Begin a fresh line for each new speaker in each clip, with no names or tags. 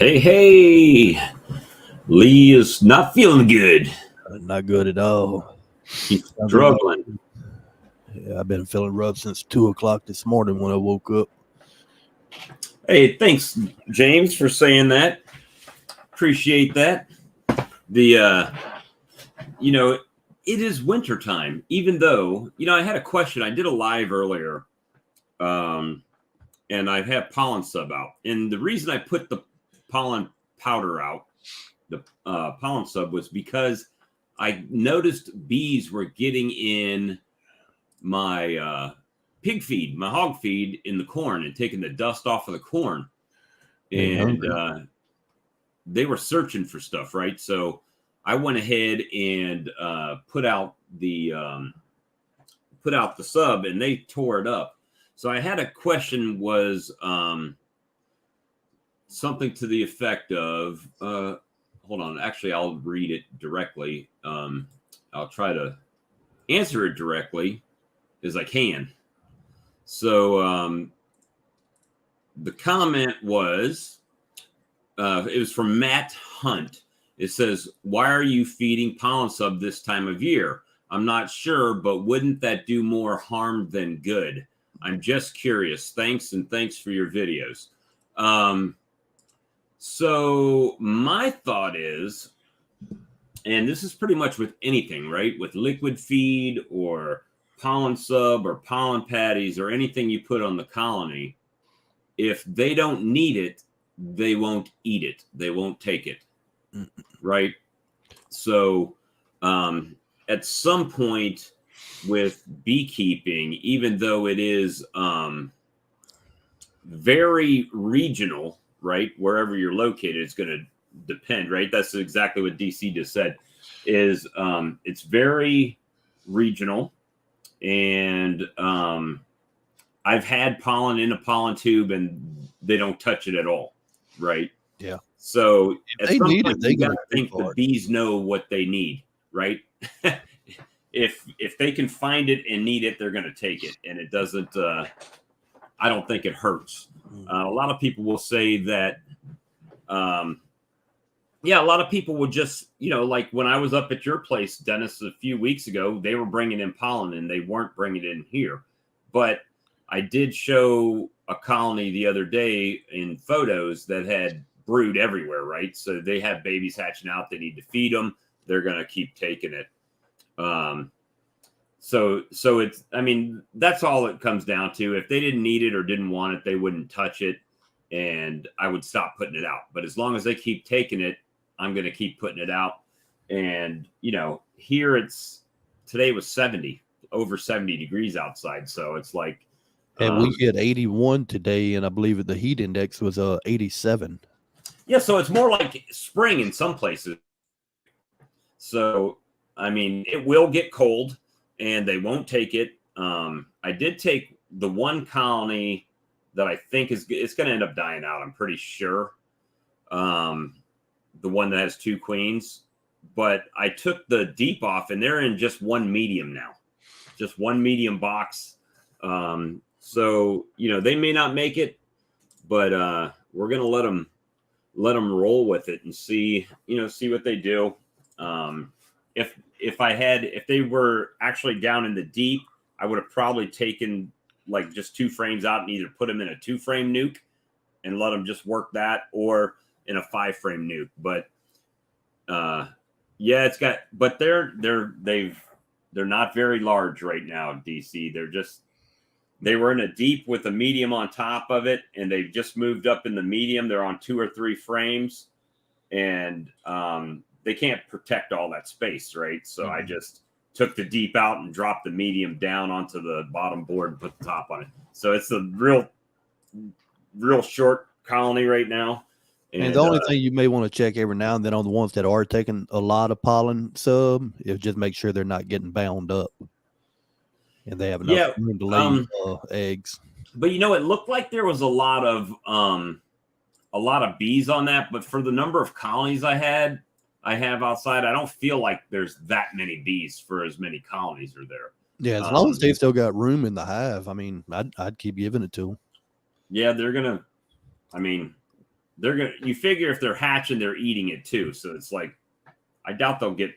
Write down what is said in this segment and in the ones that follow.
Hey, hey, Lee is not feeling good.
Not good at all.
He's struggling.
Yeah, I've been feeling rough since 2 o'clock this morning when I woke up.
Hey, thanks, James, for saying that. Appreciate that. It is wintertime, even though, I had a question. I did a live earlier, and I have pollen sub out. And the reason I put the pollen powder out, the pollen sub, was because I noticed bees were getting in my pig feed, my hog feed in the corn and taking the dust off of the corn. And they were searching for stuff, right? So I went ahead and put out the sub, and they tore it up. So I had a question, was something to the effect of, hold on, actually, I'll read it directly. I'll try to answer it directly as I can. So the comment was, it was from Matt Hunt. It says, "Why are you feeding pollen sub this time of year? I'm not sure, but wouldn't that do more harm than good? I'm just curious. Thanks, and thanks for your videos." So my thought is, and this is pretty much with anything, right? With liquid feed or pollen sub or pollen patties or anything you put on the colony, if they don't need it, they won't eat it. They won't take it, right? So at some point with beekeeping, even though it is very regional, right? Wherever you're located, it's going to depend, right? That's exactly what DC just said, is it's very regional. And I've had pollen in a pollen tube and they don't touch it at all, right?
Yeah.
So
If
at
they
some
need
point,
it, they
you got
gotta
to think
go for
the
it.
bees know what they need, right? If they can find it and need it, they're going to take it, and it doesn't. I don't think it hurts. A lot of people will say that. Yeah, a lot of people would just, like when I was up at your place, Dennis, a few weeks ago, they were bringing in pollen and they weren't bringing it in here. But I did show a colony the other day in photos that had brood everywhere, right? So they have babies hatching out. They need to feed them. They're going to keep taking it. So it's, I mean, that's all it comes down to. If they didn't need it or didn't want it, they wouldn't touch it, and I would stop putting it out. But as long as they keep taking it, I'm going to keep putting it out. And, here today was over 70 degrees outside. So it's like.
And we hit 81 today, and I believe the heat index was 87.
Yeah, so it's more like spring in some places. So, I mean, it will get cold, and they won't take it. I did take the one colony that I think it's going to end up dying out, I'm pretty sure. The one that has 2 queens, but I took the deep off, and they're in just one medium now, just one medium box. So they may not make it, but we're gonna let them roll with it and see what they do. If they were actually down in the deep, I would have probably taken like just 2 frames out and either put them in a 2-frame nuke and let them just work that, or in a 5-frame nuke. But yeah, but they're not very large right now, DC. They were in a deep with a medium on top of it, and they've just moved up in the medium. They're on 2 or 3 frames, and they can't protect all that space, right? So I just took the deep out and dropped the medium down onto the bottom board and put the top on it. So it's a real short colony right now.
And the only thing you may want to check every now and then on the ones that are taking a lot of pollen sub is just make sure they're not getting bound up and they have enough room to lay eggs.
But it looked like there was a lot of bees on that. But for the number of colonies I have outside, I don't feel like there's that many bees for as many colonies are there.
Yeah, as long as they've still got room in the hive, I mean, I'd keep giving it to them.
Yeah, they're gonna. I mean, you figure if they're hatching, they're eating it too. So it's like, I doubt they'll get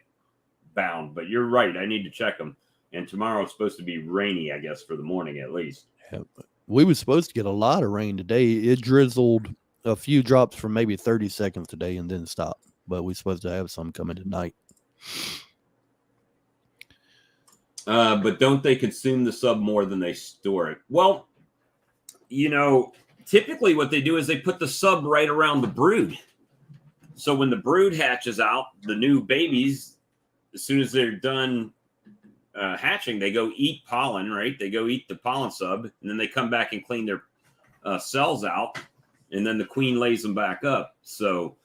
bound, but you're right. I need to check them. And tomorrow it's supposed to be rainy, I guess, for the morning at least.
Yeah, we were supposed to get a lot of rain today. It drizzled a few drops for maybe 30 seconds today and then stopped. But we're supposed to have some coming tonight.
But don't they consume the sub more than they store it? Well, typically what they do is they put the sub right around the brood. So when the brood hatches out, the new babies, as soon as they're done hatching, they go eat pollen, right? They go eat the pollen sub, and then they come back and clean their cells out, and then the queen lays them back up. So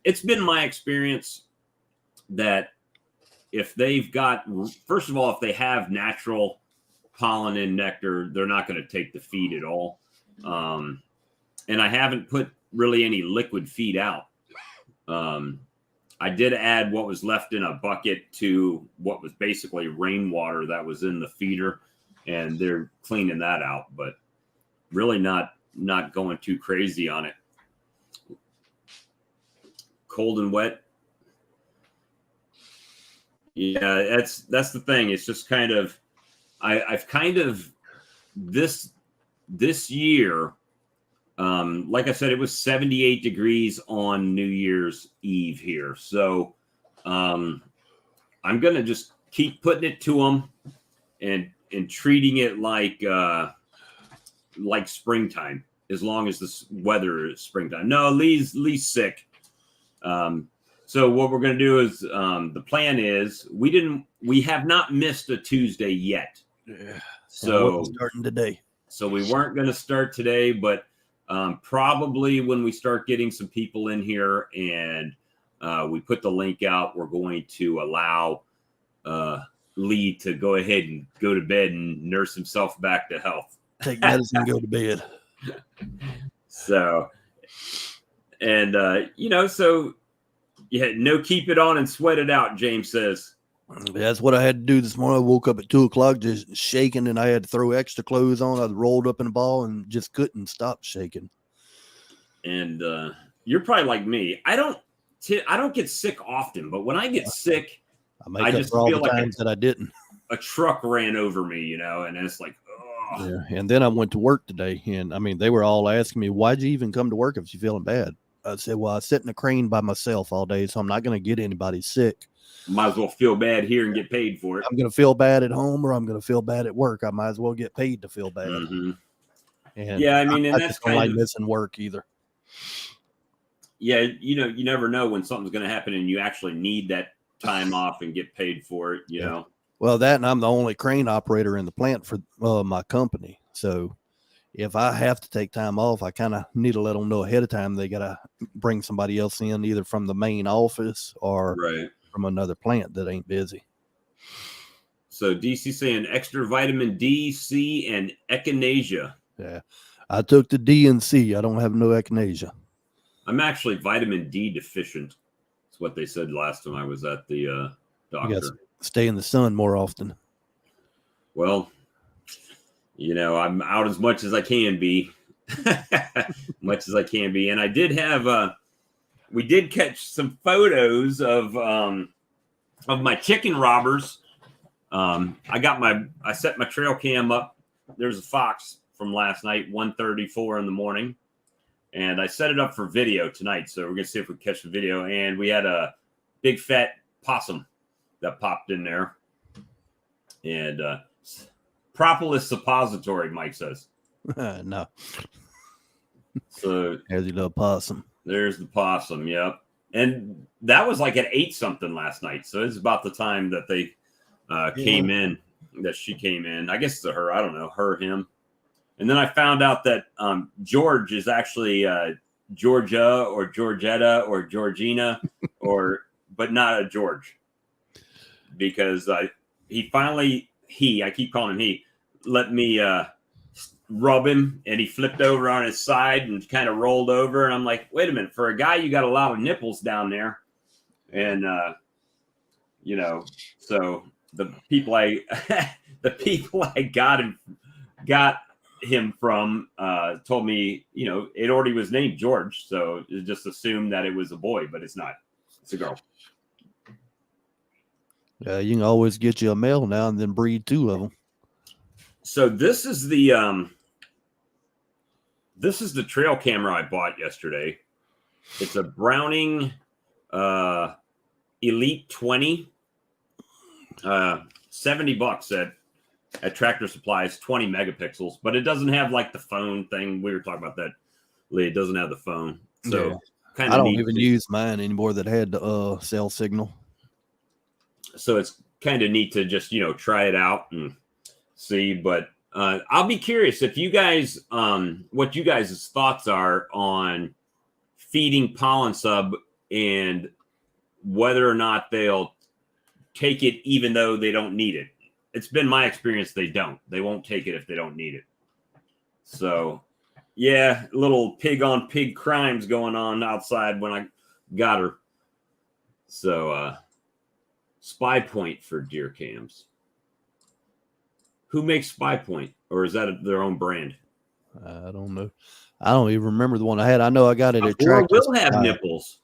it's been my experience that if they've got, first of all, if they have natural pollen and nectar, they're not going to take the feed at all. And I haven't put really any liquid feed out. I did add what was left in a bucket to what was basically rainwater that was in the feeder, and they're cleaning that out, but really not going too crazy on it. Cold and wet. Yeah, that's the thing. It's just kind of, I've kind of this year, like I said, it was 78 degrees on New Year's Eve here. So I'm going to just keep putting it to them and treating it like springtime, as long as the weather is springtime. No, Lee's sick. So what we're going to do is, the plan is we have not missed a Tuesday yet.
Yeah.
So
starting today.
So we weren't going to start today, but probably when we start getting some people in here and we put the link out, we're going to allow Lee to go ahead and go to bed and nurse himself back to health.
Take medicine, go to bed.
So, and so yeah, no, keep it on and sweat it out, James says.
That's what I had to do this morning. I woke up at 2:00, just shaking, and I had to throw extra clothes on. I rolled up in a ball and just couldn't stop shaking.
And you're probably like me. I don't get sick often, but when I get sick,
I just feel like times that I didn't.
A truck ran over me, and it's like, oh.
Yeah. And then I went to work today, and I mean, they were all asking me, "Why'd you even come to work if you're feeling bad?" I said, "Well, I sit in a crane by myself all day, so I'm not going to get anybody sick.
Might as well feel bad here and get paid for it.
I'm going to feel bad at home, or I'm going to feel bad at work. I might as well get paid to feel bad."
Mm-hmm.
And
yeah, I mean, and
I
that's
kind of like missing work either.
Yeah, you never know when something's going to happen, and you actually need that time off and get paid for it. You know.
Well, that, and I'm the only crane operator in the plant for my company, so if I have to take time off, I kind of need to let them know ahead of time. They got to bring somebody else in, either from the main office or from another plant that ain't busy.
So DC saying extra vitamin D, C, and echinacea.
Yeah, I took the D and C. I don't have no echinacea.
I'm actually vitamin D deficient. That's what they said last time I was at the doctor.
You gotta stay in the sun more often.
Well, I'm out as much as I can be. Much as I can be. And I did have we did catch some photos of my chicken robbers. I set my trail cam up. There's a fox from last night, 1:34 in the morning. And I set it up for video tonight. So we're gonna see if we catch the video. And we had a big fat possum that popped in there. And propolis suppository, Mike says.
No.
So
there's your little possum.
There's the possum, yep. And that was like at 8 something last night. So it's about the time that they came in, that she came in. I guess it's a her, I don't know, her, him. And then I found out that George is actually Georgia or Georgetta or Georgina, but not a George. Because I keep calling him he, let me rub him, and he flipped over on his side and kind of rolled over. And I'm like, wait a minute, for a guy, you got a lot of nipples down there. And, so the people I got him from told me, it already was named George, so just assumed that it was a boy, but it's not. It's a girl.
You can always get you a male now and then breed 2 of them.
So this is the trail camera I bought yesterday. It's a Browning Elite 20, $70 at Tractor Supply's, 20 megapixels, but it doesn't have like the phone thing. We were talking about that, Lee. It doesn't have the phone. So kind
I
of
don't even use mine anymore that had the cell signal.
So it's kind of neat to just, try it out and see. But I'll be curious if you guys, what you guys' thoughts are on feeding pollen sub and whether or not they'll take it even though they don't need it. It's been my experience they don't. They won't take it if they don't need it. So, yeah, little pig on pig crimes going on outside when I got her. So, Spy Point for deer cams. Who makes Spy Point, or is that their own brand?
I don't know. I don't even remember the one I had. I know I got it at
Or
Tractor
will have
Supply.
nipples.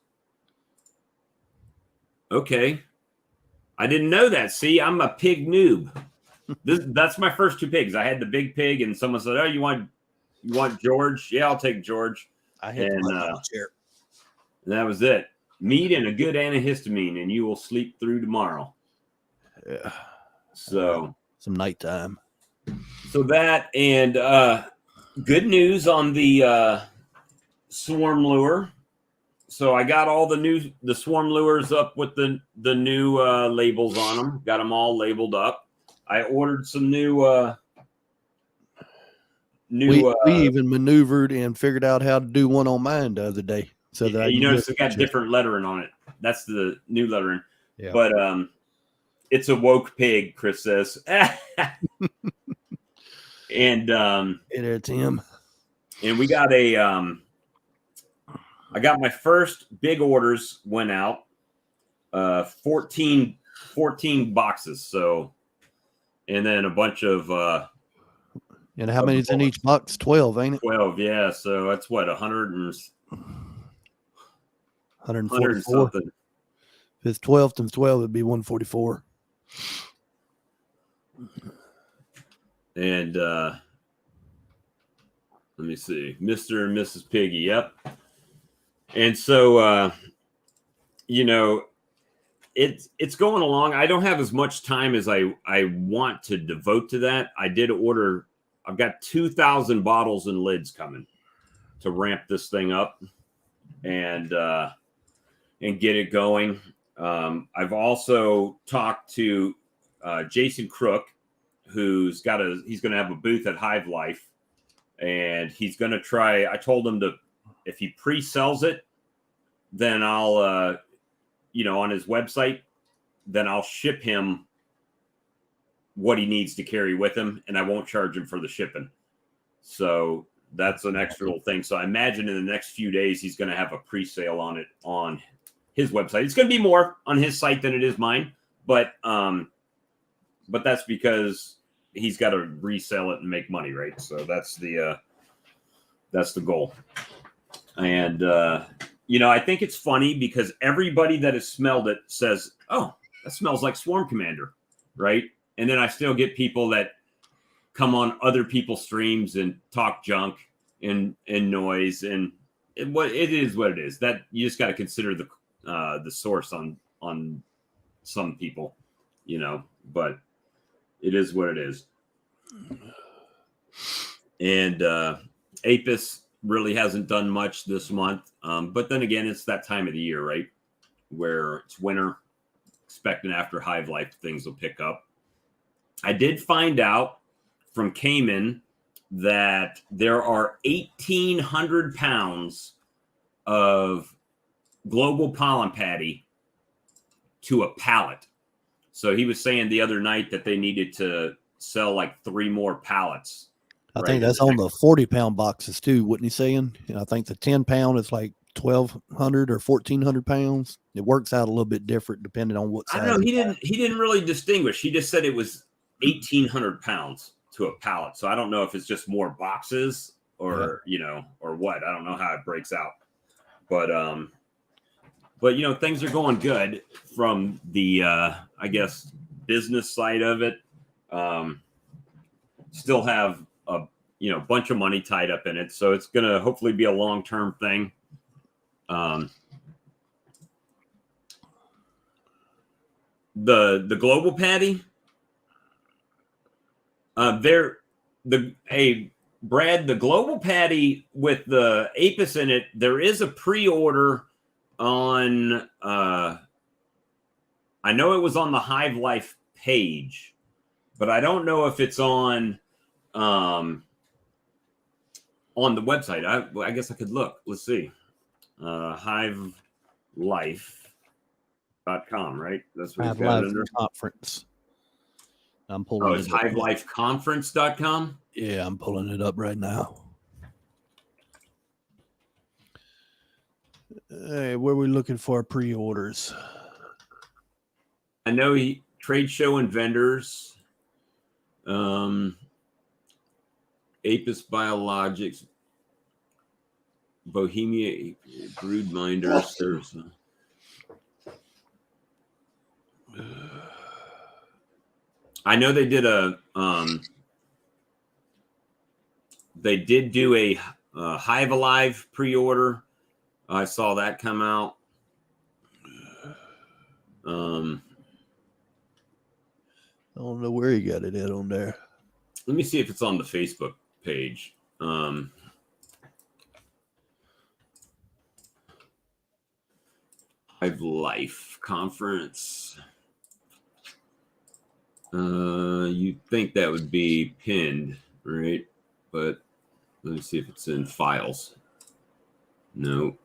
Okay. I didn't know that. See, I'm a pig noob. That's my first 2 pigs. I had the big pig, and someone said, "Oh, you want George? Yeah, I'll take George."
I had the chair.
And that was it. Meat and a good antihistamine, and you will sleep through tomorrow.
Yeah.
So
some nighttime.
So that, and good news on the swarm lure. So I got all the swarm lures up with the new labels on them. Got them all labeled up. I ordered some new.
We even maneuvered and figured out how to do one on mine the other day. So that
you notice it's got different lettering on it. That's the new lettering.
Yeah.
But it's a woke pig, Chris says. And
it's him.
And we got I got my first big orders went out. 14 boxes. So, and then a bunch of
and how many's in each box? 12, ain't it?
12, yeah. So that's what, 144 something.
If it's 12 times 12, it'd be 144.
And let me see, Mr. and Mrs. Piggy. Yep. And so it's going along. I don't have as much time as I want to devote to that. I did order. I've got 2,000 bottles and lids coming to ramp this thing up and get it going. I've also talked to Jason Crook, who's he's going to have a booth at Hive Life, and he's going to try. I told him if he pre-sells it, then I'll, on his website, then I'll ship him what he needs to carry with him, and I won't charge him for the shipping. So that's an extra little thing. So I imagine in the next few days, he's going to have a pre-sale on it on his website. It's going to be more on his site than it is mine, but that's because he's got to resell it and make money, right? So that's the goal. And, I think it's funny because everybody that has smelled it says, "Oh, that smells like Swarm Commander," right? And then I still get people that come on other people's streams and talk junk and noise, and it is what it is. That you just got to consider the source on some people, but it is what it is. And Apis really hasn't done much this month, but then again, it's that time of the year, right, where it's winter. Expecting after Hive Life things will pick up. I did find out from Cayman that there are 1,800 pounds of global pollen patty to a pallet. So he was saying the other night that they needed to sell like 3 more pallets.
I think that's on the 40-pound boxes too, wasn't he saying? I think the 10-pound is like 1,200 or 1,400 pounds. It works out a little bit different depending on what size.
I don't know. He didn't really distinguish. He just said it was 1,800 pounds.
Mm-hmm.
to a pallet. So I don't know if it's just more boxes or or what. I don't know how it breaks out. But things are going good from the I guess business side of it. Still have a bunch of money tied up in it, so it's gonna hopefully be a long-term thing. The global patty, Brad, the global patty with the apis in it, there is a pre-order on I know it was on the Hive Life page, but I don't know if it's on the website. I guess I could look. Let's see. HiveLife.com, right? That's what
Hive
it's got
Life
under.
Conference. I'm pulling.
Oh, it's HiveLifeConference.com.
Yeah, I'm pulling it up right now. Hey, where are we looking for pre-orders?
I know trade show and vendors. Apis Biologics, Bohemia Broodminder serves. I know they did they did do a Hive Alive pre-order. I saw that come out.
I don't know where you got it at on there.
Let me see if it's on the Facebook page. Hive Life Conference. You'd think that would be pinned, right? But let me see if it's in files. No.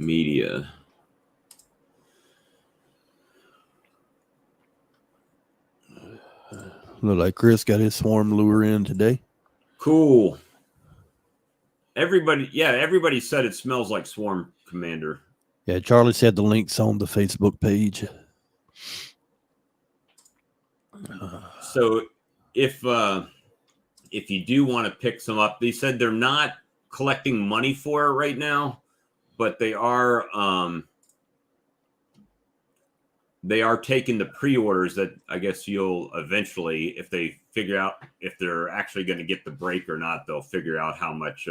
Media.
Look like Chris got his swarm lure in today.
Cool. Everybody said it smells like Swarm Commander.
Yeah, Charlie said the link's on the Facebook page.
So if you do want to pick some up, they said they're not collecting money for it right now, but they are taking the pre-orders that I guess you'll eventually, if they figure out if they're actually going to get the break or not, they'll figure out how much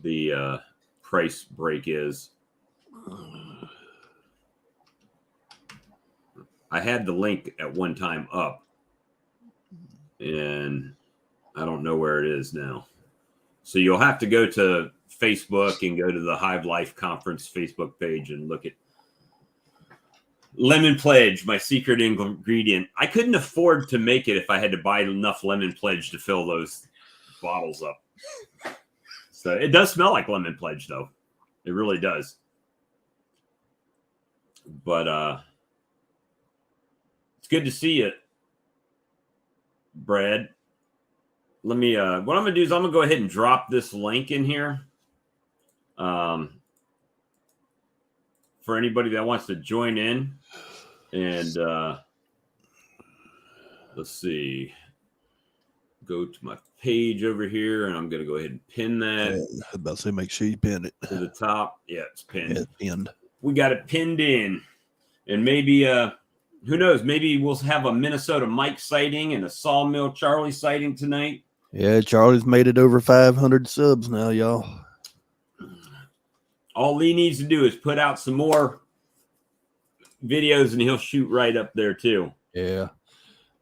the price break is. I had the link at one time up, and I don't know where it is now. So you'll have to go to Facebook and go to the Hive Life Conference Facebook page and look at Lemon Pledge, my secret ingredient. I couldn't afford to make it if I had to buy enough Lemon Pledge to fill those bottles up. So it does smell like Lemon Pledge, though. It really does. But it's good to see you, Brad. Let me what I'm gonna do is I'm gonna go ahead and drop this link in here. For anybody that wants to join in. And let's see. Go to my page over here, and I'm gonna go ahead and pin that.
Yeah, I was about to say, make sure you pin it
To the top. Yeah, it's pinned.
Yeah, it's pinned.
We got it pinned in. And maybe who knows, maybe we'll have a Minnesota Mike sighting and a Sawmill Charlie sighting tonight.
Yeah, Charlie's made it over 500 subs now, y'all.
All he needs to do is put out some more videos and he'll shoot right up there too.
Yeah.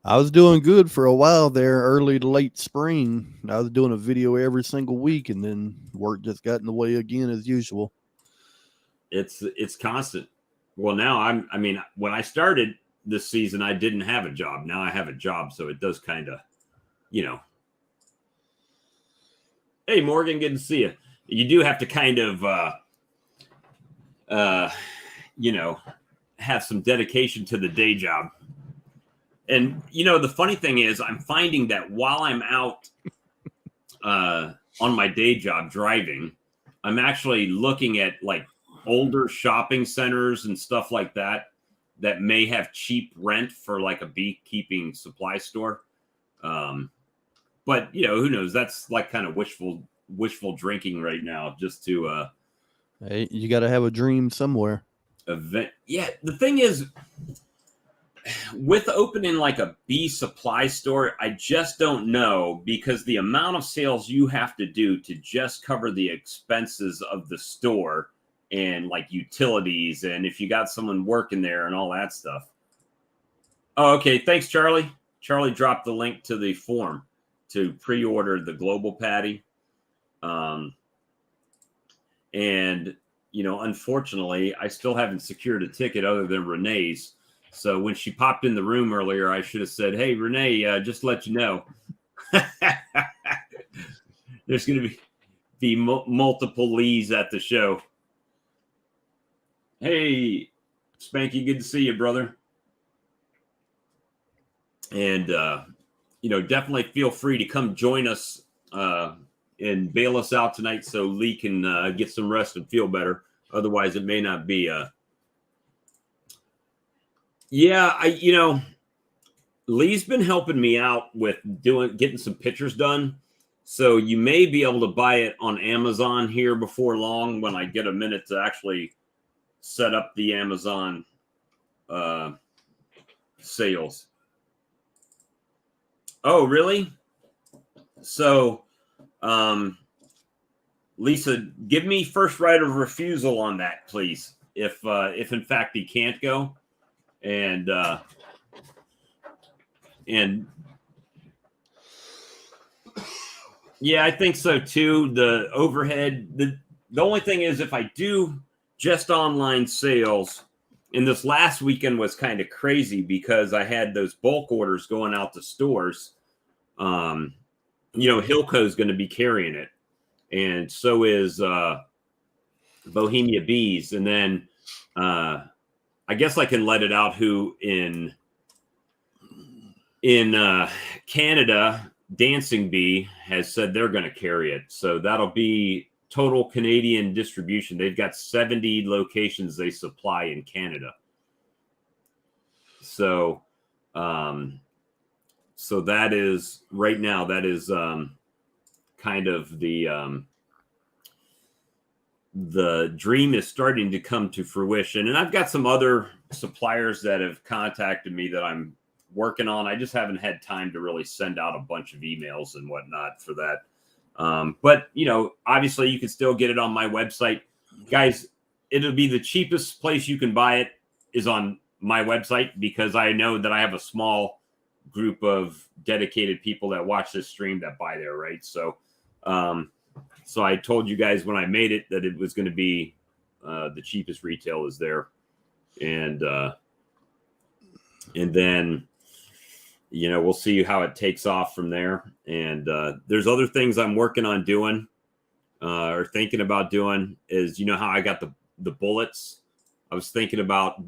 I was doing good for a while there, early to late spring. I was doing a video every single week, and then work just got in the way again as usual.
It's constant. Well, now I mean, when I started this season, I didn't have a job. Now I have a job, so it does kind of, Hey, Morgan, good to see you. You do have to kind of, have some dedication to the day job. And, the funny thing is I'm finding that while I'm out on my day job driving, I'm actually looking at like older shopping centers and stuff like that may have cheap rent for like a beekeeping supply store. But who knows? That's like kind of wishful drinking right now, just to
Hey, you got to have a dream somewhere.
event. Yeah, the thing is, with opening like a bee supply store, I just don't know, because the amount of sales you have to do to just cover the expenses of the store and like utilities, and if you got someone working there and all that stuff. Oh, okay. Thanks, Charlie. Charlie dropped the link to the form to pre-order the global patty. And unfortunately, I still haven't secured a ticket other than Renee's. So when she popped in the room earlier, I should have said, "Hey, Renee, just to let you know, there's going to be multiple Lees at the show." Hey, Spanky, good to see you, brother. And definitely feel free to come join us and bail us out tonight, so Lee can get some rest and feel better. Otherwise, it may not be. Lee's been helping me out with getting some pictures done. So you may be able to buy it on Amazon here before long, when I get a minute to actually set up the Amazon sales. Oh, really? So, Lisa, give me first right of refusal on that, please. If in fact he can't go, and yeah, I think so too. The overhead, the only thing is, if I do just online sales, and this last weekend was kind of crazy because I had those bulk orders going out to stores. Hilco is going to be carrying it, and so is Bohemia Bees. And then I guess I can let it out who in Canada, Dancing Bee has said they're going to carry it. So that'll be total Canadian distribution. They've got 70 locations they supply in Canada. So that is right now, that is kind of the dream is starting to come to fruition. And I've got some other suppliers that have contacted me that I'm working on. I just haven't had time to really send out a bunch of emails and whatnot for that. But obviously you can still get it on my website, guys. It'll be the cheapest place you can buy it is on my website, because I know that I have a small group of dedicated people that watch this stream that buy there, right? So I told you guys when I made it that it was going to be the cheapest retail is there, and then we'll see how it takes off from there. And there's other things I'm working on doing or thinking about doing. Is how I got the bullets. I was thinking about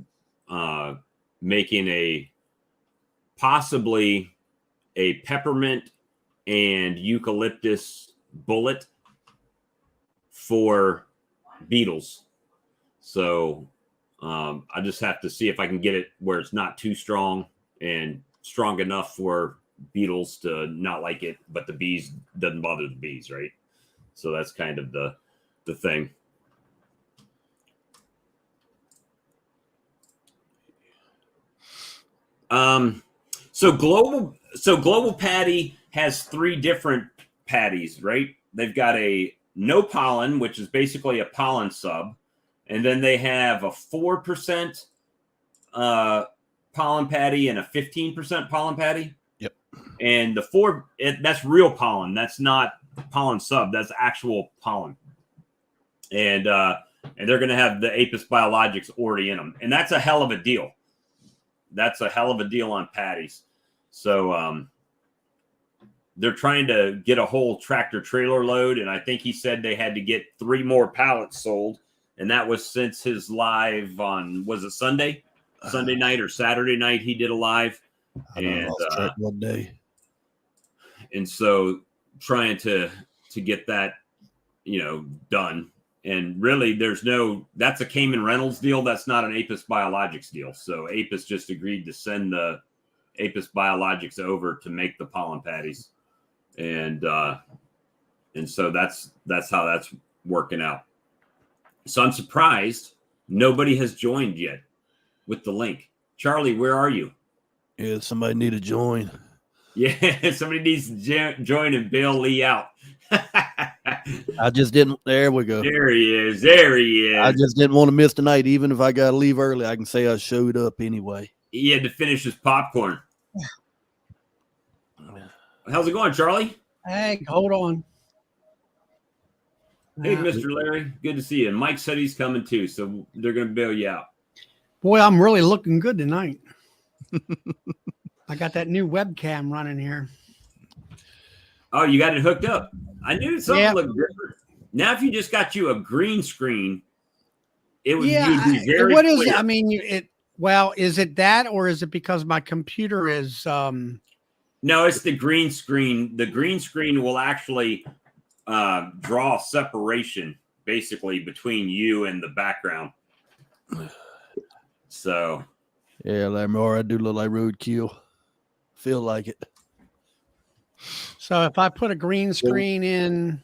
making possibly a peppermint and eucalyptus bullet for beetles. So I just have to see if I can get it where it's not too strong and strong enough for beetles to not like it, but the bees doesn't bother the bees, right? So that's kind of the thing. So global patty has 3 different patties, right? They've got a no pollen, which is basically a pollen sub, and then they have a 4% pollen patty and a 15% pollen patty.
Yep.
And that's real pollen. That's not pollen sub. That's actual pollen. And they're going to have the Apis Biologics already in them, and that's a hell of a deal. That's a hell of a deal on patties. So they're trying to get a whole tractor trailer load, and I think he said they had to get 3 more pallets sold, and that was since his live on, was it Sunday night or Saturday night? He did a live, and
one day,
and so trying to get that done. And really, that's a Cayman Reynolds deal. That's not an Apis Biologics deal. So Apis just agreed to send the Apis Biologics over to make the pollen patties, and so that's how that's working out. So I'm surprised nobody has joined yet with the link. Charlie, where are you?
Yeah, somebody need to join.
Yeah, somebody needs to join and bail Lee out.
I just didn't. There we go.
There he is. There he is.
I just didn't want to miss the night. Even if I got to leave early, I can say I showed up anyway.
He had to finish his popcorn. How's it going, Charlie?
Hey, hold on.
Hey, Mr. Larry. Good to see you. And Mike said he's coming too, so they're going to bail you out.
Boy, I'm really looking good tonight. I got that new webcam running here.
Oh, you got it hooked up. I knew something looked different. Now, if you just got you a green screen, it would you'd be very
what is
clear.
it? I mean, well, is it that, or is it because my computer is
No, it's the green screen. The green screen will actually draw separation basically between you and the background. So
yeah, Lamar, I do look like roadkill. Feel like it.
So if I put a green screen in,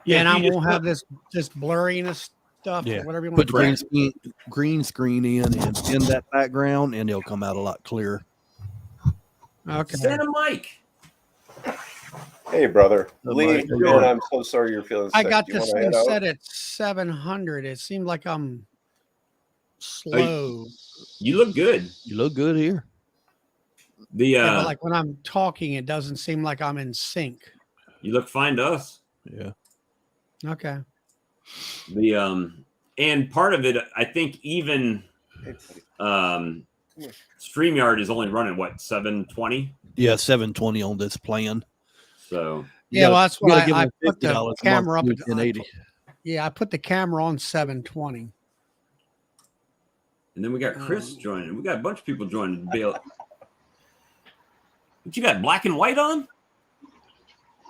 and I won't have this blurriness stuff, or whatever you want
Put
to
the green screen in and in that background, and it'll come out a lot clearer.
Okay.
Santa Mike.
Hey, brother.
Lee,
And I'm so sorry you're feeling sick.
I got
You
this
wanna
thing
head out?
set at 700. It seemed like I'm slow.
You look good.
You look good here.
But like when I'm talking, it doesn't seem like I'm in sync.
You look fine to us.
Yeah.
Okay.
And part of it, I think even StreamYard is only running what, 720?
Yeah, 720 on this plan.
So
Yeah, well, that's why I put the
$50
camera up
at
at
1080.
I put the camera on 720.
and then we got Chris joining. We got a bunch of people joining. But you got black and white on?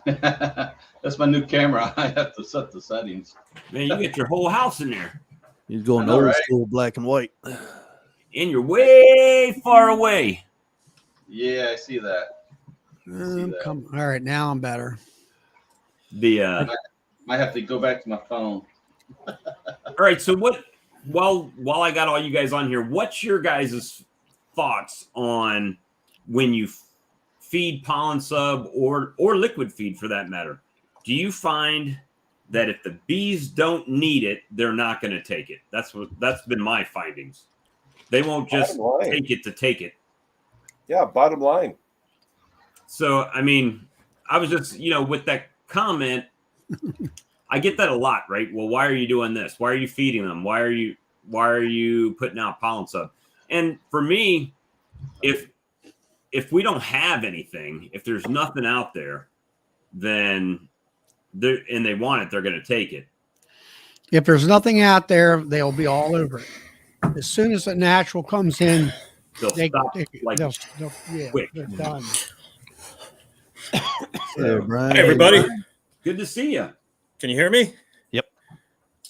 That's my new camera. I have to set the settings.
Man, you get your whole house in there.
He's going
I know,
old
right?
school black and white.
And you're way far away.
Yeah, I see that.
All right, now I'm better.
Might have to go back to my phone.
All right, so while I got all you guys on here, what's your guys' thoughts on when you feed pollen sub or liquid feed for that matter? Do you find that if the bees don't need it, they're not going to take it? That's been my findings. They won't just take it to take it.
Yeah, bottom line.
So, I mean, I was just, with that comment, I get that a lot, right? Well, why are you doing this? Why are you feeding them? Why are you putting out pollen sub? And for me, if we don't have anything, if there's nothing out there, then they want it, they're going to take it.
If there's nothing out there, they'll be all over it. As soon as the natural comes in,
They'll stop quick.
they're done.
Hey, Brian.
Hi, everybody.
Good to see you.
Can you hear me?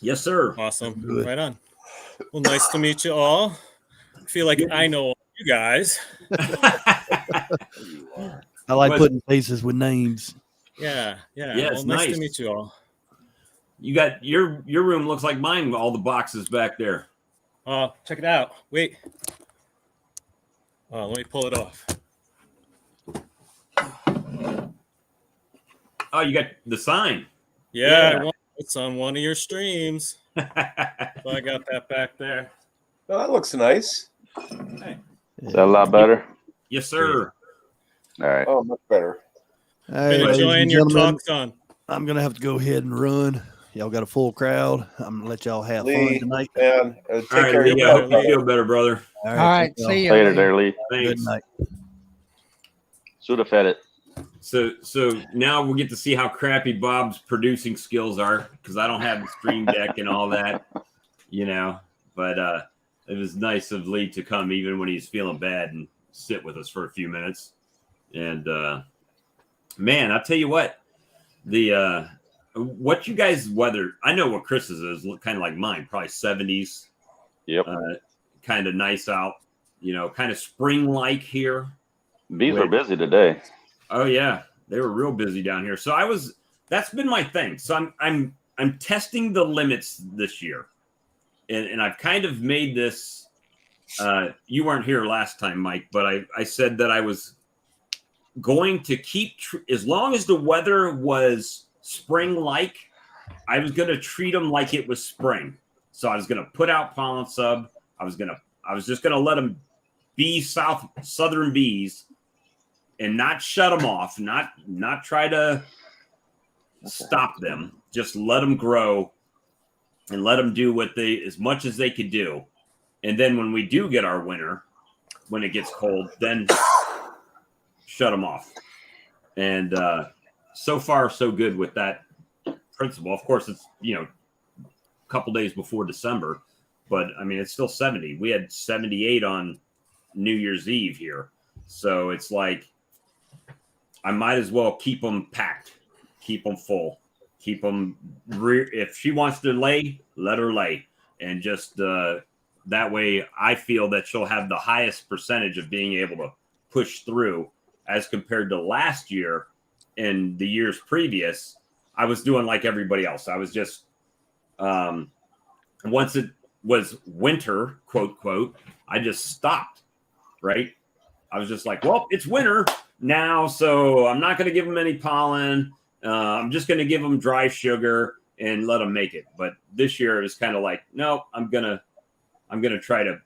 Yes, sir.
Awesome.
Good.
Right on. Well, nice to meet you all. I feel like I know all you guys.
I like putting faces with names.
Yeah.
Yeah,
Well,
it's
nice
nice.
to meet you all.
You got your room looks like mine with all the boxes back there.
Check it out. Wait. Let me pull it off.
Oh, you got the sign.
Yeah. It's on one of your streams. So I got that back there.
Oh, that looks nice.
Hey.
Is that a lot better?
Yes, sir.
All right.
Oh, much better.
Hey,
Been
ladies
enjoying
and
your
gentlemen,
talk, son.
I'm going to have to go ahead and run. Y'all got a full crowd. I'm going to let y'all have fun
Lee,
tonight.
and take
All right,
care of
Lee,
your
I hope
brother.
you feel better, brother.
All right,
thank y'all.
see you
Later there, Lee.
Good
Thanks.
night.
Should have fed it.
So now we'll get to see how crappy Bob's producing skills are because I don't have the stream deck and all that, But it was nice of Lee to come even when he's feeling bad and sit with us for a few minutes. And man, I'll tell you what, what you guys weather. I know what Chris's is kind of like mine, probably 70s.
Yep.
Kind of nice out, kind of spring like here.
Bees were busy today.
Oh yeah, they were real busy down here. So that's been my thing. So I'm testing the limits this year, and I've kind of made this. You weren't here last time, Mike, but I said that I was going to keep as long as the weather was spring-like, I was going to treat them like it was spring. So I was going to put out pollen sub. I was just going to let them be southern bees and not shut them off, not try to stop them. Just let them grow and let them do as much as they could do. And then when we do get our winter, when it gets cold, then shut them off. And so far, so good with that principle. Of course, it's, a couple days before December, but I mean, it's still 70. We had 78 on New Year's Eve here. So it's like, I might as well keep them packed, keep them full, keep them if she wants to lay, let her lay. And just that way, I feel that she'll have the highest percentage of being able to push through as compared to last year and the years previous. I was doing like everybody else. I was just, once it was winter, quote, quote, I just stopped, right? I was just like, well, it's winter now, so I'm not going to give them any pollen. I'm just going to give them dry sugar and let them make it. But this year it was kind of like, no, I'm gonna try to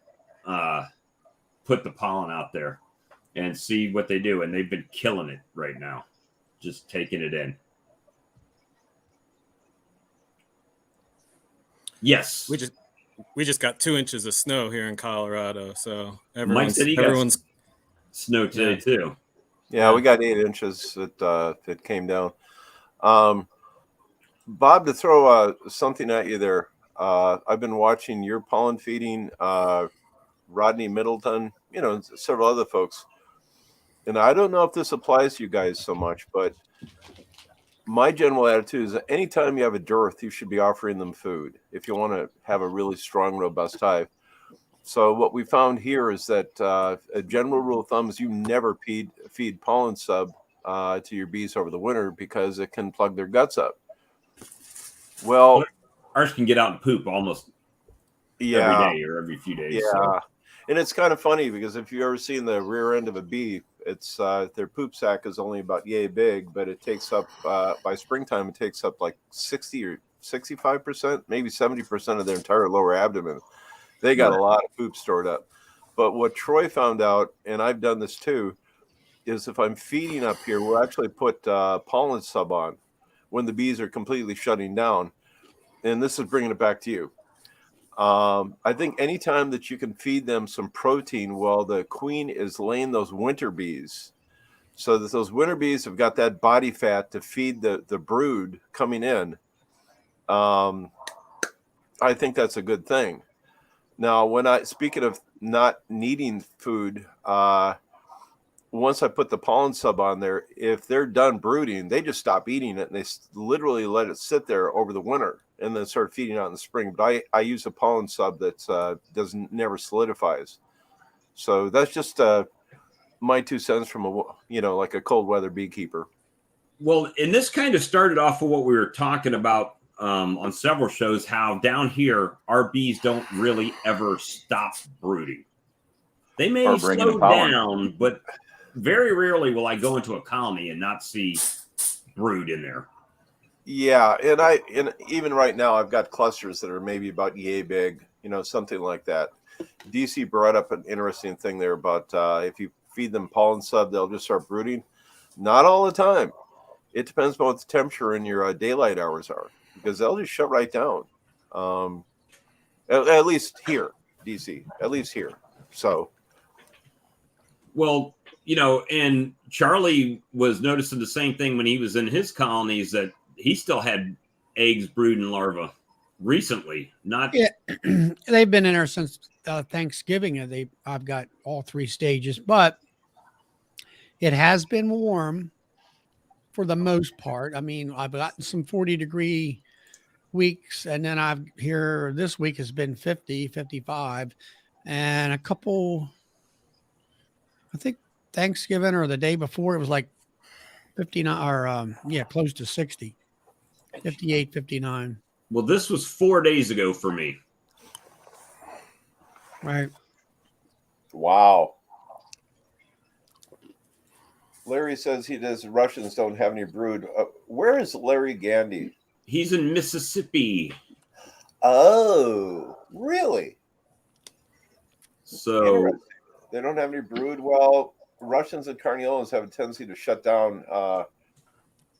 put the pollen out there and see what they do. And they've been killing it right now, just taking it in. Yes,
we just got 2 inches of snow here in Colorado, so
Mike said he got snow today too.
Yeah, we got 8 inches that came down. Bob, to throw something at you there, I've been watching your pollen feeding, Rodney Middleton, several other folks. And I don't know if this applies to you guys so much, but my general attitude is that anytime you have a dearth, you should be offering them food if you want to have a really strong, robust hive. So what we found here is that a general rule of thumb is you never feed pollen sub to your bees over the winter because it can plug their guts up. Well,
ours can get out and poop almost every day or every few days.
Yeah.
So.
And it's kind of funny because if you've ever seen the rear end of a bee, it's their poop sac is only about yay big, but it takes up by springtime, it takes up like 60 or 65%, maybe 70% of their entire lower abdomen. They got a lot of poop stored up. But what Troy found out, and I've done this too, is if I'm feeding up here, we'll actually put pollen sub on when the bees are completely shutting down. And this is bringing it back to you. I think anytime that you can feed them some protein while the queen is laying those winter bees, so that those winter bees have got that body fat to feed the brood coming in, I think that's a good thing. Now, speaking of not needing food, once I put the pollen sub on there, if they're done brooding, they just stop eating it and they literally let it sit there over the winter and then start feeding out in the spring. But I use a pollen sub that never solidifies. So that's just my 2 cents from like a cold weather beekeeper.
Well, and this kind of started off with what we were talking about on several shows, how down here our bees don't really ever stop brooding. They may slow down, but very rarely will I go into a colony and not see brood in there.
Yeah, and even right now I've got clusters that are maybe about yay big, something like that. DC brought up an interesting thing there about if you feed them pollen sub, they'll just start brooding. Not all the time. It depends on what the temperature in your daylight hours are, because they'll just shut right down. At least here, DC, at least here. So.
Well, and Charlie was noticing the same thing when he was in his colonies, that he still had eggs, brood, and larvae recently.
They've been in there since Thanksgiving. I've got all 3 stages, but it has been warm for the most part. I mean, I've gotten some 40-degree weeks, and then this week has been 50, 55, and a couple. I think Thanksgiving or the day before, it was like 59 or close to 60, 58, 59.
Well, this was 4 days ago for me.
Right.
Wow. Larry says he does. Russians don't have any brood. Where is Larry Gandy?
He's in Mississippi.
Oh, really?
So
Interesting. They don't have any brood. Well, Russians and Carniolans have a tendency to shut down,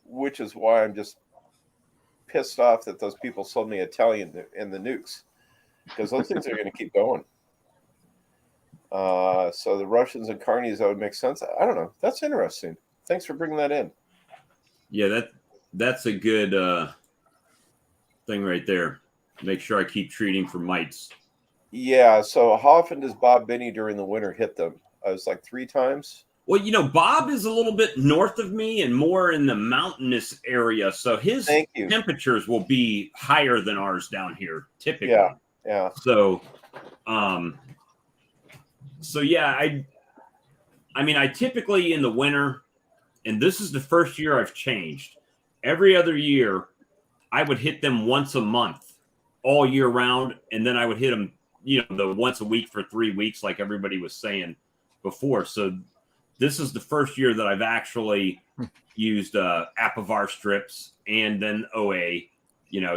which is why I'm just pissed off that those people sold me Italian and the nukes, because those things are going to keep going. So the Russians and Carnies, that would make sense. I don't know. That's interesting. Thanks for bringing that in.
yeah, that's a good thing right there. Make sure I keep treating for mites.
Yeah. So how often does Bob Binney during the winter hit them? It's like 3 times.
Well, Bob is a little bit north of me and more in the mountainous area, so his
Thank you.
temperatures will be higher than ours down here typically.
Yeah.
So, yeah, I typically in the winter, and this is the first year I've changed. Every other year, I would hit them once a month, all year round, and then I would hit them, the once a week for 3 weeks, like everybody was saying before. So this is the first year that I've actually used Apivar strips and then OA.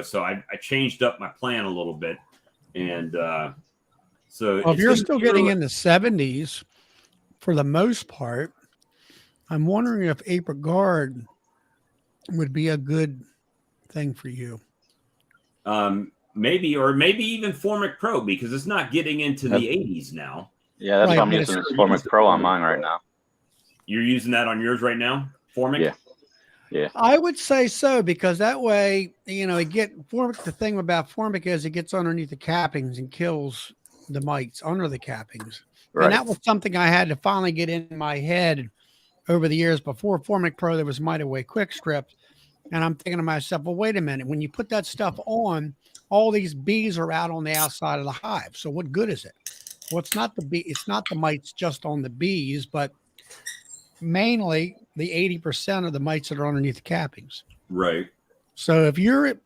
So I changed up my plan a little bit, and so
Well, if you're still getting in the 70s, for the most part, I'm wondering if April Guard would be a good thing for you.
Maybe even Formic Pro, because it's not getting into the 80s now.
Yeah, that's
Right,
what I'm
but
using this Formic Pro on mine right now.
You're using that on yours right now, Formic?
Yeah. Yeah.
I would say so, because that way, Formic. The thing about Formic is it gets underneath the cappings and kills the mites under the cappings.
Right.
And that was something I had to finally get in my head over the years. Before Formic Pro, there was Might Away Quick Strip. And I'm thinking to myself, well, wait a minute. When you put that stuff on, all these bees are out on the outside of the hive. So what good is it? Well, it's not the mites just on the bees, but mainly the 80% of the mites that are underneath the cappings.
Right.
So if your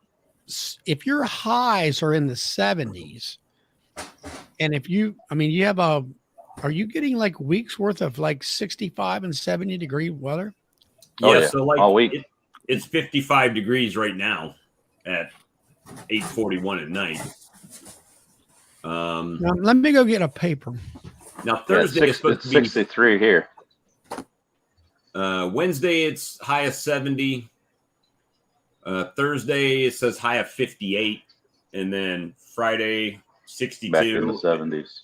highs are in the 70s, and are you getting like weeks worth of like 65 and 70 degree weather?
Oh,
Yeah,
yeah.
so like
All week.
It's 55 degrees right now at 8:41 at night.
Now, let me go get a paper.
Now Thursday is supposed
it's
to be
63 here.
Wednesday it's high of 70. Thursday it says high of 58, and then Friday 62.
Back in the 70s.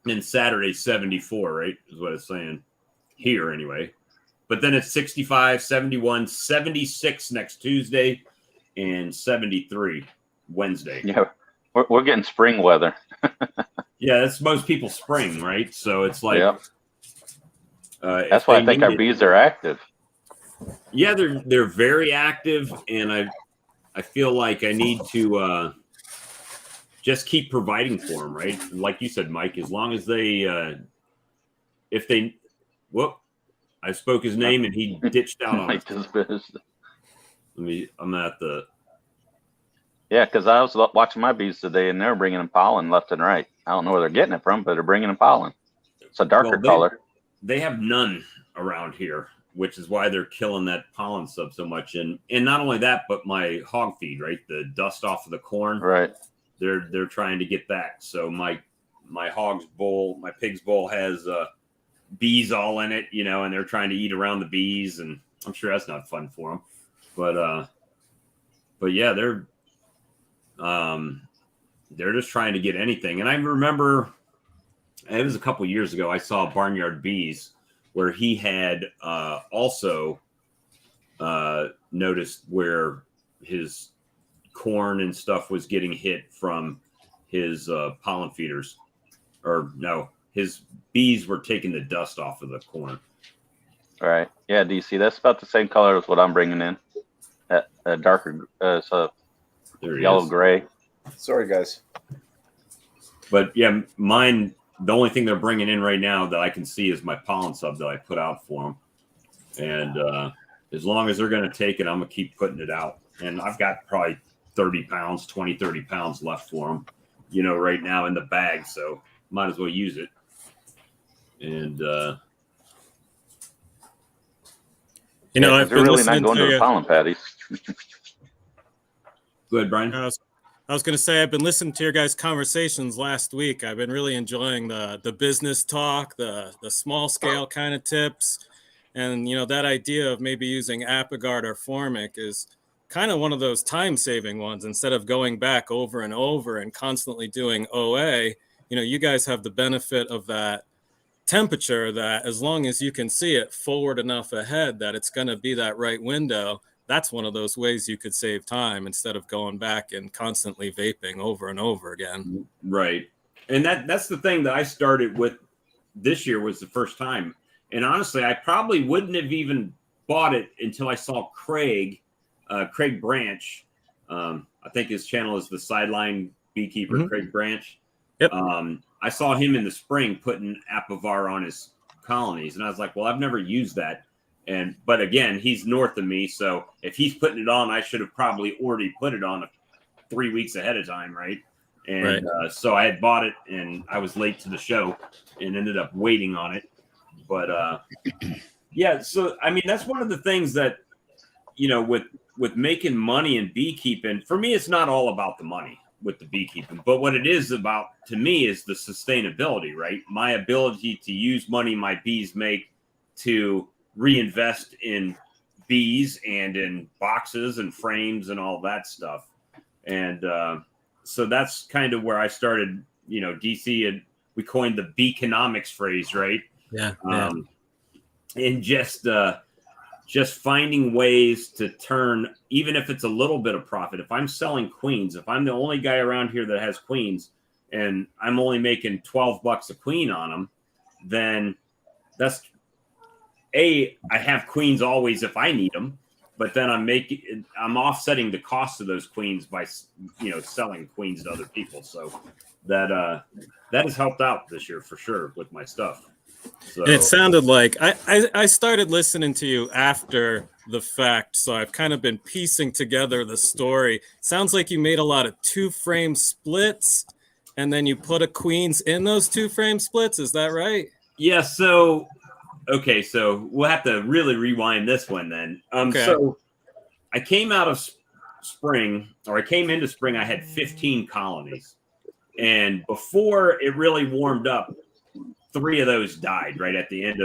And Saturday 74, right? Is what it's saying here anyway. But then it's 65, 71, 76 next Tuesday, and 73 Wednesday.
Yeah, we're getting spring weather.
Yeah, that's most people's spring, right? So it's like,
Yep. That's why I think our bees are active.
Yeah, they're very active, and I feel like I need to just keep providing for them, right? Like you said, Mike, as long as they, I spoke his name and he ditched out on us. I'm at the.
Yeah, because I was watching my bees today, and they're bringing in pollen left and right. I don't know where they're getting it from, but they're bringing in pollen. It's a darker color.
They have none around here, which is why they're killing that pollen stuff so much. And not only that, but my hog feed, right? The dust off of the corn.
Right.
They're trying to get that. So my hog's bowl, my pig's bowl has bees all in it, and they're trying to eat around the bees, and I'm sure that's not fun for them. But yeah, they're just trying to get anything. And I remember it was a couple years ago, I saw Barnyard Bees where he had also noticed where his corn and stuff was getting hit from his pollen feeders, or no, his bees were taking the dust off of the corn.
All right. Yeah, DC, that's about the same color as what I'm bringing in. That darker, so yellow gray.
Sorry, guys.
But yeah, mine the only thing they're bringing in right now that I can see is my pollen sub that I put out for them. And as long as they're going to take it, I'm going to keep putting it out. And I've got probably 30 pounds left for them, right now in the bag. So might as well use it. And,
I've
they're
been
really not
listening
going to
to
the
you.
pollen patties.
go ahead, Brian.
I was going to say, I've been listening to your guys' conversations last week. I've been really enjoying the business talk, the small scale kind of tips. And, that idea of maybe using Apigard or Formic is kind of one of those time saving ones. Instead of going back over and over and constantly doing OA, you guys have the benefit of that temperature that as long as you can see it forward enough ahead that it's going to be that right window. That's one of those ways you could save time instead of going back and constantly vaping over and over again.
Right. And that's the thing that I started with this year was the first time. And honestly, I probably wouldn't have even bought it until I saw Craig Branch. I think his channel is the Sideline Beekeeper,
Mhm.
Craig Branch.
Yep.
I saw him in the spring putting Apivar on his colonies. And I was like, well, I've never used that. But again, he's north of me. So if he's putting it on, I should have probably already put it on 3 weeks ahead of time. Right. And so I had bought it and I was late to the show and ended up waiting on it. But yeah, so I mean, that's one of the things that, with making money in beekeeping, for me, it's not all about the money with the beekeeping, but what it is about to me is the sustainability, right? My ability to use money my bees make to reinvest in bees and in boxes and frames and all that stuff. And so that's kind of where I started, DC, and we coined the beeconomics phrase, right?
Yeah.
And just finding ways to turn, even if it's a little bit of profit. If I'm selling queens, if I'm the only guy around here that has queens and I'm only making $12 a queen on them, then that's I have queens always if I need them, but then I'm offsetting the cost of those queens by, selling queens to other people. So that has helped out this year for sure with my stuff. So,
and it sounded like I started listening to you after the fact, so I've kind of been piecing together the story. Sounds like you made a lot of 2-frame splits, and then you put a queens in those 2-frame splits. Is that right?
Yeah. So, okay. So we'll have to really rewind this one then.
Okay.
So I came out of spring, or I came into spring, I had 15 colonies. And before it really warmed up, 3 of those died right at the end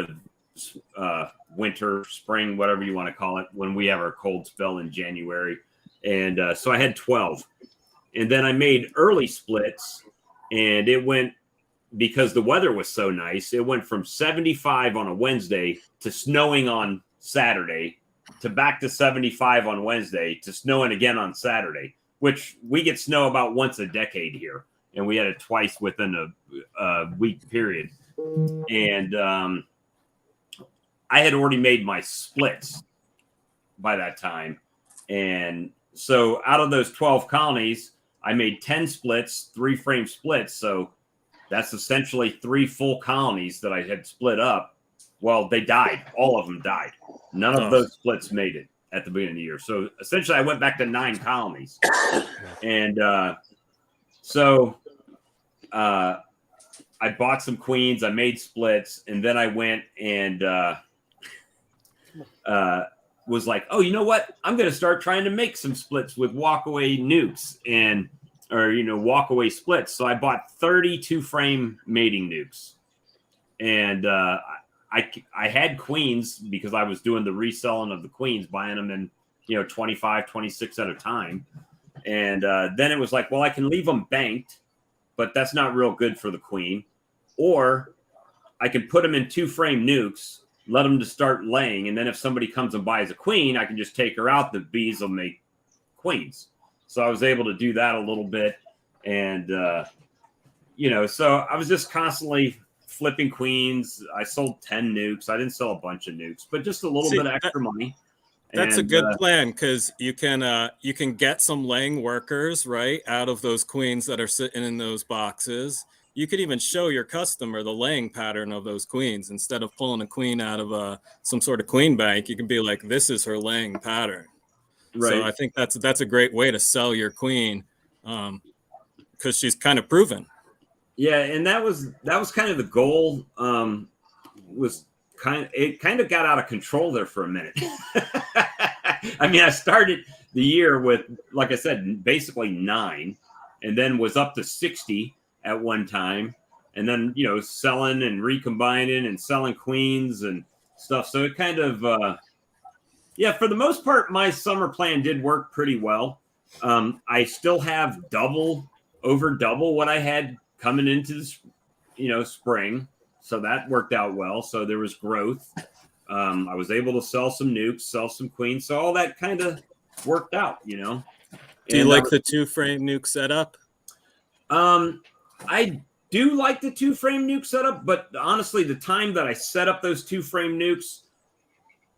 of winter, spring, whatever you want to call it, when we have our cold spell in January. And so I had 12. And then I made early splits, and it went, because the weather was so nice, it went from 75 on a Wednesday to snowing on Saturday to back to 75 on Wednesday to snowing again on Saturday, which we get snow about once a decade here. And we had it twice within a week period. And I had already made my splits by that time. And so out of those 12 colonies, I made 10 splits, 3-frame splits. So that's essentially 3 full colonies that I had split up. Well, they died. All of them died. None of those splits made it at the beginning of the year. So essentially I went back to 9 colonies. And so I bought some queens, I made splits, and then I went and was like, oh, you know what? I'm going to start trying to make some splits with walkaway nukes or walkaway splits. So I bought 32-frame mating nukes, and I had queens because I was doing the reselling of the queens, buying them in 25, 26 at a time, and then it was like, well, I can leave them banked, but that's not real good for the queen. Or I can put them in 2-frame nukes, let them to start laying, and then if somebody comes and buys a queen, I can just take her out. The bees will make queens. So I was able to do that a little bit. And, so I was just constantly flipping queens. I sold 10 nukes. I didn't sell a bunch of nukes, but just a little bit of extra money.
That's a good plan, because you can get some laying workers right out of those queens that are sitting in those boxes. you could even show your customer the laying pattern of those queens. Instead of pulling a queen out of some sort of queen bank, you can be like, this is her laying pattern.
Right.
So I think that's a great way to sell your queen, because she's kind of proven.
Yeah, and that was kind of the goal. It kind of got out of control there for a minute. I mean, I started the year with, like I said, basically 9, and then was up to 60 at one time, and then, you know, selling and recombining and selling queens and stuff. So it kind of, for the most part, my summer plan did work pretty well. I still have over double what I had coming into this, you know, spring. So that worked out well. So there was growth. I was able to sell some nukes, sell some queens. So all that kind of worked out, you know.
Do you like the 2-frame nuke setup?
I do like the 2-frame nuke setup, but honestly, the time that I set up those 2-frame nukes,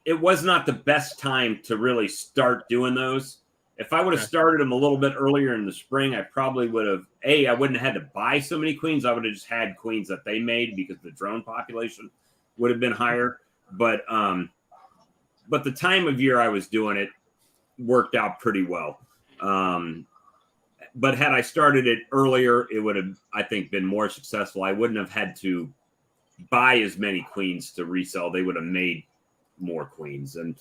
it was not the best time to really start doing those. If I would have started them a little bit earlier in the spring, I probably would have, I wouldn't have had to buy so many queens. I would have just had queens that they made because the drone population would have been higher. But the time of year I was doing it worked out pretty well. But had I started it earlier, it would have, I think, been more successful. I wouldn't have had to buy as many queens to resell. They would have made more queens, and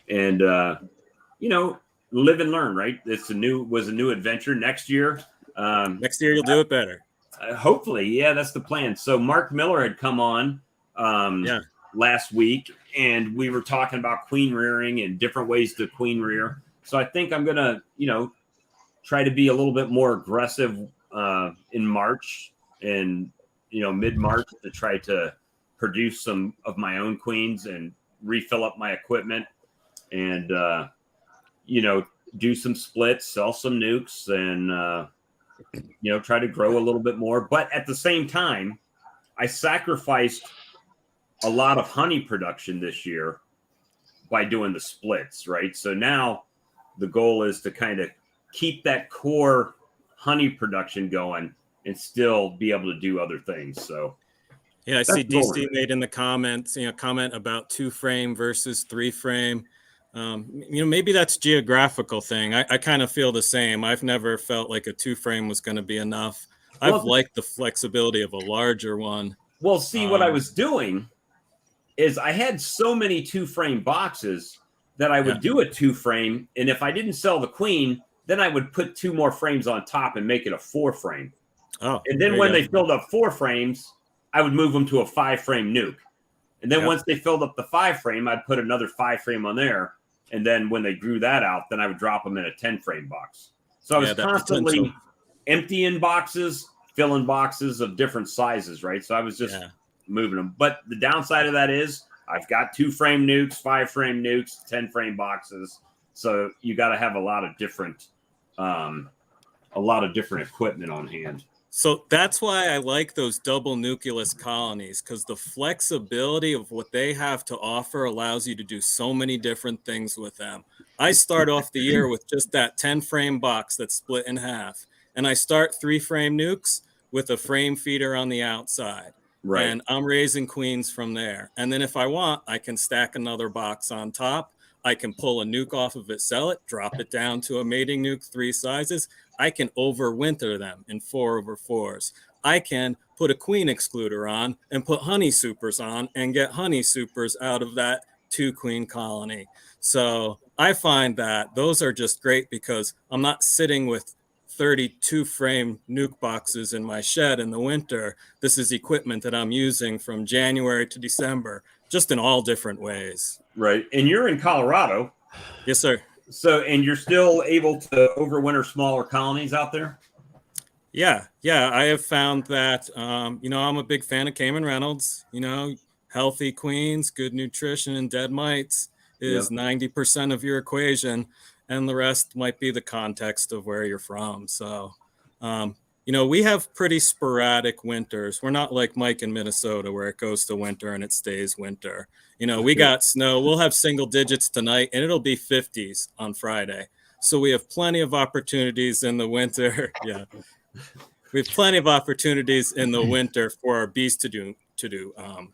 you know, live and learn, right? It's a new adventure. Next year
You'll do it better.
Hopefully, yeah, that's the plan. So Mark Miller had come on last week, and we were talking about queen rearing and different ways to queen rear. So I think I'm gonna, you know, try to be a little bit more aggressive in March and, you know, mid-March, to try to produce some of my own queens and refill up my equipment, and you know, do some splits, sell some nukes, and you know, try to grow a little bit more. But at the same time, I sacrificed a lot of honey production this year by doing the splits, right? So now the goal is to kind of keep that core honey production going and still be able to do other things. So
yeah, I see DC made in the comments, you know, comment about 2-frame versus 3-frame. You know, maybe that's geographical thing. I kind of feel the same. I've never felt like a 2-frame was going to be enough. I've liked the flexibility of a larger one.
Well, see, what I was doing is I had so many 2-frame boxes that I would do a 2-frame, and if I didn't sell the queen, then I would put 2 more frames on top and make it a 4-frame. Oh, and then when they filled up 4 frames, I would move them to a 5-frame nuke. And then once they filled up the 5-frame, I'd put another 5-frame on there. And then when they grew that out, then I would drop them in a 10-frame box. So I was constantly emptying boxes, filling boxes of different sizes, right? So I was just moving them. But the downside of that is I've got 2-frame nukes, 5-frame nukes, 10-frame boxes. So you got to have a lot of different equipment on hand.
So that's why I like those double nucleus colonies, because the flexibility of what they have to offer allows you to do so many different things with them. I start off the year with just that 10-frame box that's split in half, and I start 3-frame nukes with a frame feeder on the outside. Right. And I'm raising queens from there. And then if I want, I can stack another box on top. I can pull a nuke off of it, sell it, drop it down to a mating nuke, 3 sizes. I can overwinter them in 4/4s. I can put a queen excluder on and put honey supers on and get honey supers out of that 2-queen colony. So I find that those are just great because I'm not sitting with 32-frame nuke boxes in my shed in the winter. This is equipment that I'm using from January to December, just in all different ways.
Right. And you're in Colorado.
Yes, sir.
So, and you're still able to overwinter smaller colonies out there?
Yeah. I have found that, you know, I'm a big fan of Cayman Reynolds. You know, healthy queens, good nutrition, and dead mites is 90% of your equation. And the rest might be the context of where you're from. So, you know, we have pretty sporadic winters. We're not like Mike in Minnesota where it goes to winter and it stays winter. You know, we got snow. We'll have single digits tonight and it'll be 50s on Friday. So we have plenty of opportunities in the winter. Yeah. we have plenty of opportunities in the winter for our bees to do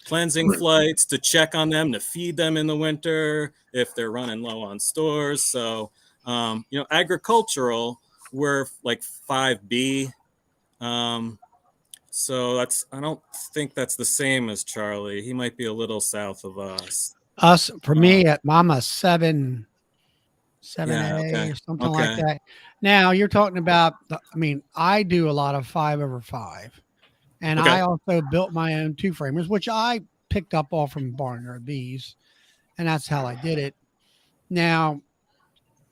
cleansing flights, to check on them, to feed them in the winter if they're running low on stores. So, agricultural, we're like 5B. So I don't think that's the same as Charlie. He might be a little south of us.
For me, I'm a 7A
okay.
or something like that. Now you're talking about, I do a lot of 5/5. And I also built my own 2-framers, which I picked up all from Barnyard Bees. And that's how I did it. Now,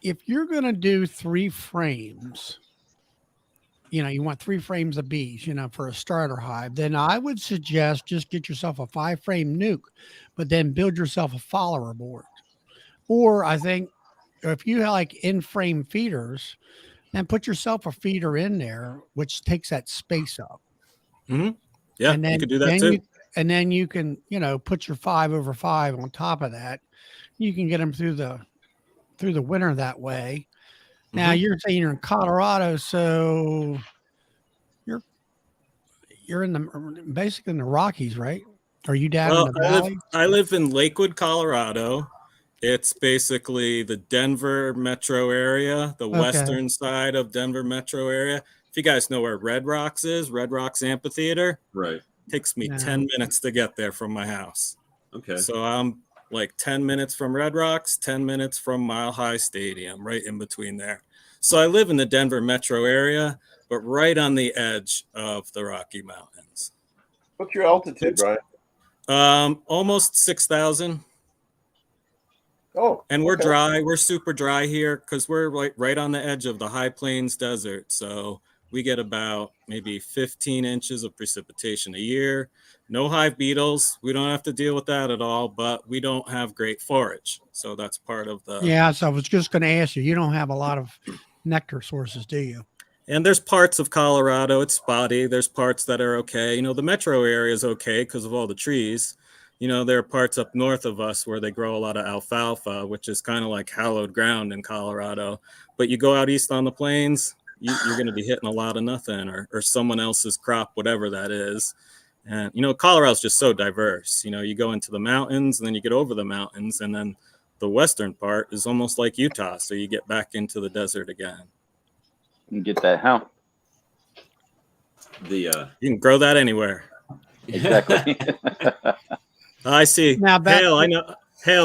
if you're going to do 3 frames, you want 3 frames of bees, for a starter hive, then I would suggest just get yourself a 5-frame nuke, but then build yourself a follower board. Or I think if you like in-frame feeders, then put yourself a feeder in there, which takes that space up.
Mm-hmm. Yeah,
and then,
you could do that too.
And then you can, put your 5/5 on top of that. You can get them through the winter that way. Now you're saying you're in Colorado, so you're basically in the Rockies, right? Are you down in the valley?
I live in Lakewood, Colorado. It's basically the Denver metro area, the western side of Denver metro area. If you guys know where Red Rocks is, Red Rocks Amphitheater,
right?
Takes me 10 minutes to get there from my house.
Okay.
So I'm like 10 minutes from Red Rocks, 10 minutes from Mile High Stadium, right in between there. So I live in the Denver metro area, but right on the edge of the Rocky Mountains.
What's your altitude, Brian?
Almost 6,000.
Oh,
and we're dry. We're super dry here because we're right on the edge of the High Plains Desert. So we get about maybe 15 inches of precipitation a year. No hive beetles. We don't have to deal with that at all, but we don't have great forage. So that's part of the...
Yeah, so I was just going to ask you, you don't have a lot of nectar sources, do you?
And there's parts of Colorado, it's spotty. There's parts that are okay. The metro area is okay because of all the trees. There are parts up north of us where they grow a lot of alfalfa, which is kind of like hallowed ground in Colorado. But you go out east on the plains, you're going to be hitting a lot of nothing or someone else's crop, whatever that is. And, Colorado's just so diverse. You go into the mountains and then you get over the mountains. And then the western part is almost like Utah. So you get back into the desert again.
You get that hemp.
You can grow that anywhere.
Exactly.
I see.
Now
Hale,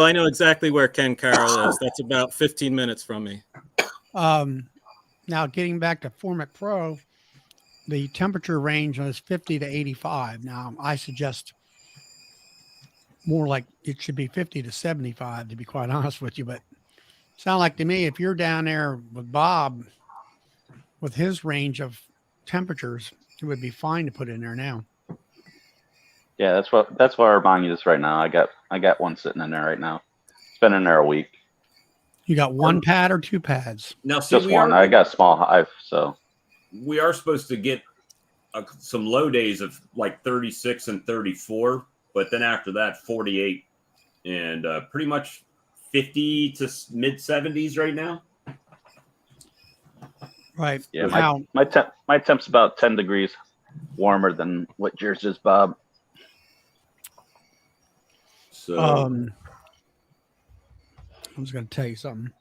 I know exactly where Ken Carroll is. That's about 15 minutes from me.
Now getting back to Formic Pro, the temperature range was 50 to 85. Now I suggest more like it should be 50 to 75, to be quite honest with you. But sound like to me, if you're down there with Bob, with his range of temperatures, it would be fine to put in there now.
Yeah, that's where our bong is right now. I got one sitting in there right now. It's been in there a week.
You got one pad or 2 pads?
Now, see,
just one. I got a small hive, so
we are supposed to get some low days of like 36 and 34, but then after that 48 and pretty much 50 to mid 70s right now.
Right.
Yeah, my temp's about 10 degrees warmer than what yours is, Bob.
So
I was going to tell you something.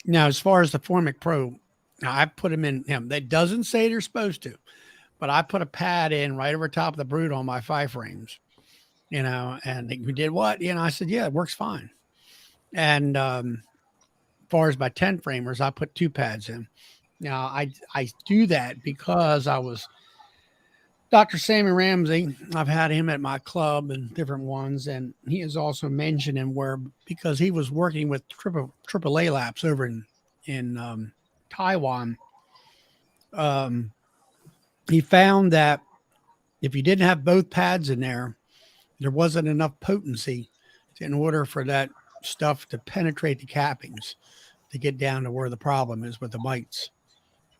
Now, as far as the Formic Pro, now I put them in him. That doesn't say they're supposed to, but I put a pad in right over top of the brood on my 5 frames, and we did what? I said, yeah, it works fine. And as far as my 10 framers, I put 2 pads in. Now, I do that because I was Dr. Sammy Ramsey. I've had him at my club and different ones, and he has also mentioned him because he was working with AAA Labs over in Taiwan. He found that if you didn't have both pads in there wasn't enough potency in order for that stuff to penetrate the cappings to get down to where the problem is with the mites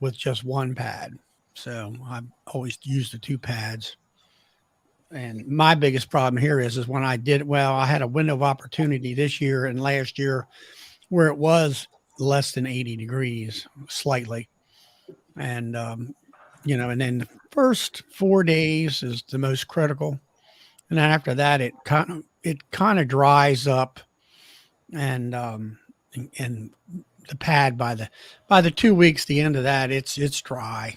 with just one pad. So I've always used the 2 pads. And my biggest problem here is when I had a window of opportunity this year and last year where it was less than 80 degrees slightly. And, and then the first 4 days is the most critical. And then after that, it kind of dries up, and the pad by the 2 weeks, the end of that, it's dry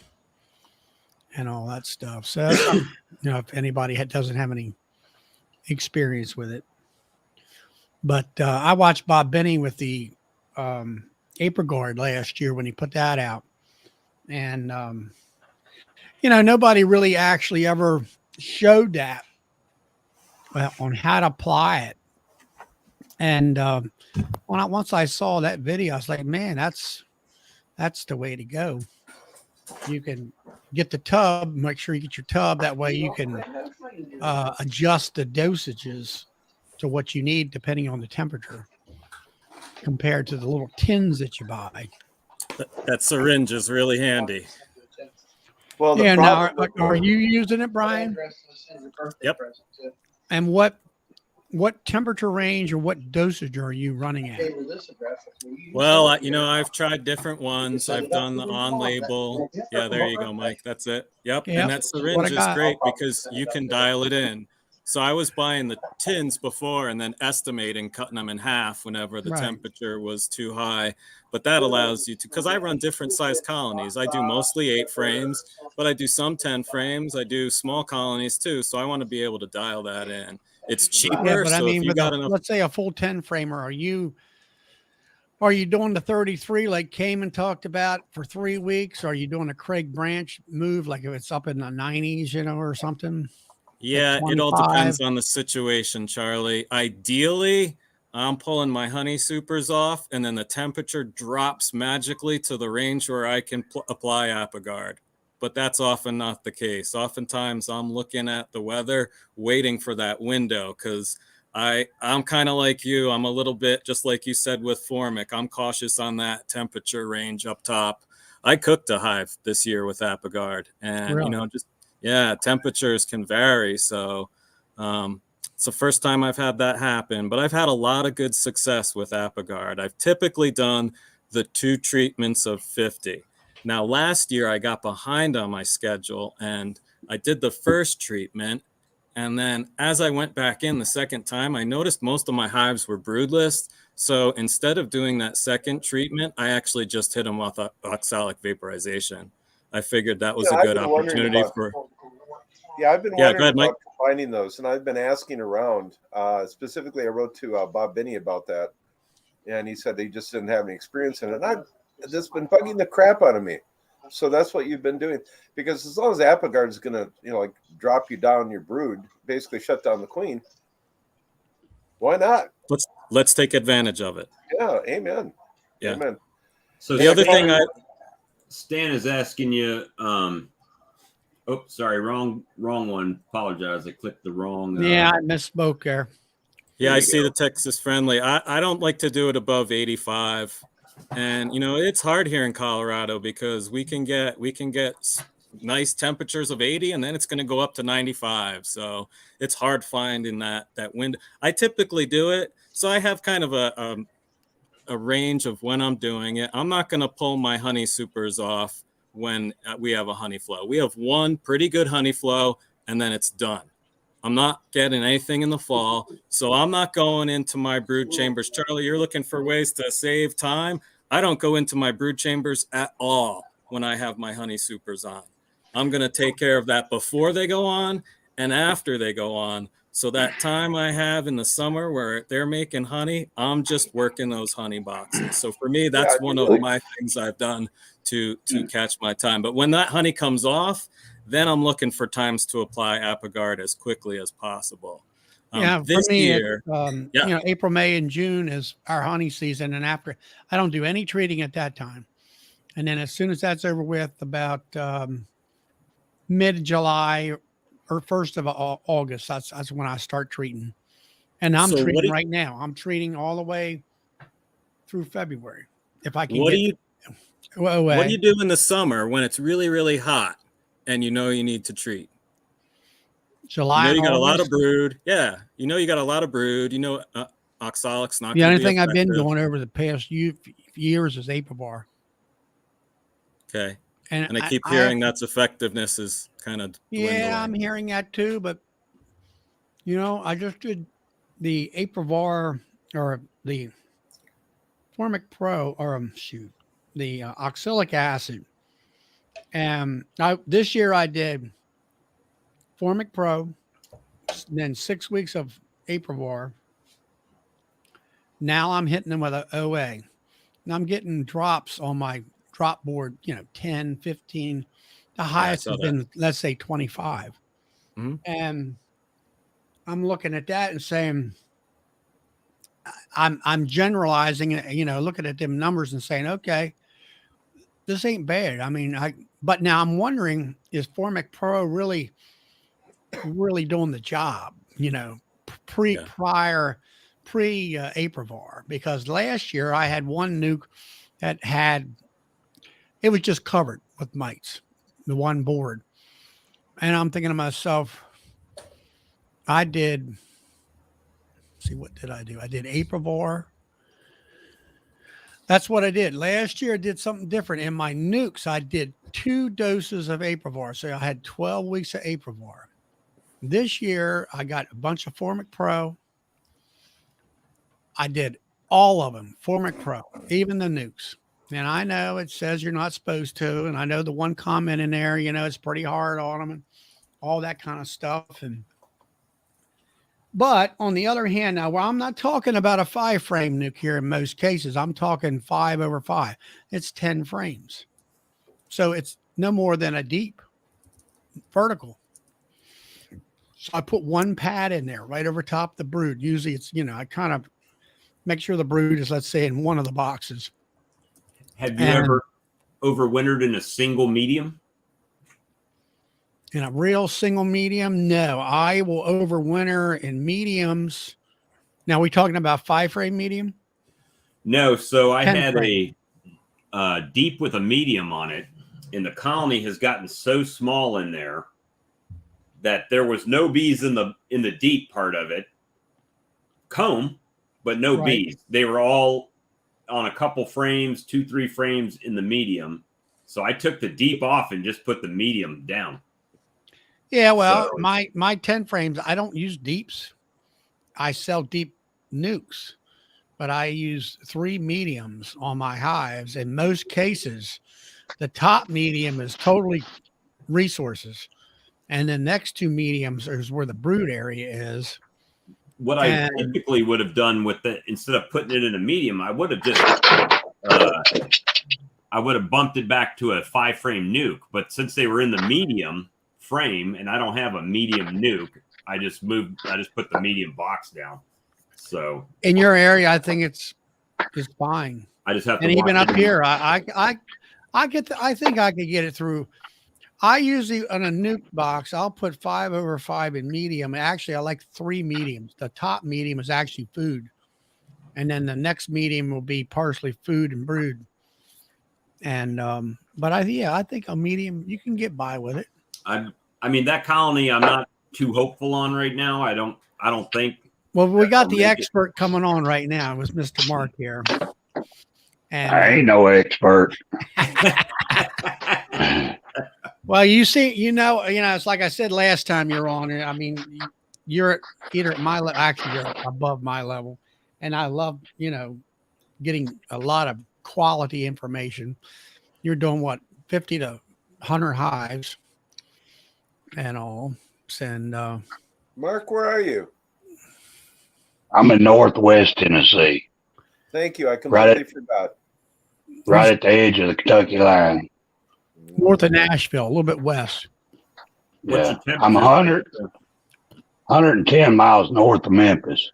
and all that stuff. So that's something, if anybody doesn't have any experience with it. But I watched Bob Benny with the APRIGUARD last year when he put that out, and nobody really actually ever showed that on how to apply it. And once I saw that video, I was like, man, that's the way to go. You can get the tub, make sure you get your tub. That way you can adjust the dosages to what you need depending on the temperature compared to the little tins that you buy.
That syringe is really handy.
Well,
Yeah, now are you using it, Brian?
Yep.
And what temperature range or what dosage are you running at?
Well, I've tried different ones. I've done the on label. Yeah, there you go, Mike. That's it. Yep.
Yep.
And that syringe is great because you can dial it in. So I was buying the tins before and then estimating, cutting them in half whenever the temperature was too high. But that allows you to, because I run different size colonies. I do mostly 8 frames, but I do some 10 frames. I do small colonies too. So I want to be able to dial that in. It's cheaper.
Yeah, but
so
I mean,
if you got enough,
let's say a full 10 framer, are you doing the 33 like Cayman talked about for 3 weeks? Or are you doing a Craig Branch move like if it's up in the 90s, or something?
Yeah, it all depends on the situation, Charlie. Ideally, I'm pulling my honey supers off, and then the temperature drops magically to the range where I can apply APRIGUARD. But that's often not the case. Oftentimes, I'm looking at the weather, waiting for that window, because I'm kind of like you. I'm a little bit, just like you said with Formic, I'm cautious on that temperature range up top. I cooked a hive this year with APRIGUARD, and,
Really?
temperatures can vary. So it's the first time I've had that happen, but I've had a lot of good success with APRIGUARD. I've typically done the 2 treatments of 50. Now, last year I got behind on my schedule and I did the first treatment. And then as I went back in the second time, I noticed most of my hives were broodless. So instead of doing that second treatment, I actually just hit them with oxalic vaporization. I figured that was a good opportunity for.
Yeah, I've been wondering
ahead, Mike.
about combining those, and I've been asking around. Specifically, I wrote to Bob Benny about that, and he said he just didn't have any experience in it. And I've just been bugging the crap out of me. So that's what you've been doing, because as long as APRIGUARD is going to, drop you down your brood, basically shut down the queen. Why not?
Let's take advantage of it.
Yeah, amen.
Yeah.
Amen.
So
the other thing
Stan is asking you. Oh, sorry, wrong one. Apologize, I clicked the wrong.
Yeah, I misspoke there.
Yeah, I see the Texas friendly. I don't like to do it above 85, and it's hard here in Colorado because we can get nice temperatures of 80, and then it's going to go up to 95. So it's hard finding that window. I typically do it, so I have kind of a range of when I'm doing it. I'm not going to pull my honey supers off when we have a honey flow. We have one pretty good honey flow, and then it's done. I'm not getting anything in the fall, so I'm not going into my brood chambers. Charlie, you're looking for ways to save time. I don't go into my brood chambers at all when I have my honey supers on. I'm going to take care of that before they go on and after they go on. So that time I have in the summer where they're making honey, I'm just working those honey boxes. So for me, that's one of my things I've done to catch my time. But when that honey comes off, then I'm looking for times to apply APRIGUARD as quickly as possible.
Yeah,
this
for me,
year,
April, May, and June is our honey season, and after I don't do any treating at that time. And then as soon as that's over with, about mid-July or 1st of August, that's when I start treating. And I'm treating right now. I'm treating all the way through February. If I can
what do you do in the summer when it's really, really hot and you need to treat?
July.
You got a lot of brood. Yeah. You got a lot of brood. Oxalic's not.
The only thing I've been doing over the past years is APRIGUARD.
Okay. And I keep hearing that's effectiveness is kind of dwindling.
Yeah, I'm hearing that too. But I just did the Aprivar or the Formic Pro, or the oxalic acid. And this year I did Formic Pro, then 6 weeks of Aprivar. Now I'm hitting them with an OA. Now I'm getting drops on my drop board, 10, 15. The highest has been, let's say, 25.
Mhm.
And I'm looking at that and saying, I'm generalizing, looking at them numbers and saying, okay, this ain't bad. I mean, but now I'm wondering, is Formic Pro really doing the job, pre Aprivar? Because last year I had one nuke that it was just covered with mites, the one board. And I'm thinking to myself, what did I do? I did Aprivar. That's what I did. Last year I did something different. In my nukes, I did 2 doses of Aprivar. So I had 12 weeks of Aprivar. This year I got a bunch of Formic Pro. I did all of them, Formic Pro, even the nukes. And I know it says you're not supposed to. And I know the one comment in there, it's pretty hard on them and all that kind of stuff. But on the other hand, now, I'm not talking about a 5-frame nuke here in most cases. I'm talking 5 over 5. It's 10 frames. So it's no more than a deep vertical. So I put one pad in there right over top the brood. Usually it's, I kind of make sure the brood is, let's say, in one of the boxes.
Have you ever overwintered in a single medium?
In a real single medium? No, I will overwinter in mediums. Now, are we talking about 5-frame medium?
No. So I had
frame.
a deep with a medium on it, and the colony has gotten so small in there that there was no bees in the deep part of it. Comb, but no bees. They were all on a couple frames, 2-3 frames in the medium. So I took the deep off and just put the medium down.
Yeah, well, my 10 frames, I don't use deeps. I sell deep nukes, but I use 3 mediums on my hives. In most cases, the top medium is totally resources. And the next 2 mediums is where the brood area is.
What I typically would have done with it, instead of putting it in a medium, I would have just I would have bumped it back to a 5-frame nuke. But since they were in the medium frame and I don't have a medium nuke, I just put the medium box down. So
in your area, I think it's fine.
I just have to,
and even up here, I think I could get it through. I usually, on a nuke box, I'll put 5 over 5 in medium. Actually, I like 3 mediums. The top medium is actually food. And then the next medium will be partially food and brood. And, but I think a medium, you can get by with it.
I mean, that colony, I'm not too hopeful on right now. I don't think.
Well, we got the expert coming on right now. It was Mr. Mark here. And
I ain't no expert.
Well, you see, it's like I said last time you're on. I mean, you're either at my level, actually you're above my level. And I love, getting a lot of quality information. You're doing what, 50 to 100 hives and all. And
Mark, where are you?
I'm in Northwest Tennessee.
Thank you. I completely forgot.
Right at the edge of the Kentucky line.
North of Nashville, a little bit west.
Yeah, I'm 110 miles north of Memphis.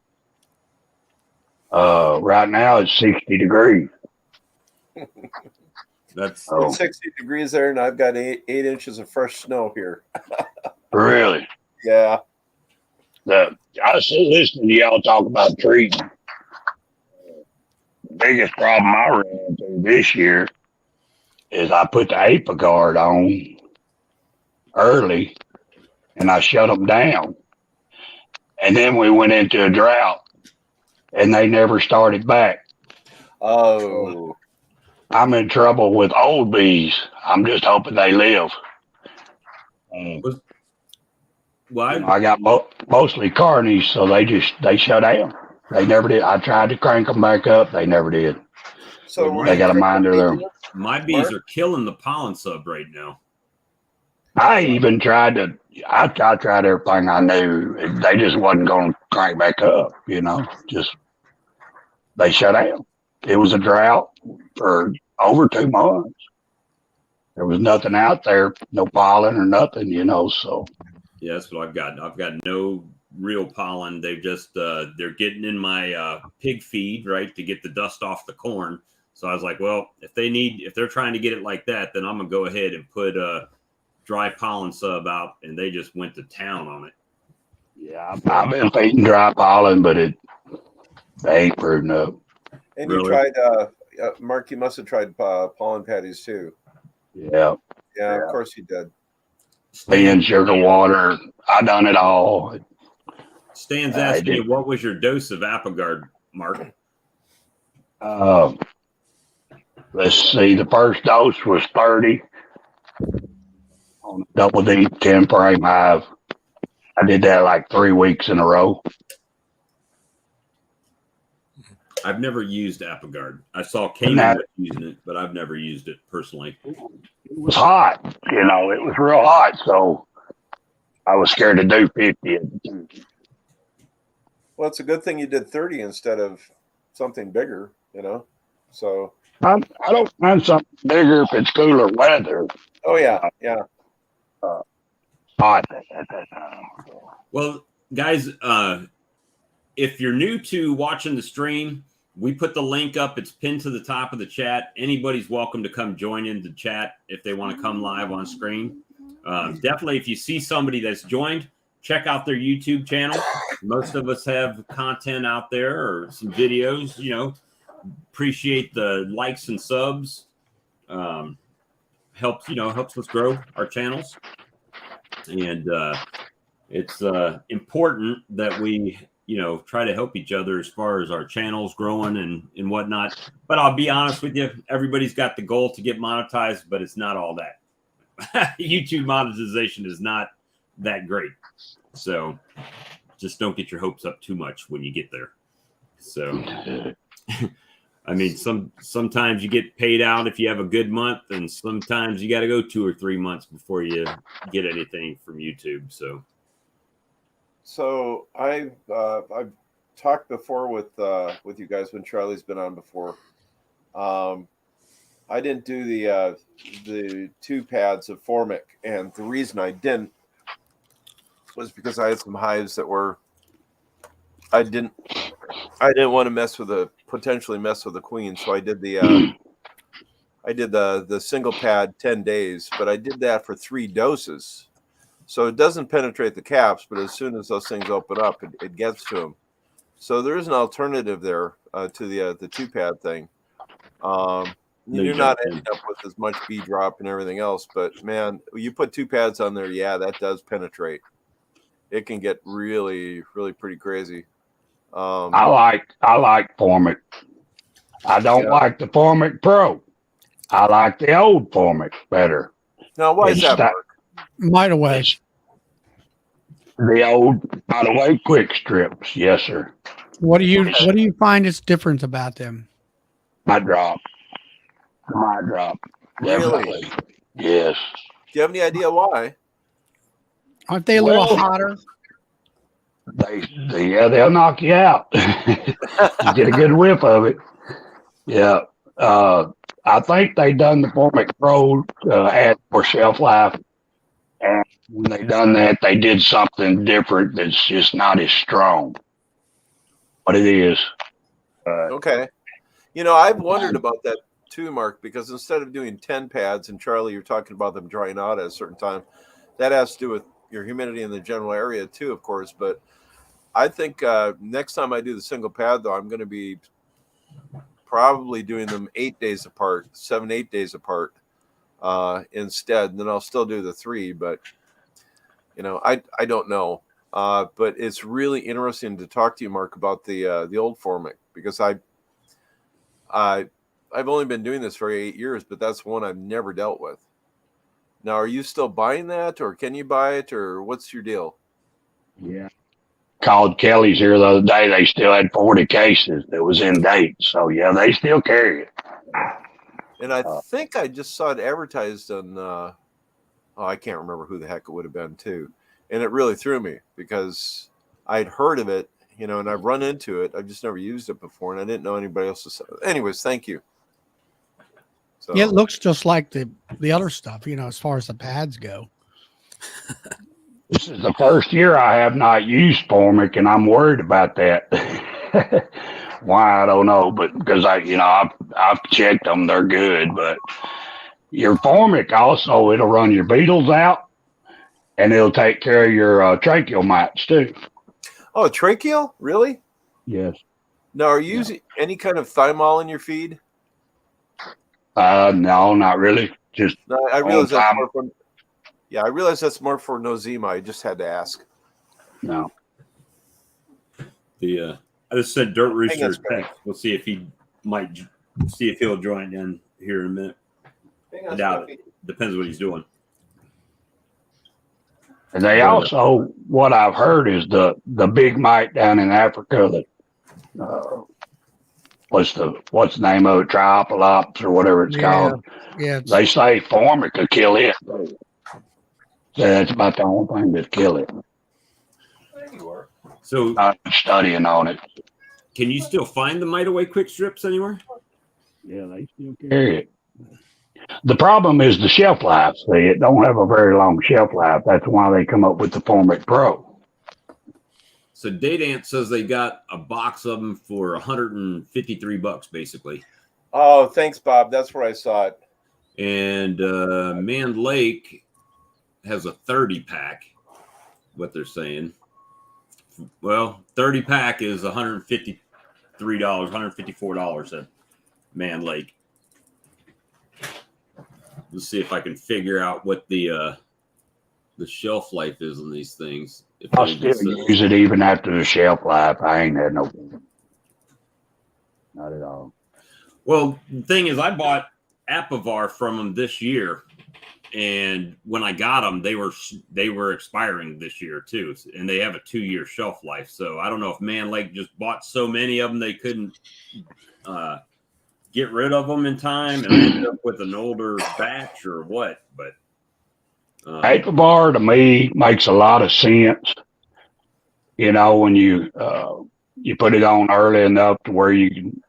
Right now it's 60 degrees.
It's 60 degrees there, and I've got 8 inches of fresh snow here.
Really?
Yeah.
I was listening to y'all talk about treating. The biggest problem I ran into this year is I put the ApiGuard on early and I shut them down. And then we went into a drought and they never started back.
Oh.
I'm in trouble with old bees. I'm just hoping they live.
Well,
I got mostly carnies, so they shut down. They never did. I tried to crank them back up. They never did.
So
Well,
They got a mind of their own.
my bees are killing the pollen sub right now.
I even tried to. I tried everything I knew. They just wasn't going to crank back up. Just they shut down. It was a drought for over 2 months. There was nothing out there, no pollen or nothing. So
Yeah, that's what I've got. I've got no real pollen. They've just they're getting in my pig feed, right, to get the dust off the corn. So I was like, well, if they're trying to get it like that, then I'm gonna go ahead and put dry pollen sub out, and they just went to town on it.
yeah, I've been feeding dry pollen, but they ain't proving up.
And
Really?
you tried, Mark, you must have tried pollen patties too.
Yeah,
Yeah, of course you did.
being sugar water. I done it all.
Stan's asking you, what was your dose of Apogard, Mark?
Let's see. The first dose was 30 on a double D 10 frame hive. I did that like 3 weeks in a row.
I've never used Apogard. I saw Kanan using it, but I've never used it personally.
It was hot. It was real hot. So I was scared to do 50.
Well, it's a good thing you did 30 instead of something bigger, So.
I don't mind something bigger if it's cooler weather.
Oh, yeah.
Hot.
Well, guys, if you're new to watching the stream, we put the link up. It's pinned to the top of the chat. Anybody's welcome to come join in the chat if they want to come live on screen. Definitely, if you see somebody that's joined, check out their YouTube channel. Most of us have content out there or some videos, appreciate the likes and subs. Helps us grow our channels. And it's important that we try to help each other as far as our channels growing and whatnot. But I'll be honest with you, everybody's got the goal to get monetized, but it's not all that. YouTube monetization is not that great. So just don't get your hopes up too much when you get there. So I mean, sometimes you get paid out if you have a good month, and sometimes you got to go 2 or 3 months before you get anything from YouTube.
So I've talked before with you guys when Charlie's been on before. I didn't do the 2 pads of formic, and the reason I didn't was because I had some hives that were I didn't want to potentially mess with the queen, so I did the single pad 10 days, but I did that for 3 doses. So it doesn't penetrate the caps, but as soon as those things open up, it gets to them. So there is an alternative there to the 2 pad thing. You're not ending up with as much bee drop and everything else, but man, you put 2 pads on there, yeah, that does penetrate. It can get really, really pretty crazy.
I like Formic. I don't like the Formic Pro. I like the old Formic better.
Now, why is that, Mark?
Might away.
The old Might Away quick strips, yes, sir.
What do you find is different about them?
My drop.
Really?
Definitely. Yes.
Do you have any idea why?
Aren't they a little hotter?
They'll knock you out. You get a good whiff of it. Yeah. I think they done the Formic Pro add for shelf life. And when they done that, they did something different that's just not as strong. But it is.
Okay. I've wondered about that too, Mark, because instead of doing 10 pads, and Charlie, you're talking about them drying out at a certain time, that has to do with your humidity in the general area too, of course. But I think next time I do the single pad, though, I'm going to be probably doing them 8 days apart, 7-8 days apart instead. And then I'll still do the 3, but I don't know. But it's really interesting to talk to you, Mark, about the old Formic, because I've only been doing this for 8 years, but that's one I've never dealt with. Now, are you still buying that, or can you buy it, or what's your deal?
Yeah. Called Kelly's here the other day. They still had 40 cases that was in date. So yeah, they still carry it.
And I think I just saw it advertised on, I can't remember who the heck it would have been too. And it really threw me because I'd heard of it, you know, and I've run into it. I've just never used it before, and I didn't know anybody else. Anyways, thank you. So
Yeah, it looks just like the other stuff, you know, as far as the pads go.
This is the first year I have not used Formic, and I'm worried about that. Why, I don't know, but because I've checked them, they're good. But your Formic also, it'll run your beetles out, and it'll take care of your tracheal mites too.
Oh, tracheal? Really?
Yes.
Now, are you using any kind of thymol in your feed?
No, not really. Just
No, I realize that's
time.
more for. Yeah, I realize that's more for Nozema. I just had to ask.
No.
I just sent Dirt Rooster a
that's great.
text. We'll see if he'll join in here in a minute. I doubt it. Depends what he's doing.
And they also, what I've heard is the big mite down in Africa that what's the name of it, Triopalops or whatever it's called.
Yeah,
They say Formic could kill it. So that's about the only thing that kill it.
There you are.
So
I'm studying on it.
can you still find the Mite Away quick strips anywhere?
Yeah, they still carry it. The problem is the shelf life. See, it don't have a very long shelf life. That's why they come up with the Formic Pro.
So Daydance says they got a box of them for $153, basically.
Oh, thanks, Bob. That's where I saw it.
And Man Lake has a 30-pack, what they're saying. Well, 30-pack is $153, $154 at Man Lake. Let's see if I can figure out what the shelf life is on these things. If
I'll still use it even after the shelf life. I ain't had no, not at all.
Well, the thing is, I bought Apivar from them this year, and when I got them, they were expiring this year too, and they have a 2-year shelf life. So I don't know if Man Lake just bought so many of them they couldn't get rid of them in time and ended up with an older batch or what. But
Apivar to me makes a lot of sense. You know, when you put it on early enough to where you can.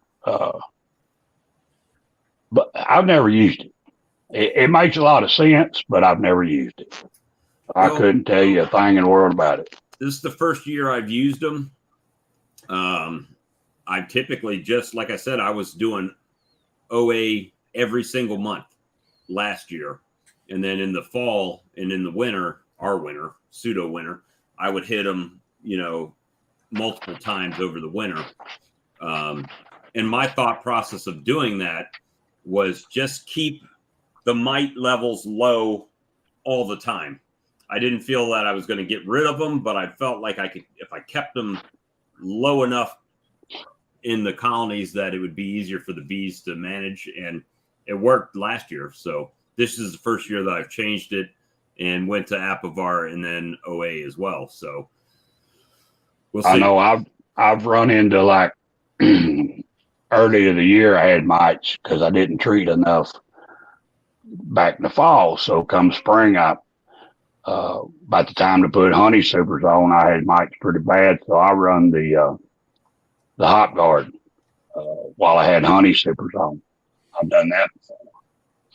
But I've never used it. It makes a lot of sense, but I've never used it. I couldn't tell you a thing in the world about it.
This is the first year I've used them. I typically just, like I said, I was doing OA every single month last year. And then in the fall and in the winter, pseudo winter, I would hit them, multiple times over the winter. And my thought process of doing that was just keep the mite levels low all the time. I didn't feel that I was going to get rid of them, but I felt like I could, if I kept them low enough in the colonies, that it would be easier for the bees to manage. And it worked last year. So this is the first year that I've changed it and went to Apivar and then OA as well. So we'll see.
I know I've run into like early in the year I had mites because I didn't treat enough back in the fall. So come spring, about the time to put honey supers on, I had mites pretty bad. So I run the hot guard while I had honey supers on. I've done that before.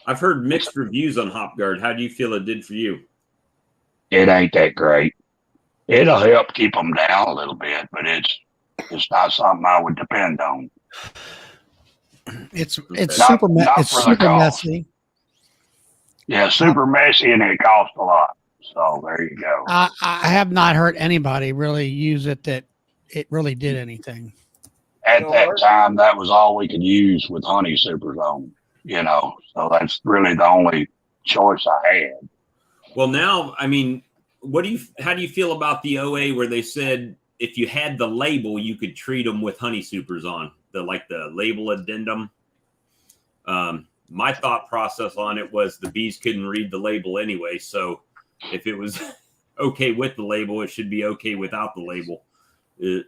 I've heard mixed reviews on Hop Guard. How do you feel it did for you?
It ain't that great. It'll help keep them down a little bit, but it's not something I would depend on.
It's
Not- not
it's
for the
super
cost.
messy.
Yeah, super messy and it costs a lot. So there you go.
I have not heard anybody really use it that it really did anything.
At that time, that was all we could use with honey supers on, so that's really the only choice I had.
Well, now, I mean, how do you feel about the OA where they said if you had the label, you could treat them with honey supers on, the label addendum? My thought process on it was the bees couldn't read the label anyway. So if it was okay with the label, it should be okay without the label. As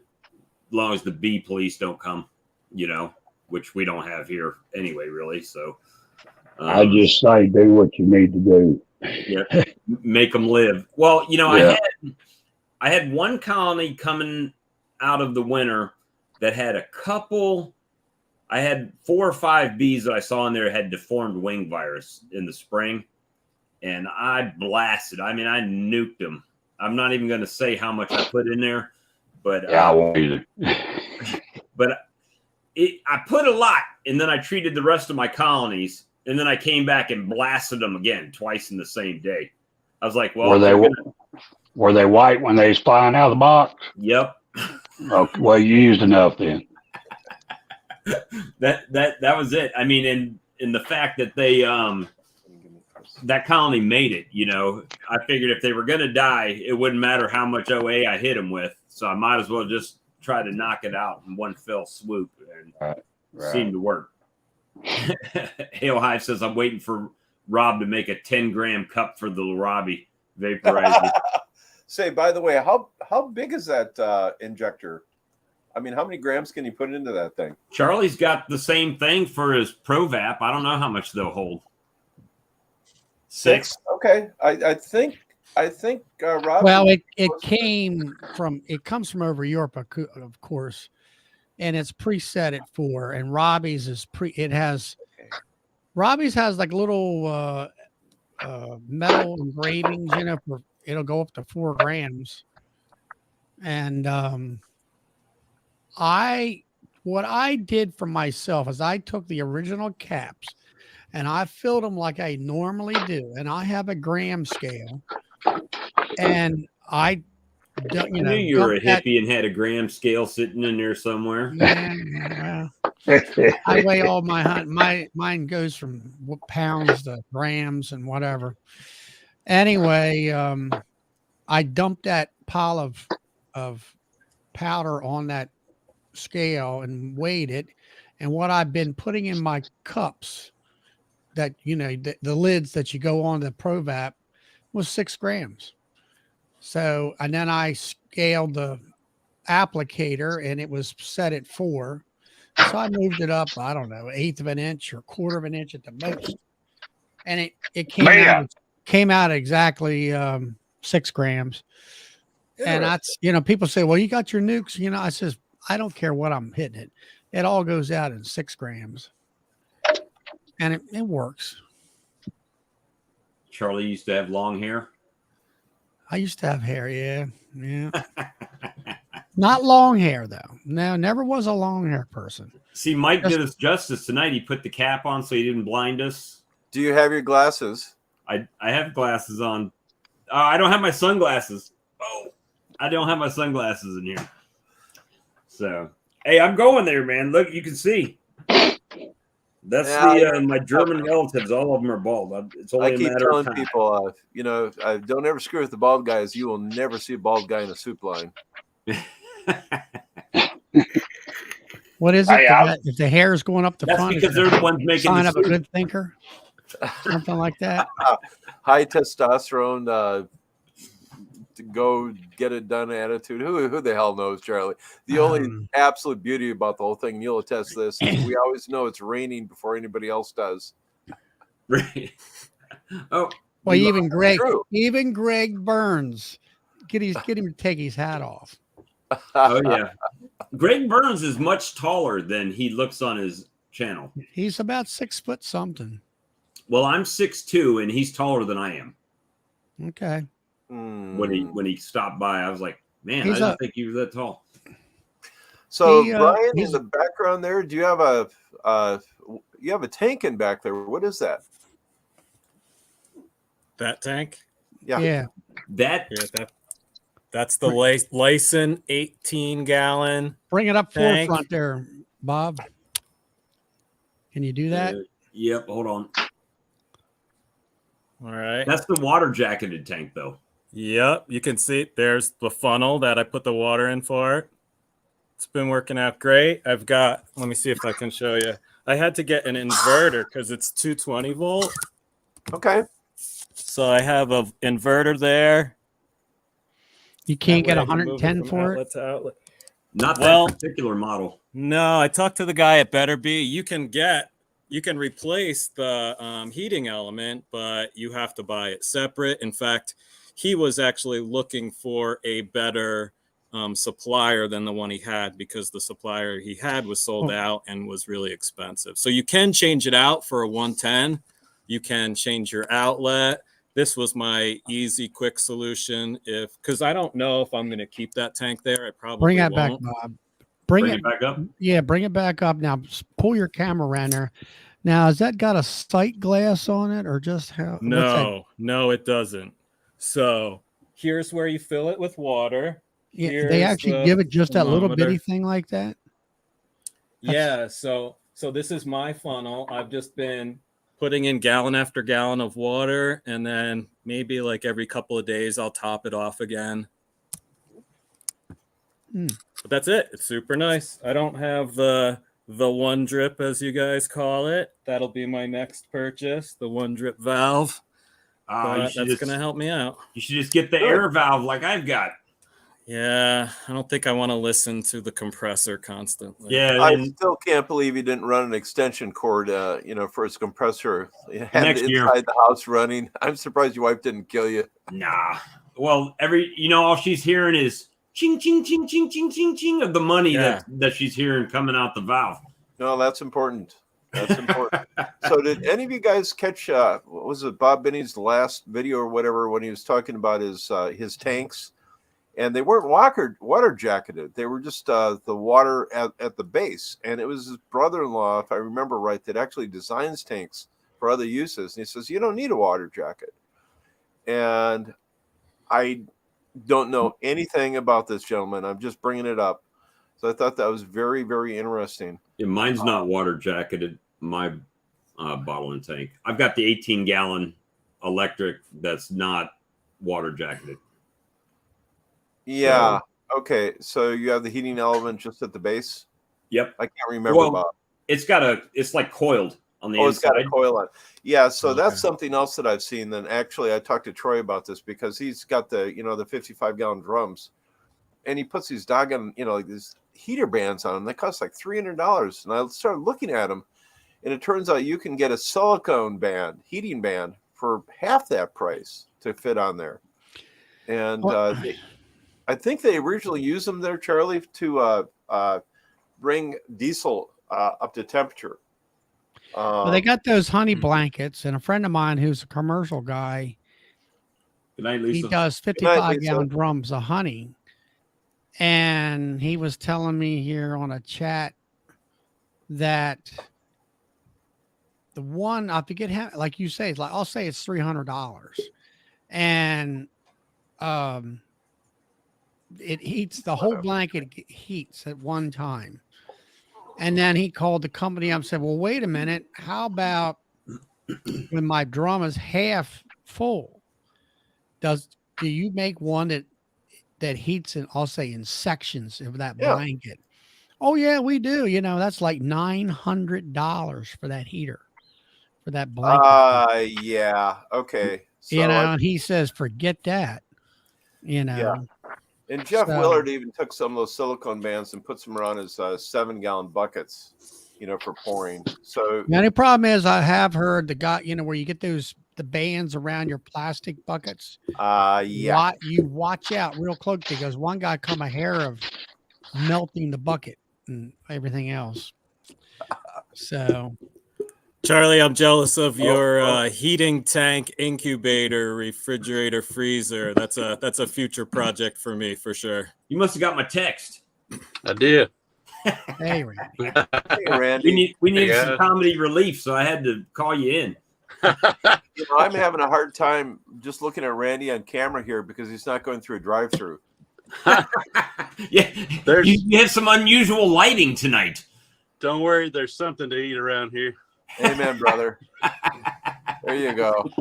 long as the bee police don't come, which we don't have here anyway, really. So
I just say do what you need to do.
Yeah, make them live. Well,
Yeah.
I had one colony coming out of the winter that had a couple. I had 4 or 5 bees that I saw in there had deformed wing virus in the spring, and I blasted. I mean, I nuked them. I'm not even going to say how much I put in there, but
Yeah, I won't either.
but I put a lot, and then I treated the rest of my colonies, and then I came back and blasted them again twice in the same day. I was like, well,
were they white when they was flying out of the box?
Yep.
Okay, well, you used enough then.
That was it. I mean, in the fact that they that colony made it, I figured if they were going to die, it wouldn't matter how much OA I hit them with. So I might as well just try to knock it out in one fell swoop, and
Right.
seemed to work. Hail Hive says, I'm waiting for Rob to make a 10-gram cup for the Larabi vaporizer.
Say, by the way, how big is that injector? I mean, how many grams can you put into that thing?
Charlie's got the same thing for his ProVap. I don't know how much they'll hold. 6.
Okay, I think Rob.
Well, it comes from over Europe, of course, and it's preset at 4. And Robbie's is Robbie's has like little metal engravings, it'll go up to 4 grams. And what I did for myself is I took the original caps and I filled them like I normally do. And I have a gram scale, and I
knew you were a hippie and had a gram scale sitting in there somewhere.
Yeah, I weigh all mine goes from pounds to grams and whatever. Anyway, I dumped that pile of powder on that scale and weighed it. And what I've been putting in my cups, that the lids that you go on the ProVap, was 6 grams. So, and then I scaled the applicator, and it was set at 4. So I moved it up, I don't know, 1/8 of an inch or 1/4 of an inch at the most. And it came out exactly 6 grams. And that's, people say, well, you got your nukes. I says, I don't care what I'm hitting it. It all goes out in 6 grams. And it works.
Charlie used to have long hair.
I used to have hair. Yeah. Not long hair, though. No, never was a long hair person.
See, Mike did us justice tonight. He put the cap on so he didn't blind us.
Do you have your glasses?
I have glasses on. I don't have my sunglasses. Oh, I don't have my sunglasses in here. So, hey, I'm going there, man. Look, you can see. That's my German relatives. All of them are bald. It's only
I keep
a matter
telling
of time.
people, don't ever screw with the bald guys. You will never see a bald guy in a soup line.
What is it? If the hair is going up the
That's
front,
because they're the ones making
sign
the
of a
soup.
good thinker, something like that.
High testosterone, to go get it done attitude. Who the hell knows, Charlie? The only absolute beauty about the whole thing, and you'll attest to this, is we always know it's raining before anybody else does.
Right. Oh,
well, even Greg Burns, get him to take his hat off.
Oh yeah, Greg Burns is much taller than he looks on his channel.
He's about 6 foot something.
Well, I'm 6'2", and he's taller than I am.
Okay.
When he stopped by, I was like, man, I didn't think he was that tall.
So Brian, in the background there, do you have a tank in back there? What is that?
That tank?
Yeah.
That's the Lyson 18-gallon.
Bring it up
tank.
forefront there, Bob. Can you do that?
Yep. Hold on.
All right.
That's the water jacketed tank, though.
Yep. You can see there's the funnel that I put the water in for. It's been working out great. I've got, let me see if I can show you. I had to get an inverter because it's 220 volt.
Okay.
So I have an inverter there.
You can't get
That way I can move
110
from
for it.
outlet to outlet.
Not
Well-
that particular model.
No, I talked to the guy at Better Be. You can replace the heating element, but you have to buy it separate. In fact, he was actually looking for a better supplier than the one he had because the supplier he had was sold out and was really expensive. So you can change it out for a 110. You can change your outlet. This was my easy, quick solution. Because I don't know if I'm going to keep that tank there. I probably
Bring that
won't.
back, Bob.
Bring it back up.
Yeah, bring it back up. Now pull your camera around there. Now, has that got a sight glass on it or just how?
No, it doesn't. So here's where you fill it with water.
Yeah, they
Here's
actually
the
give it just that little
thermometer.
bitty thing like that.
Yeah, so this is my funnel. I've just been putting in gallon after gallon of water, and then maybe like every couple of days I'll top it off again. But that's it. It's super nice. I don't have the one drip, as you guys call it. That'll be my next purchase, the one drip valve. But that's going to help me out.
You should just get the air valve like I've got.
Yeah, I don't think I want to listen to the compressor constantly.
Yeah,
I still can't believe he didn't run an extension cord, for his compressor. He had
Next
it
year.
inside the house running. I'm surprised your wife didn't kill you.
Nah. Well, all she's hearing is ching, ching, ching, ching, ching, ching, ching of the money that she's hearing coming out the valve.
No, that's important. That's important. So did any of you guys catch, what was it, Bob Binney's last video or whatever, when he was talking about his tanks? And they weren't water jacketed. They were just the water at the base. And it was his brother-in-law, if I remember right, that actually designs tanks for other uses. And he says, you don't need a water jacket. And I don't know anything about this gentleman. I'm just bringing it up. So I thought that was very, very interesting.
Yeah, mine's not water jacketed, my bottle and tank. I've got the 18-gallon electric that's not water jacketed.
Yeah. Okay. So you have the heating element just at the base?
Yep.
I can't remember, Bob.
It's like coiled on the inside.
It's got a coil on. Yeah. So that's something else that I've seen. Then actually, I talked to Troy about this because he's got the 55-gallon drums, and he puts these doggone like these heater bands on them. They cost like $300. And I started looking at them, and it turns out you can get a silicone heating band for half that price to fit on there. And I think they originally used them there, Charlie, to bring diesel up to temperature.
Well, they got those honey blankets, and a friend of mine who's a commercial guy,
Good night, Lisa.
he does 55-gallon drums of honey. And he was telling me here on a chat that the one, I forget how, like you say, it's like, I'll say it's $300. And it heats, the whole blanket heats at one time. And then he called the company up and said, well, wait a minute. How about when my drum is half full? Do you make one that heats in, I'll say, in sections of that blanket? Oh yeah, we do. That's like $900 for that heater, for that blanket.
Yeah. Okay. So
and he says, forget that.
Yeah. And Jeff Willard even took some of those silicone bands and puts them around his 7-gallon buckets, for pouring. So
the only problem is I have heard the guy, where you get the bands around your plastic buckets.
Yeah.
You watch out real close because one guy come a hair of melting the bucket and everything else. So
Charlie, I'm jealous of your heating tank, incubator, refrigerator, freezer. That's a future project for me for sure.
You must have got my text.
I did.
Hey, Randy.
Hey, Randy.
We needed some comedy relief, so I had to call you in.
I'm having a hard time just looking at Randy on camera here because he's not going through a drive-through.
Yeah, you have some unusual lighting tonight.
Don't worry, there's something to eat around here.
Amen, brother. There you go.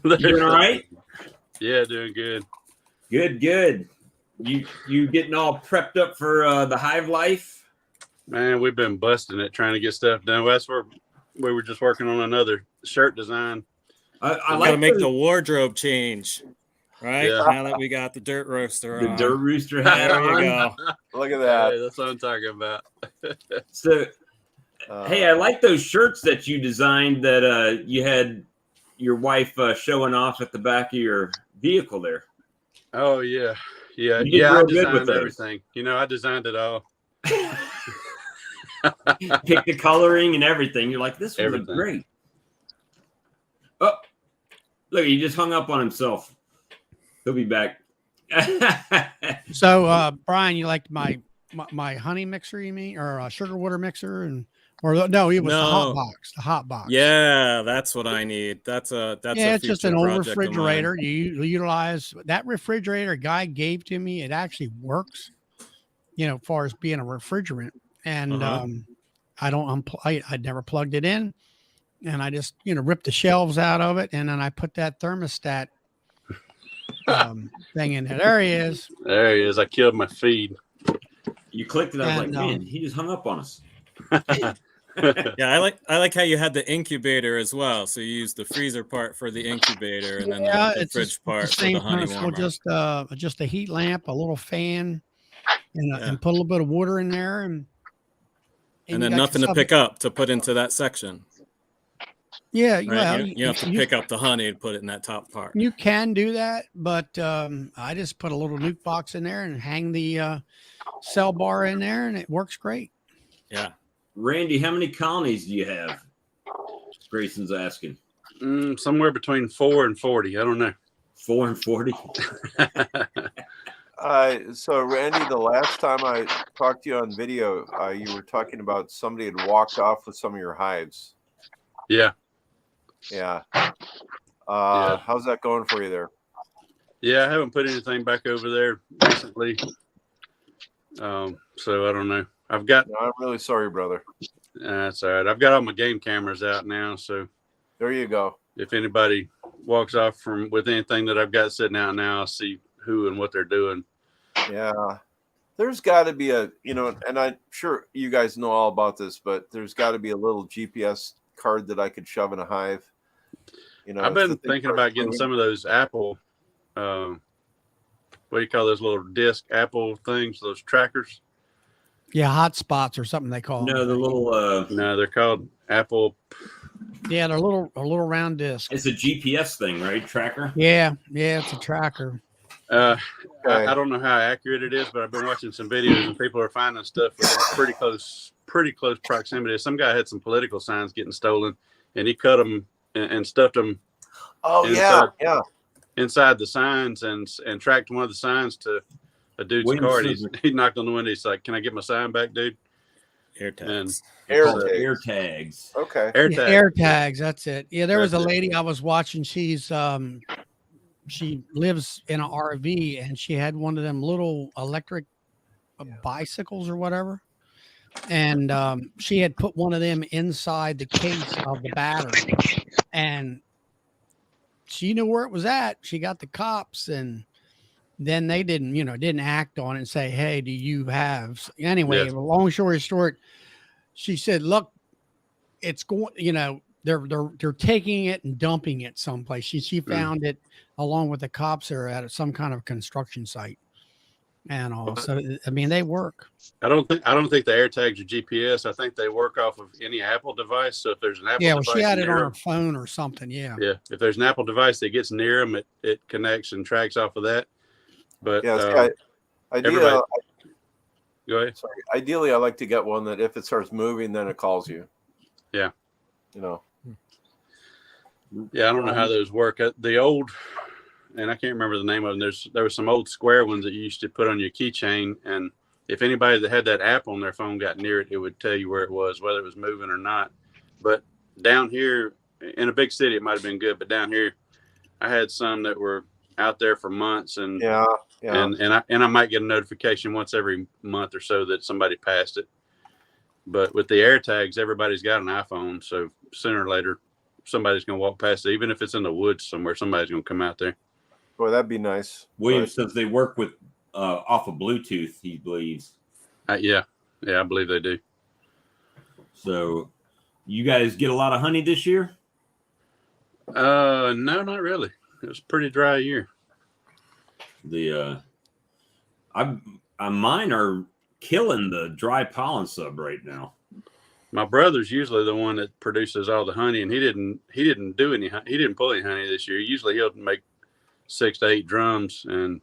You doing all right?
Yeah, doing good.
Good. You getting all prepped up for the hive life?
Man, we've been busting it trying to get stuff done. That's where we were just working on another shirt design.
I
We
like
gotta make the wardrobe change, right?
Yeah.
Now that we got the dirt roaster
the
on.
dirt rooster hat
There you
on.
go.
Look at that.
Hey, that's what I'm talking about.
So, hey, I like those shirts that you designed that you had your wife showing off at the back of your vehicle there.
Oh yeah, yeah,
You did
yeah. I
real good with
designed
those.
everything. You know, I designed it all.
Pick the coloring and everything. You're like, this would look
Everything.
great. Oh, look, he just hung up on himself. He'll be back.
So, Brian, you liked my honey mixer, you mean, or sugar water mixer, or no, it was the hot
No.
box. The hot box.
Yeah, that's what I need. That's a
It's just an
future
old
project of mine.
refrigerator. You utilize that refrigerator guy gave to me. It actually works, as far as being a refrigerant. And I don't I never plugged it in, and I just ripped the shelves out of it, and then I put that thermostat thing in there. There he is.
There he is. I killed my feed.
You clicked it. I was like,
And,
man, he just hung up on us.
Yeah, I like how you had the incubator as well. So you used the freezer part for the incubator, and then the
it's
fridge
just
part
the
for
same
the honey
principle.
warmer.
Just a heat lamp, a little fan, and,
Yeah.
and put a little bit of water in there, and
And
you
then
got
nothing to
yourself-
pick up to put into that section.
Yeah,
Right?
well,
You have to pick up the honey and put it in that top part.
You can do that, but I just put a little nuke box in there and hang the cell bar in there, and it works great.
Yeah.
Randy, how many colonies do you have? Grayson's asking.
Somewhere between 4 and 40. I don't know.
4 and 40.
So Randy, the last time I talked to you on video, you were talking about somebody had walked off with some of your hives.
Yeah.
Yeah.
Yeah.
How's that going for you there?
Yeah, I haven't put anything back over there recently. So I don't know.
No, I'm really sorry, brother.
That's all right. I've got all my game cameras out now, so
There you go.
if anybody walks off with anything that I've got sitting out now, I'll see who and what they're doing.
Yeah. There's got to be and I'm sure you guys know all about this, but there's got to be a little GPS card that I could shove in a hive.
I've been thinking about getting some of those Apple, what do you call those little disc Apple things, those trackers?
Yeah, hotspots or something they call them.
No, the little.
No, they're called Apple.
Yeah, they're a little round disc.
It's a GPS thing, right? Tracker.
Yeah, it's a tracker.
I don't know how accurate it is, but I've been watching some videos and people are finding stuff within pretty close proximity. Some guy had some political signs getting stolen, and he cut them and stuffed them.
Oh yeah.
Inside the signs and tracked one of the signs to a dude's car. He knocked on the window. He's like, "Can I get my sign back, dude?"
Air tags.
Air tags.
Okay.
Air tags. That's it. Yeah, there was a
That's it.
lady I was watching. She lives in an RV, and she had one of them little electric bicycles or whatever. And she had put one of them inside the case of the battery, and she knew where it was at. She got the cops, and then they didn't act on it and say, "Hey, do you have?" Anyway,
Yeah.
long story short, she said, "Look, it's going. They're taking it and dumping it someplace." She found it along with the cops there at some kind of construction site, and all. So I mean, they work.
I don't think the air tags are GPS. I think they work off of any Apple device. So if there's an Apple
Yeah, well,
device
she had it
near
on her
them,
phone or something. Yeah.
if there's an Apple device that gets near them, it connects and tracks off of that. But
ideally,
go ahead.
sorry, ideally, I like to get one that if it starts moving, then it calls you.
Yeah.
Yeah,
I don't know how those work. The old, and I can't remember the name of them. There were some old square ones that you used to put on your keychain, and if anybody that had that app on their phone got near it, it would tell you where it was, whether it was moving or not. But down here in a big city, it might have been good. But down here, I had some that were out there for months, and I might get a notification once every month or so that somebody passed it. But with the air tags, everybody's got an iPhone, so sooner or later, somebody's going to walk past it. Even if it's in the woods somewhere, somebody's going to come out there.
boy, that'd be nice.
William says they work with off of Bluetooth, he believes.
Yeah, I believe they do.
So, you guys get a lot of honey this year?
No, not really. It was a pretty dry year.
Mine are killing the dry pollen sub right now.
My brother's usually the one that produces all the honey, and he didn't pull any honey this year. Usually he'll make 6 to 8 drums, and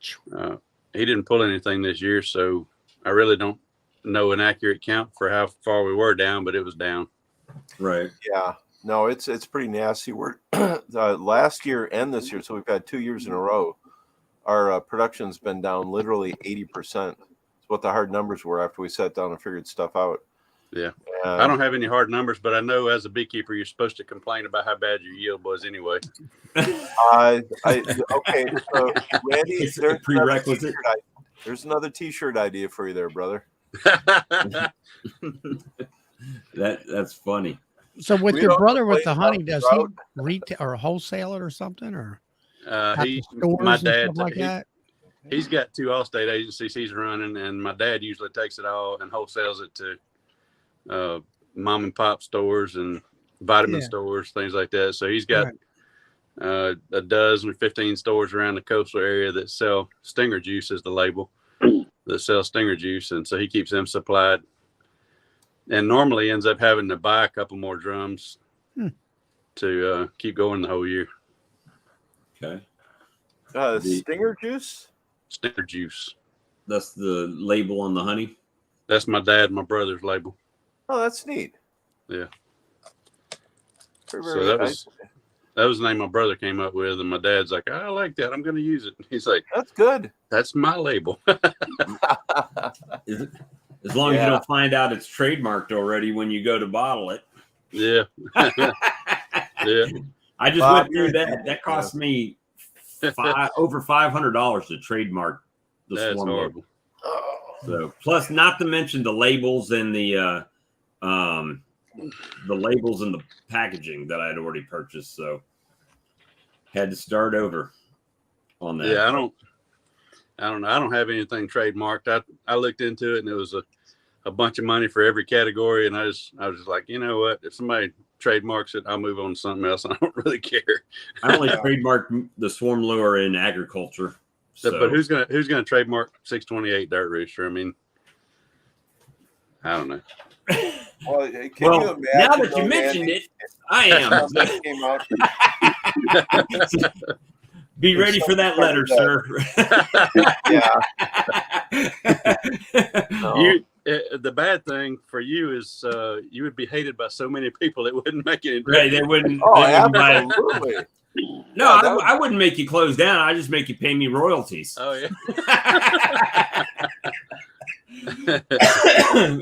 he didn't pull anything this year. So I really don't know an accurate count for how far we were down, but it was down.
Right.
Yeah. No, it's pretty nasty. We're last year and this year, so we've had 2 years in a row. Our production's been down literally 80%. It's what the hard numbers were after we sat down and figured stuff out.
Yeah. I don't have any hard numbers, but I know as a beekeeper, you're supposed to complain about how bad your yield was anyway.
Okay. So Randy,
It's a prerequisite.
There's another T-shirt idea for you there, brother.
That's funny.
So with
We
your
don't
brother with the
complain
honey,
about
does
drought.
he retail or wholesale it or something, or
My
stores and
dad,
stuff like that?
he's got 2 Allstate agencies he's running, and my dad usually takes it all and wholesales it to mom and pop stores and vitamin stores, things like that. So he's got a dozen or 15 stores around the coastal area that sell Stinger Juice is the label that sells Stinger Juice, and so he keeps them supplied. And normally ends up having to buy a couple more drums to keep going the whole year.
Okay.
Stinger Juice?
Stinger Juice.
That's the label on the honey?
That's my dad and my brother's label.
Oh, that's neat.
Yeah.
Very,
So
very
that
nice.
was the name my brother came up with, and my dad's like, I like that. I'm going to use it. He's like,
That's good.
that's my label.
Is it? As long as you don't find out it's trademarked already when you go to bottle it.
Yeah. Yeah.
I just went through that. That cost me over $500 to trademark the
That's
Swarm
horrible.
logo. So, plus, not to mention the labels and the labels and the packaging that I had already purchased. So, had to start over on that.
Yeah, I don't know. I don't have anything trademarked. I looked into it, and it was a bunch of money for every category, and I was just like, you know what? If somebody trademarks it, I'll move on to something else. I don't really care.
I only trademarked the Swarm lure in agriculture. So.
But who's gonna trademark 628 Dirt Rooster? I mean, I don't know.
Well,
Well, now that you mentioned it, I am.
Came out.
Be ready for that letter, sir.
No.
The bad thing for you is you would be hated by so many people it wouldn't make any difference.
Right, they wouldn't.
Oh,
they wouldn't buy it.
absolutely.
No,
Yeah,
I wouldn't make you close down. I just make you pay me royalties.
Oh yeah.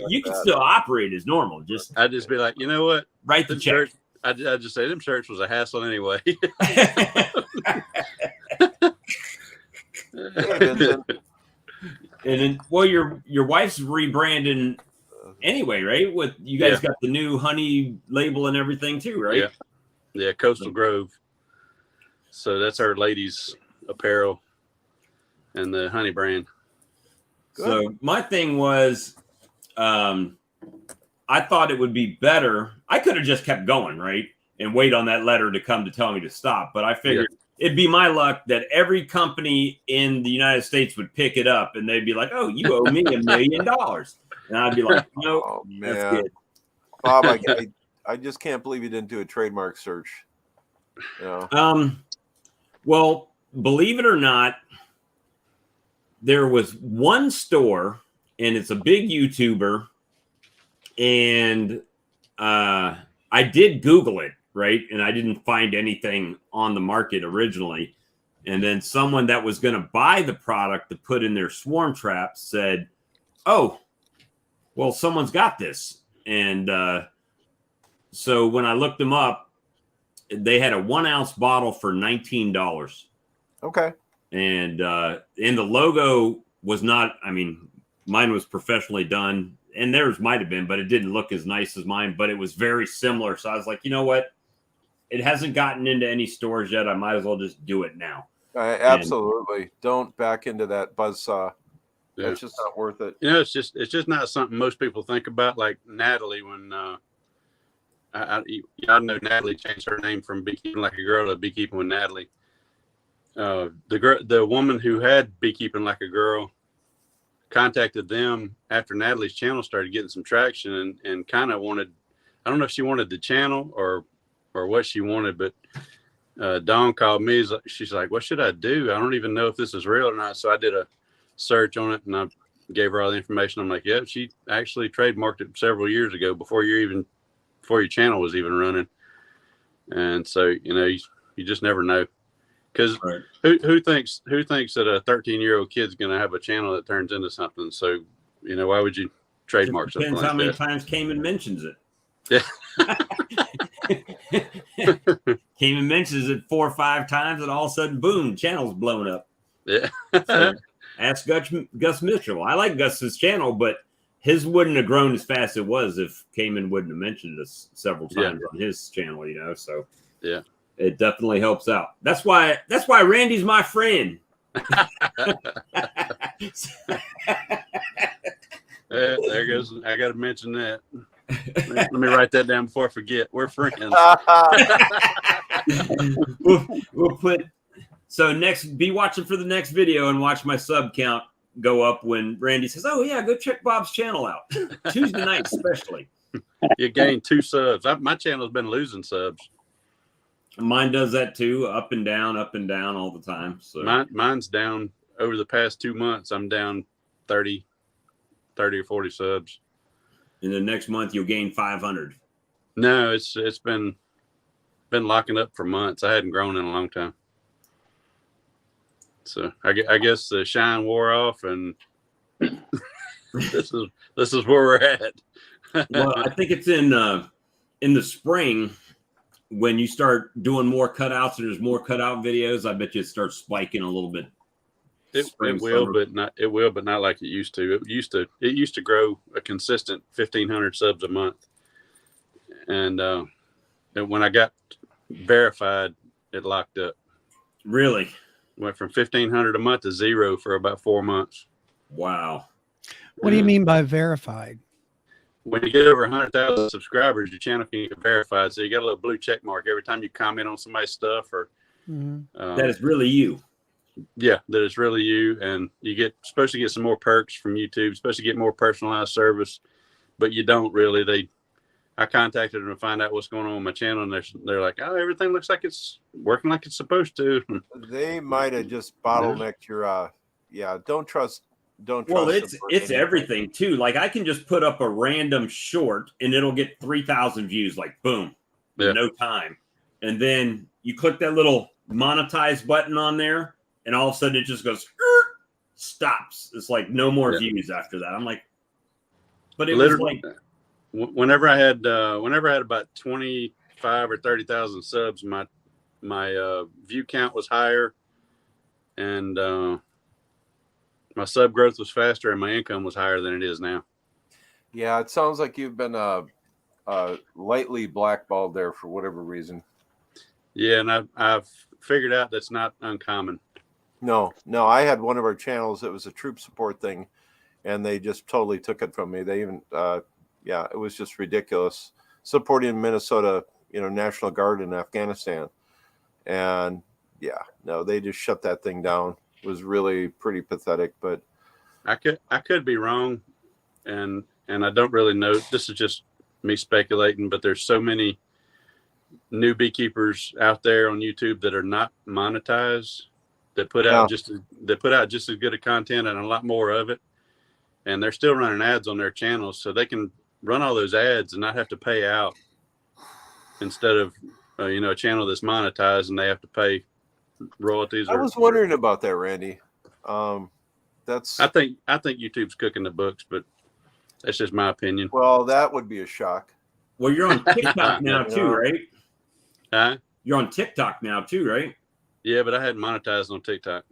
You can still operate as normal. Just
I'd just be like, you know what?
write the
Them
check.
shirts, I'd just say them shirts was a hassle anyway.
Hey, Vincent.
And then, well, your wife's rebranding anyway, right? With you guys got the new honey label and everything too, right?
Yeah. Yeah, Coastal Grove. So that's our ladies' apparel and the honey brand.
So my thing was, I thought it would be better. I could have just kept going, right, and wait on that letter to come to tell me to stop. But I figured it'd be my luck that every company in the United States would pick it up, and they'd be like, "Oh, you owe me $1 million," and I'd be like, "No,
Oh,
that's
man.
good."
Bob, I just can't believe you didn't do a trademark search.
Well, believe it or not, there was one store, and it's a big YouTuber, and I did Google it, right? And I didn't find anything on the market originally. And then someone that was going to buy the product to put in their swarm traps said, "Oh, well, someone's got this." And so when I looked them up, they had a 1 ounce bottle for $19.
Okay.
And the logo was not, I mean, mine was professionally done, and theirs might have been, but it didn't look as nice as mine, but it was very similar. So I was like, you know what? It hasn't gotten into any stores yet. I might as well just do it now.
Absolutely. Don't back into that buzzsaw.
Yeah.
It's just not worth it.
You know, it's just not something most people think about. Like Natalie, when I know Natalie changed her name from Beekeeping Like a Girl to Beekeeping with Natalie. The woman who had Beekeeping Like a Girl contacted them after Natalie's channel started getting some traction and kind of wanted, I don't know if she wanted the channel or what she wanted, but Dawn called me. She's like, what should I do? I don't even know if this is real or not. So I did a search on it and I gave her all the information. I'm like, yeah, she actually trademarked it several years ago before your channel was even running. And so, you know, you just never know. Because
Right.
who thinks that a 13-year-old kid's going to have a channel that turns into something? So, you know, why would you trademark something
Depends
like
how many
that?
times Cayman mentions it.
Yeah.
Cayman mentions it 4 or 5 times, and all of a sudden, boom, channel's blown up.
Yeah.
So, ask Gus Mitchell. I like Gus's channel, but his wouldn't have grown as fast as it was if Cayman wouldn't have mentioned us several times on his channel, you know. So
yeah,
it definitely helps out. That's why Randy's my friend.
There goes. I got to mention that. Let me write that down before I forget. We're friends.
we'll put be watching for the next video and watch my sub count go up when Randy says, "Oh yeah, go check Bob's channel out." Tuesday night especially.
You gained 2 subs. My channel's been losing subs.
Mine does that too, up and down all the time. So
mine's down over the past 2 months. I'm down 30 or 40 subs.
In the next month, you'll gain 500.
No, it's been locking up for months. I hadn't grown in a long time. So I guess the shine wore off, and this is where we're at.
Well, I think it's in the spring when you start doing more cutouts and there's more cutout videos. I bet you it starts spiking a little bit.
It will, but not like it used to. It used to grow a consistent 1,500 subs a month, and when I got verified, it locked up.
Really?
Went from 1,500 a month to 0 for about 4 months.
Wow.
What do you mean by verified?
When you get over 100,000 subscribers, your channel can get verified. So you got a little blue check mark every time you comment on somebody's stuff, or
that is really you.
Yeah, that it's really you, and you supposed to get some more perks from YouTube, supposed to get more personalized service, but you don't really. I contacted them to find out what's going on with my channel, and they're like, "Oh, everything looks like it's working like it's supposed to."
They might have just bottlenecked your. Don't trust.
Well, it's everything too. Like I can just put up a random short, and it'll get 3,000 views. Like boom, no time, and then you click that little monetize button on there. And all of a sudden it just goes, stops. It's like no more views after that. I'm like, but it
literally,
was like,
whenever I had about 25 or 30,000 subs, my view count was higher, and my sub growth was faster, and my income was higher than it is now.
Yeah, it sounds like you've been lightly blackballed there for whatever reason.
Yeah, and I've figured out that's not uncommon.
No, I had one of our channels. It was a troop support thing, and they just totally took it from me. They even, it was just ridiculous. Supporting Minnesota, National Guard in Afghanistan, and they just shut that thing down. It was really pretty pathetic. But
I could be wrong, and I don't really know. This is just me speculating, but there's so many new beekeepers out there on YouTube that are not monetized. That put out just as good a content and a lot more of it, and they're still running ads on their channels, so they can run all those ads and not have to pay out. Instead of a channel that's monetized and they have to pay royalties.
I was wondering about that, Randy. I
think YouTube's cooking the books, but that's just my opinion.
Well, that would be a shock.
Well, you're on TikTok now too, right?
Huh?
You're on TikTok now too, right?
Yeah, but I hadn't monetized on TikTok.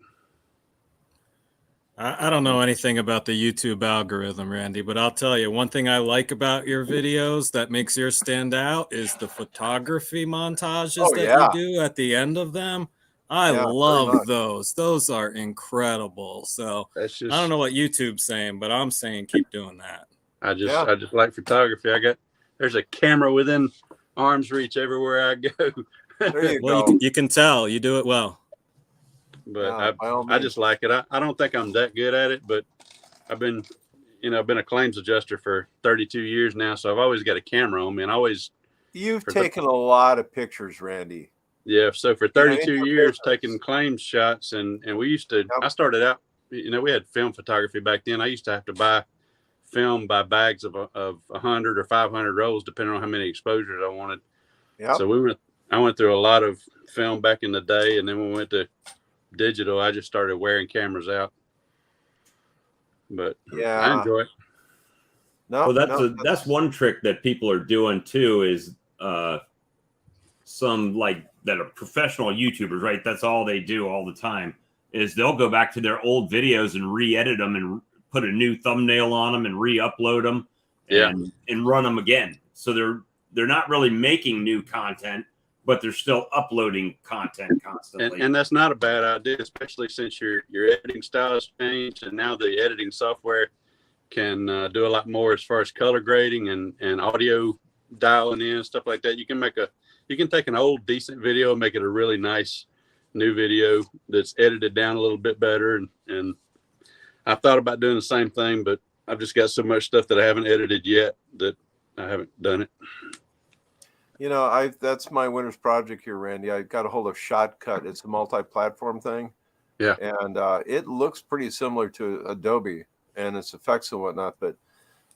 I don't know anything about the YouTube algorithm, Randy, but I'll tell you one thing I like about your videos that makes yours stand out is the photography montages you do at the end of them. I
Yeah, very
love
much.
those. Those are incredible. So
That's just
I don't know what YouTube's saying, but I'm saying keep doing that.
I just
Yeah.
I just like photography. There's a camera within arm's reach everywhere I go.
There you
Well,
go.
you can tell you do it well.
But
Yeah, by all
I
means.
just like it. I don't think I'm that good at it, but I've been a claims adjuster for 32 years now, so I've always got a camera on me, and
You've
for
taken a lot of pictures, Randy.
yeah. So for
in
32
your
years,
business.
taking claims shots, and we used to.
Yep.
I started out. We had film photography back then. I used to have to buy film by bags of 100 or 500 rolls, depending on how many exposures I wanted.
Yeah.
So I went through a lot of film back in the day, and then when we went to digital, I just started wearing cameras out. But
Yeah.
I enjoy it.
No,
Well, that's one trick that people are doing too is some like that are professional YouTubers, right? That's all they do all the time is they'll go back to their old videos and re-edit them and put a new thumbnail on them and re-upload them and run them again. So they're not really making new content, but they're still uploading content constantly.
And that's not a bad idea, especially since your editing style has changed, and now the editing software can do a lot more as far as color grading and audio dialing in, stuff like that. You can take an old decent video and make it a really nice new video that's edited down a little bit better. And I've thought about doing the same thing, but I've just got so much stuff that I haven't edited yet that I haven't done it.
That's my winter's project here, Randy. I got a hold of Shotcut. It's a multi-platform thing.
Yeah.
And it looks pretty similar to Adobe and its effects and whatnot. But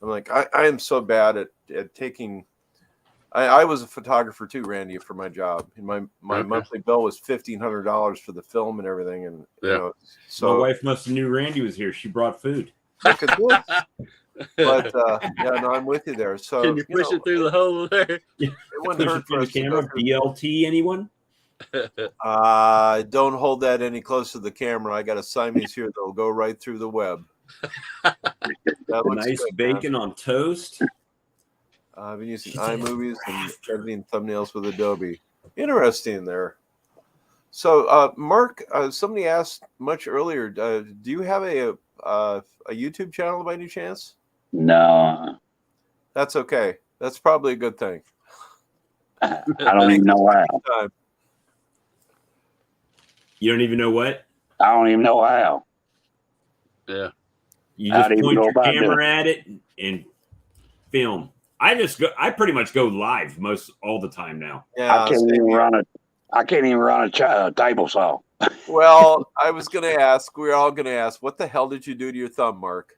I'm like, I am so bad at taking. I was a photographer too, Randy, for my job. And my
Okay.
monthly bill was $1,500 for the film and everything. And so
my wife must have knew Randy was here. She brought food.
look at this. But I'm with you there. So
Can you push it through the hole there?
It wouldn't hurt for
the
us to
camera.
go through.
BLT, anyone?
Don't hold that any close to the camera. I got a Siamese here that'll go right through the web. That looks
Nice
good,
bacon on toast.
I've been using iMovies and editing thumbnails with Adobe. Interesting there. So, Mark, somebody asked much earlier, do you have a YouTube channel by any chance?
No,
That's okay. That's probably a good thing.
I don't even know how.
Time.
You don't even know what?
I don't even know how.
Yeah.
You
How
just
do you
point
go
your
about doing
camera at it and film. I pretty much go live all the time now.
Yeah,
I can't
same
even
here.
run a table saw.
Well, I was going to ask, we're all going to ask, what the hell did you do to your thumb, Mark?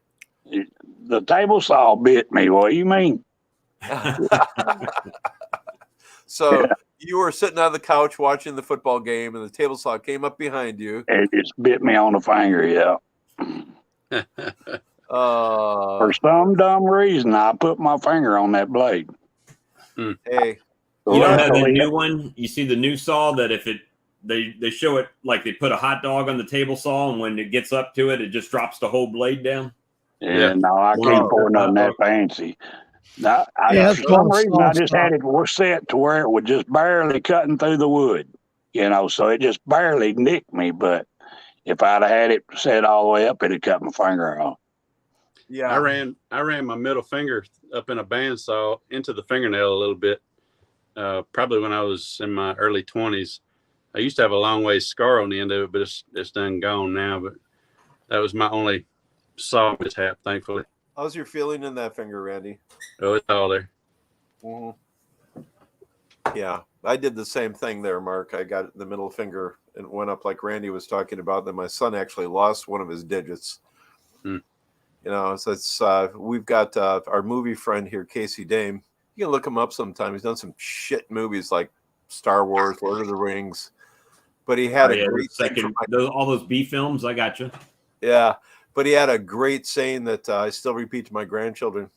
The table saw bit me. What do you mean?
So you were sitting on the couch watching the football game, and the table saw came up behind you.
It just bit me on the finger. Yeah. For some dumb reason, I put my finger on that blade.
Hey,
You don't have the
Luckily,
new one. You see the new saw that if they show it like they put a hot dog on the table saw, and when it gets up to it, it just drops the whole blade down.
Yeah, no, I can't afford nothing that fancy. Now,
Yeah,
for
that's
some
called
reason, I
soft
just
saw.
had it set to where it was just barely cutting through the wood, so it just barely nicked me. But if I'd have had it set all the way up, it'd cut my finger off.
yeah,
I ran my middle finger up in a bandsaw into the fingernail a little bit. Probably when I was in my early 20s. I used to have a long ways scar on the end of it, but it's done gone now. But that was my only saw mishap, thankfully.
How's your feeling in that finger, Randy?
Oh, it's all there.
Mm-hmm. Yeah, I did the same thing there, Mark. I got the middle finger and went up like Randy was talking about. Then my son actually lost one of his digits. So it's we've got our movie friend here, Casey Dame. You can look him up sometime. He's done some shit movies like Star Wars, Lord of the Rings. But he had a great thing
all those B films. I got you.
Yeah, but he had a great saying that I still repeat to my grandchildren.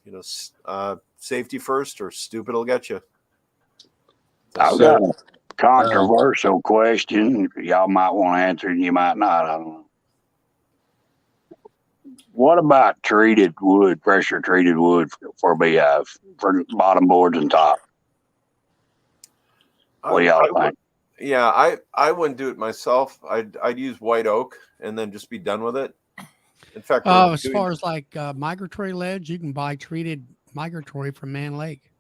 Safety first, or stupid will get you.
I've got a controversial question. Y'all might want to answer it, you might not. I don't know. What about treated wood, pressure treated wood for beehive, for bottom boards and top? What do y'all think?
Yeah, I wouldn't do it myself. I'd use white oak and then just be done with it. In fact,
As far as like migratory ledge, you can buy treated migratory from Man Lake.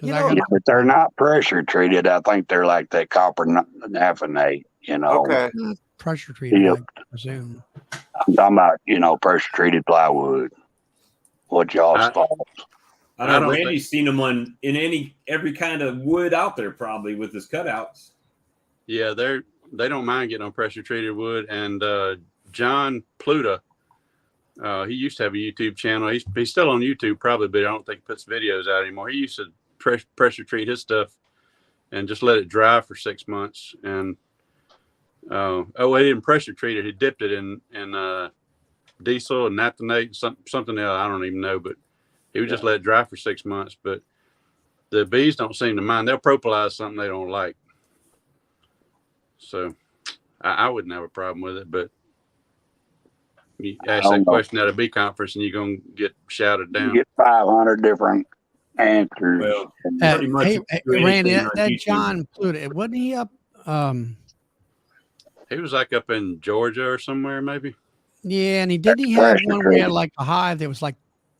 You
I
know-
got
Yeah, but they're not pressure treated. I think they're like that copper naphthenate, you know.
okay.
pressure treated,
Yeah.
I presume.
I'm talking about, pressure treated plywood. What y'all's thoughts?
I
I
know
don't
Randy's seen them in every kind of wood out there, probably with his cutouts.
Yeah, they don't mind getting on pressure treated wood. And John Pluta, he used to have a YouTube channel. He's still on YouTube probably, but I don't think he puts videos out anymore. He used to pressure treat his stuff and just let it dry for 6 months. And he didn't pressure treat it. He dipped it in diesel and naphthenate, something else. I don't even know, but he would just let it dry for 6 months. But the bees don't seem to mind. They'll propolis something they don't like. So I wouldn't have a problem with it, but you ask
don't
that
know.
question at a bee conference and you're going to get shouted
You
down.
get 500 different answers.
Well,
And
pretty much
Hey,
do
Randy,
anything on
that
YouTube.
John Pluta, wasn't he up?
He was like up in Georgia or somewhere, maybe.
Yeah, and he have
pressure
one where he had
treated.
like a hive that was like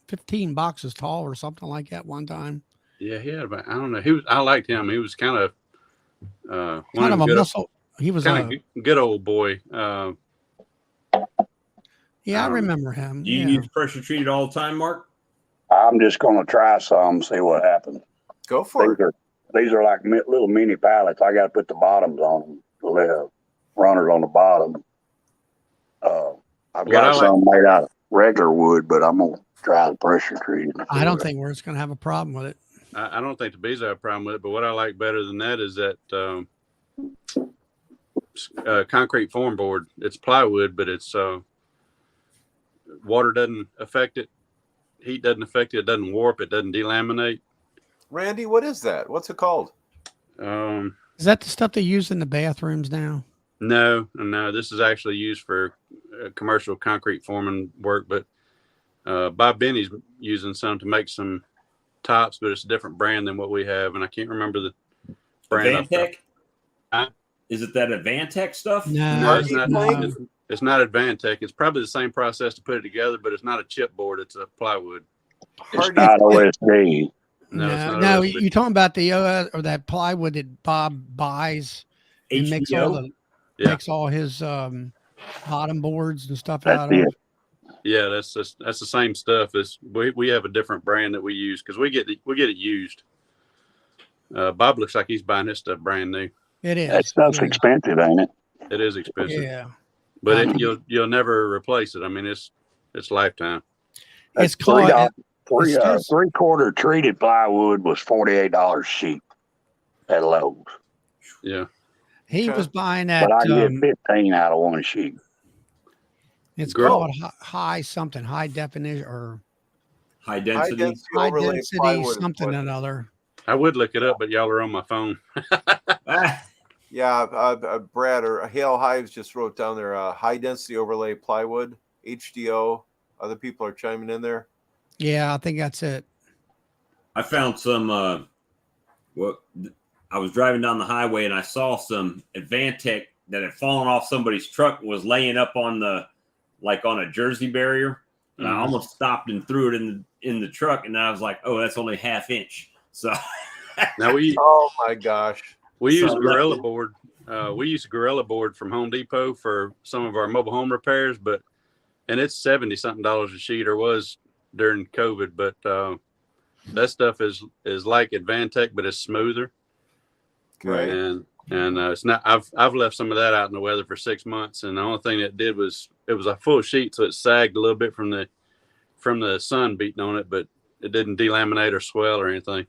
15 boxes tall or something like that one time.
Yeah, he had about, I don't know. I liked him. He was kind of one
Kind of
them
a
good,
muscle. He was
kind of good old boy.
yeah, I remember him.
Do you
Yeah.
use pressure treated all the time, Mark?
I'm just going to try some, see what happens.
Go for it.
These are like little mini pallets. I got to put the bottoms on them, the left runners on the bottom. I've got some made out of regular wood, but I'm going to try the pressure treated.
I don't think we're just going to have a problem with it.
I don't think the bees have a problem with it, but what I like better than that is that concrete form board. It's plywood, but it's water doesn't affect it, heat doesn't affect it, it doesn't warp, it doesn't delaminate.
Randy, what is that? What's it called?
Is that the stuff they use in the bathrooms now?
No, this is actually used for commercial concrete forming work, but Bob Benny's using some to make some tops, but it's a different brand than what we have, and I can't remember the brand.
Advantech? Is it that Advantech stuff?
No,
it's not.
no.
It's not Advantech. It's probably the same process to put it together, but it's not a chipboard. It's a plywood.
It's not OSD.
No, it's not
No,
OSB.
you're talking about the or that plywood that Bob buys and makes all his bottom boards and stuff out of.
Yeah, that's the same stuff. We have a different brand that we use because we get it used. Bob looks like he's buying his stuff brand new.
It is.
That stuff's expensive, ain't it?
It is expensive.
Yeah,
but you'll never replace it. I mean, it's lifetime.
It's called
three-quarter treated plywood was $48 cheap at Lowe's.
Yeah,
he was buying that.
But I can get 15 out of one sheet.
It's called high definition or
high density
something another.
I would look it up, but y'all are on my phone.
Yeah, Brad or Hale Hives just wrote down there high density overlay plywood, HDO. Other people are chiming in there.
Yeah, I think that's it.
I found some. I was driving down the highway and I saw some Advantech that had fallen off somebody's truck and was laying up on on a Jersey barrier. And I almost stopped and threw it in the truck, and I was like, "Oh, that's only ½ inch." So
now
oh my gosh,
we use Gorilla board. We use Gorilla board from Home Depot for some of our mobile home repairs, and it's $70-something a sheet, or was during COVID. But that stuff is like Advantech, but it's smoother.
Okay.
And it's not. I've left some of that out in the weather for 6 months, and the only thing that did was it was a full sheet, so it sagged a little bit from the sun beating on it, but it didn't delaminate or swell or anything.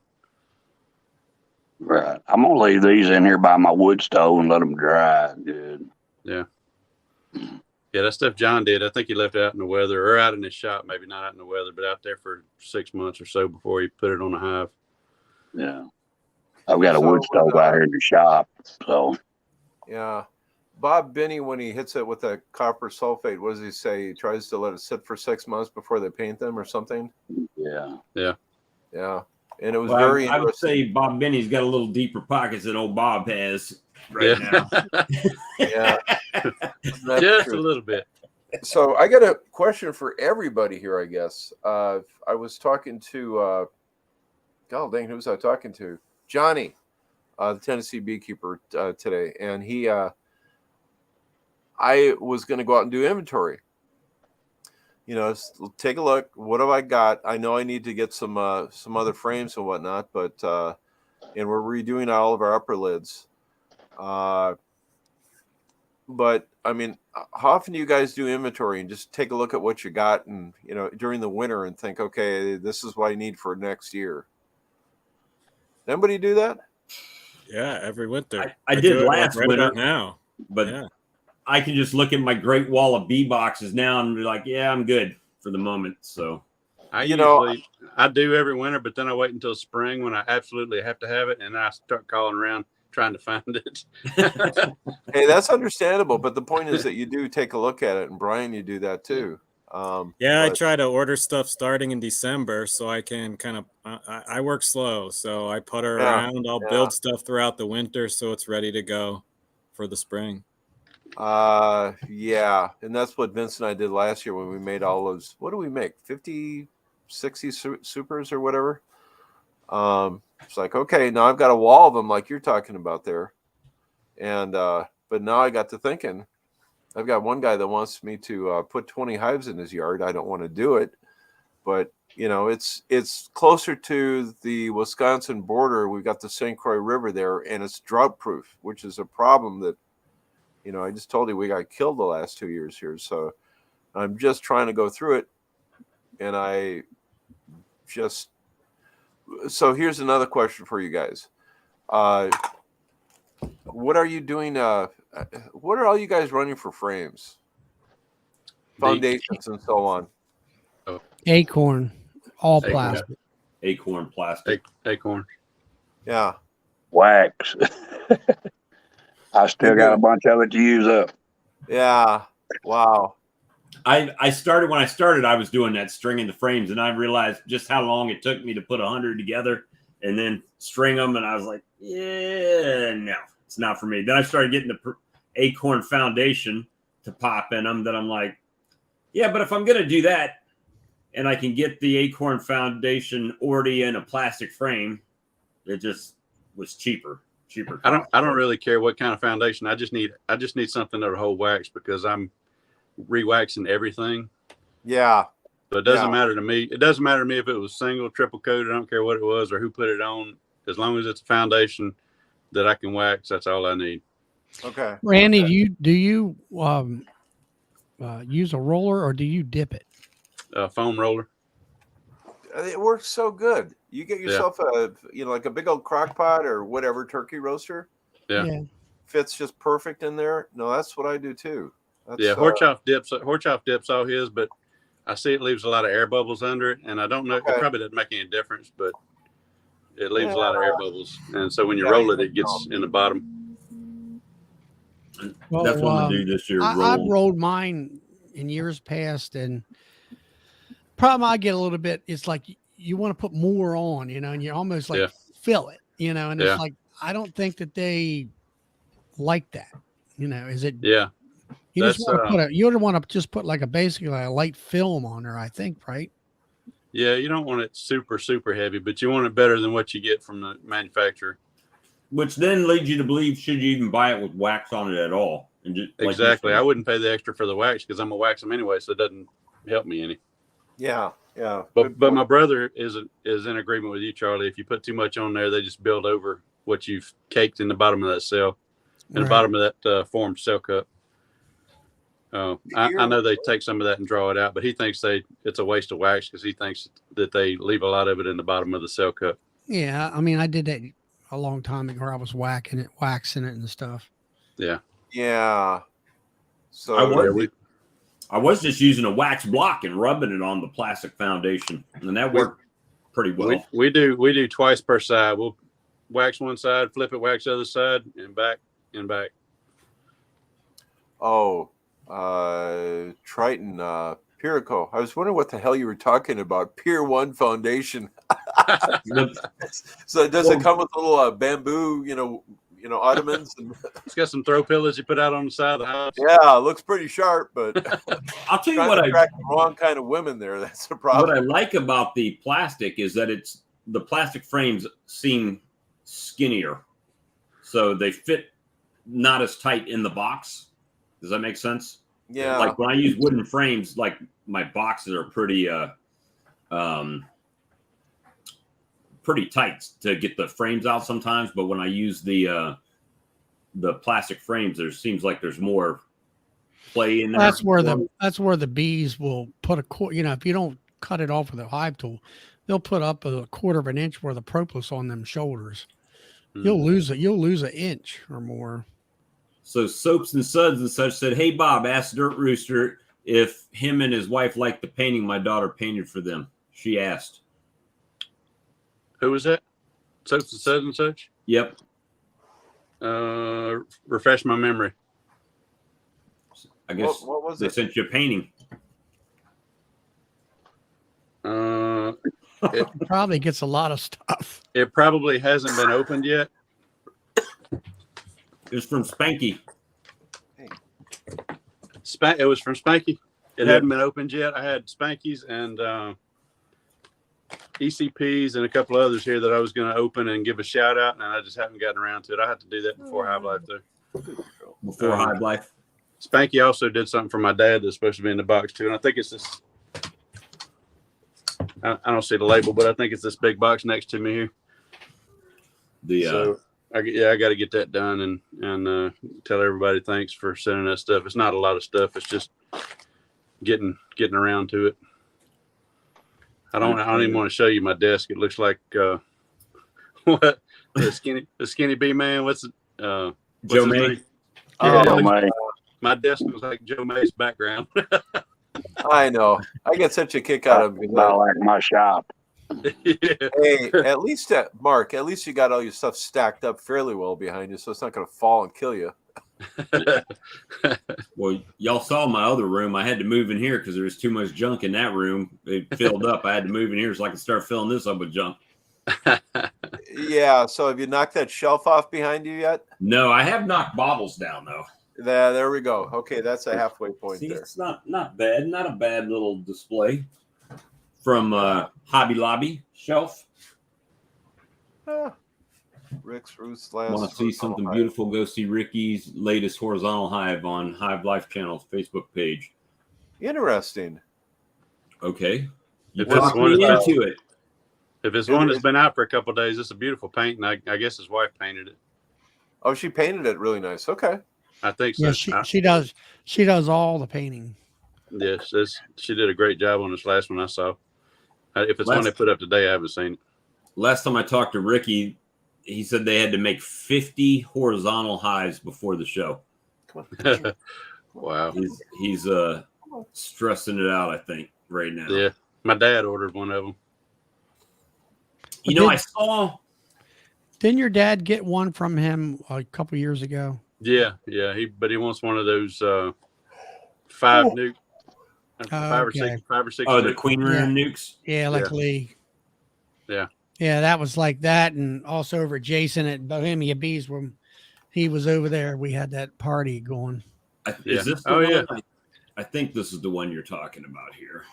Right. I'm gonna leave these in here by my wood stove and let them dry. Good.
Yeah. Yeah, that stuff John did. I think he left it out in the weather, or out in his shop, maybe not out in the weather, but out there for 6 months or so before he put it on the hive.
Yeah. I've got a wood stove out here in the shop. So
yeah. Bob Benny, when he hits it with a copper sulfate, what does he say? He tries to let it sit for 6 months before they paint them or something?
yeah.
Yeah.
Yeah. and it was
Well,
very
I would
interesting.
say Bob Benny's got a little deeper pockets than old Bob has right now.
Yeah, that's
Just
true.
a little bit.
So I got a question for everybody here, I guess. I was talking to, God dang, who was I talking to? Johnny, the Tennessee beekeeper today. And I was going to go out and do inventory. You know, take a look. What have I got? I know I need to get some other frames and whatnot, but, and we're redoing all of our upper lids. But I mean, how often do you guys do inventory and just take a look at what you got and, you know, during the winter and think, okay, this is what I need for next year? Anybody do that?
Yeah, every winter.
I
do
did
it,
last
right
winter,
about now.
but
Yeah.
I can just look at my great wall of bee boxes now and be like, yeah, I'm good for the moment. So
I do every winter, but then I wait until spring when I absolutely have to have it, and I start calling around trying to find it.
Hey, that's understandable. But the point is that you do take a look at it, and Brian, you do that too.
Yeah, I try to order stuff starting in December so I can kind of I work slow, so I putter around. I'll build stuff throughout the winter so it's ready to go for the spring.
Yeah, and that's what Vince and I did last year when we made all those. What do we make? 50, 60 supers or whatever. It's like, okay, now I've got a wall of them like you're talking about there, and but now I got to thinking, I've got one guy that wants me to put 20 hives in his yard. I don't want to do it, but you know, it's closer to the Wisconsin border. We've got the St. Croix River there, and it's drought proof, which is a problem that, you know, I just told you we got killed the last 2 years here. So I'm just trying to go through it, and so here's another question for you guys. What are you doing? What are all you guys running for frames, foundations, and so on?
Acorn, all
Acorn.
plastic.
Acorn plastic.
Acorn.
Yeah.
Wax. I still got a bunch of it to use up.
Yeah. Wow.
I started when I started, I was doing that stringing the frames, and I realized just how long it took me to put 100 together and then string them. And I was like, yeah, no, it's not for me. Then I started getting the Acorn foundation to pop in them. That I'm like, yeah, but if I'm going to do that and I can get the Acorn foundation already in a plastic frame, it just was cheaper.
I don't really care what kind of foundation. I just need something that'll hold wax because I'm re-waxing everything.
Yeah.
So it doesn't matter to me. It doesn't matter to me if it was single, triple coated. I don't care what it was or who put it on. As long as it's a foundation that I can wax, that's all I need.
Okay.
Randy, do you use a roller or do you dip it?
Foam roller.
It works so good. You get yourself like a big old crock pot or whatever turkey roaster.
Yeah.
Fits just perfect in there. No, that's what I do too.
Horchoff dips all his, but I see it leaves a lot of air bubbles under it, and I don't know. It probably doesn't make any difference, but it leaves a lot of air bubbles, and so when you roll it, it gets in the bottom.
Well,
that's what I'm gonna do this year.
I've rolled mine in years past, and problem I get a little bit. It's like you want to put more on, you know, and you almost like fill it, you know, and it's like I don't think that they like that, you know. Is it?
Yeah.
You just want to you don't want to just put like basically a light film on there, I think, right?
Yeah, you don't want it super, super heavy, but you want it better than what you get from the manufacturer.
Which then leads you to believe, should you even buy it with wax on it at all? And just,
exactly. I wouldn't pay the extra for the wax because I'm going to wax them anyway, so it doesn't help me any.
Yeah, yeah.
But my brother is in agreement with you, Charlie. If you put too much on there, they just build over what you've caked in the bottom of that cell, in the bottom of that formed cell cup. I know they take some of that and draw it out, but he thinks it's a waste of wax because he thinks that they leave a lot of it in the bottom of the cell cup.
Yeah, I mean, I did that a long time ago. I was waxing it and stuff.
Yeah.
Yeah. So
I was just using a wax block and rubbing it on the plastic foundation, and that worked pretty well.
We do twice per side. We'll wax one side, flip it, wax the other side, and back and back.
Oh. Triton, Pirico. I was wondering what the hell you were talking about. Pier 1 Foundation. So does it come with a little bamboo, ottomans? And,
It's got some throw pillows you put out on the side of the house.
yeah, it looks pretty sharp, but
I'll tell you
trying
what
to attract the wrong kind of women there. That's the problem.
what I like about the plastic is that the plastic frames seem skinnier, so they fit not as tight in the box. Does that make sense?
Yeah.
Like when I use wooden frames, like my boxes are pretty pretty tight to get the frames out sometimes, but when I use the plastic frames, there seems like there's more play in there.
That's where the bees will put a if you don't cut it off with a hive tool, they'll put up a 1/4 of an inch worth of propolis on them shoulders. You'll lose an inch or more.
So Soaps and Suds and such said, "Hey Bob, ask Dirt Rooster if him and his wife liked the painting my daughter painted for them." She asked.
Who was that? Soaps and Suds and such?
Yep.
Refresh my memory.
I guess
What was
they
it?
sent you a painting.
It probably gets a lot of stuff.
It probably hasn't been opened yet.
It's from Spanky.
It was from Spanky. It hadn't been opened yet. I had Spanky's and ECPs and a couple others here that I was going to open and give a shout out, and I just haven't gotten around to it. I have to do that before Hive Life, though.
Before Hive Life.
Spanky also did something for my dad that's supposed to be in the box too, and I think it's this. I don't see the label, but I think it's this big box next to me here. So I got to get that done and tell everybody thanks for sending that stuff. It's not a lot of stuff. It's just getting around to it. I don't even want to show you my desk. It looks like what the skinny bee man. What's
Joe May?
Yeah,
Joe May.
my desk was like Joe May's background.
I know. I get such a kick out of it.
Not like my shop.
Yeah.
Hey, at least Mark, at least you got all your stuff stacked up fairly well behind you, so it's not going to fall and kill you.
Well, y'all saw my other room. I had to move in here because there was too much junk in that room. It filled up. I had to move in here so I could start filling this up with junk.
Yeah. So have you knocked that shelf off behind you yet?
No, I have knocked bottles down though.
There we go. Okay, that's a halfway point.
See,
there.
it's not bad. Not a bad little display from Hobby Lobby shelf.
Rick's Roots last.
Want to see something beautiful? Go see Ricky's latest horizontal hive on Hive Life Channel's Facebook page.
Interesting.
Okay, you
If it's
talked
one
me
of
into it.
If it's one that's been out for a couple of days, it's a beautiful paint, and I guess his wife painted it.
Oh, she painted it really nice. Okay.
I think so.
Yeah, she does. She does all the painting.
Yes, she did a great job on this last one I saw. If it's one they put up today, I haven't seen it.
Last time I talked to Ricky, he said they had to make 50 horizontal hives before the show.
Wow.
He's stressing it out, I think, right now.
Yeah, my dad ordered one of them.
You know, I saw.
Didn't your dad get one from him a couple years ago?
Yeah. He wants one of those 5 nuke, 5 or 6, 5 or 6.
Oh, the
nuke.
Queen Room nukes.
Yeah, like
Yeah.
Lee.
Yeah.
Yeah, that was like that, and also over Jason at Bohemia Bees when he was over there. We had that party going.
Is this the one? Yeah. I think this is the one you're talking about here.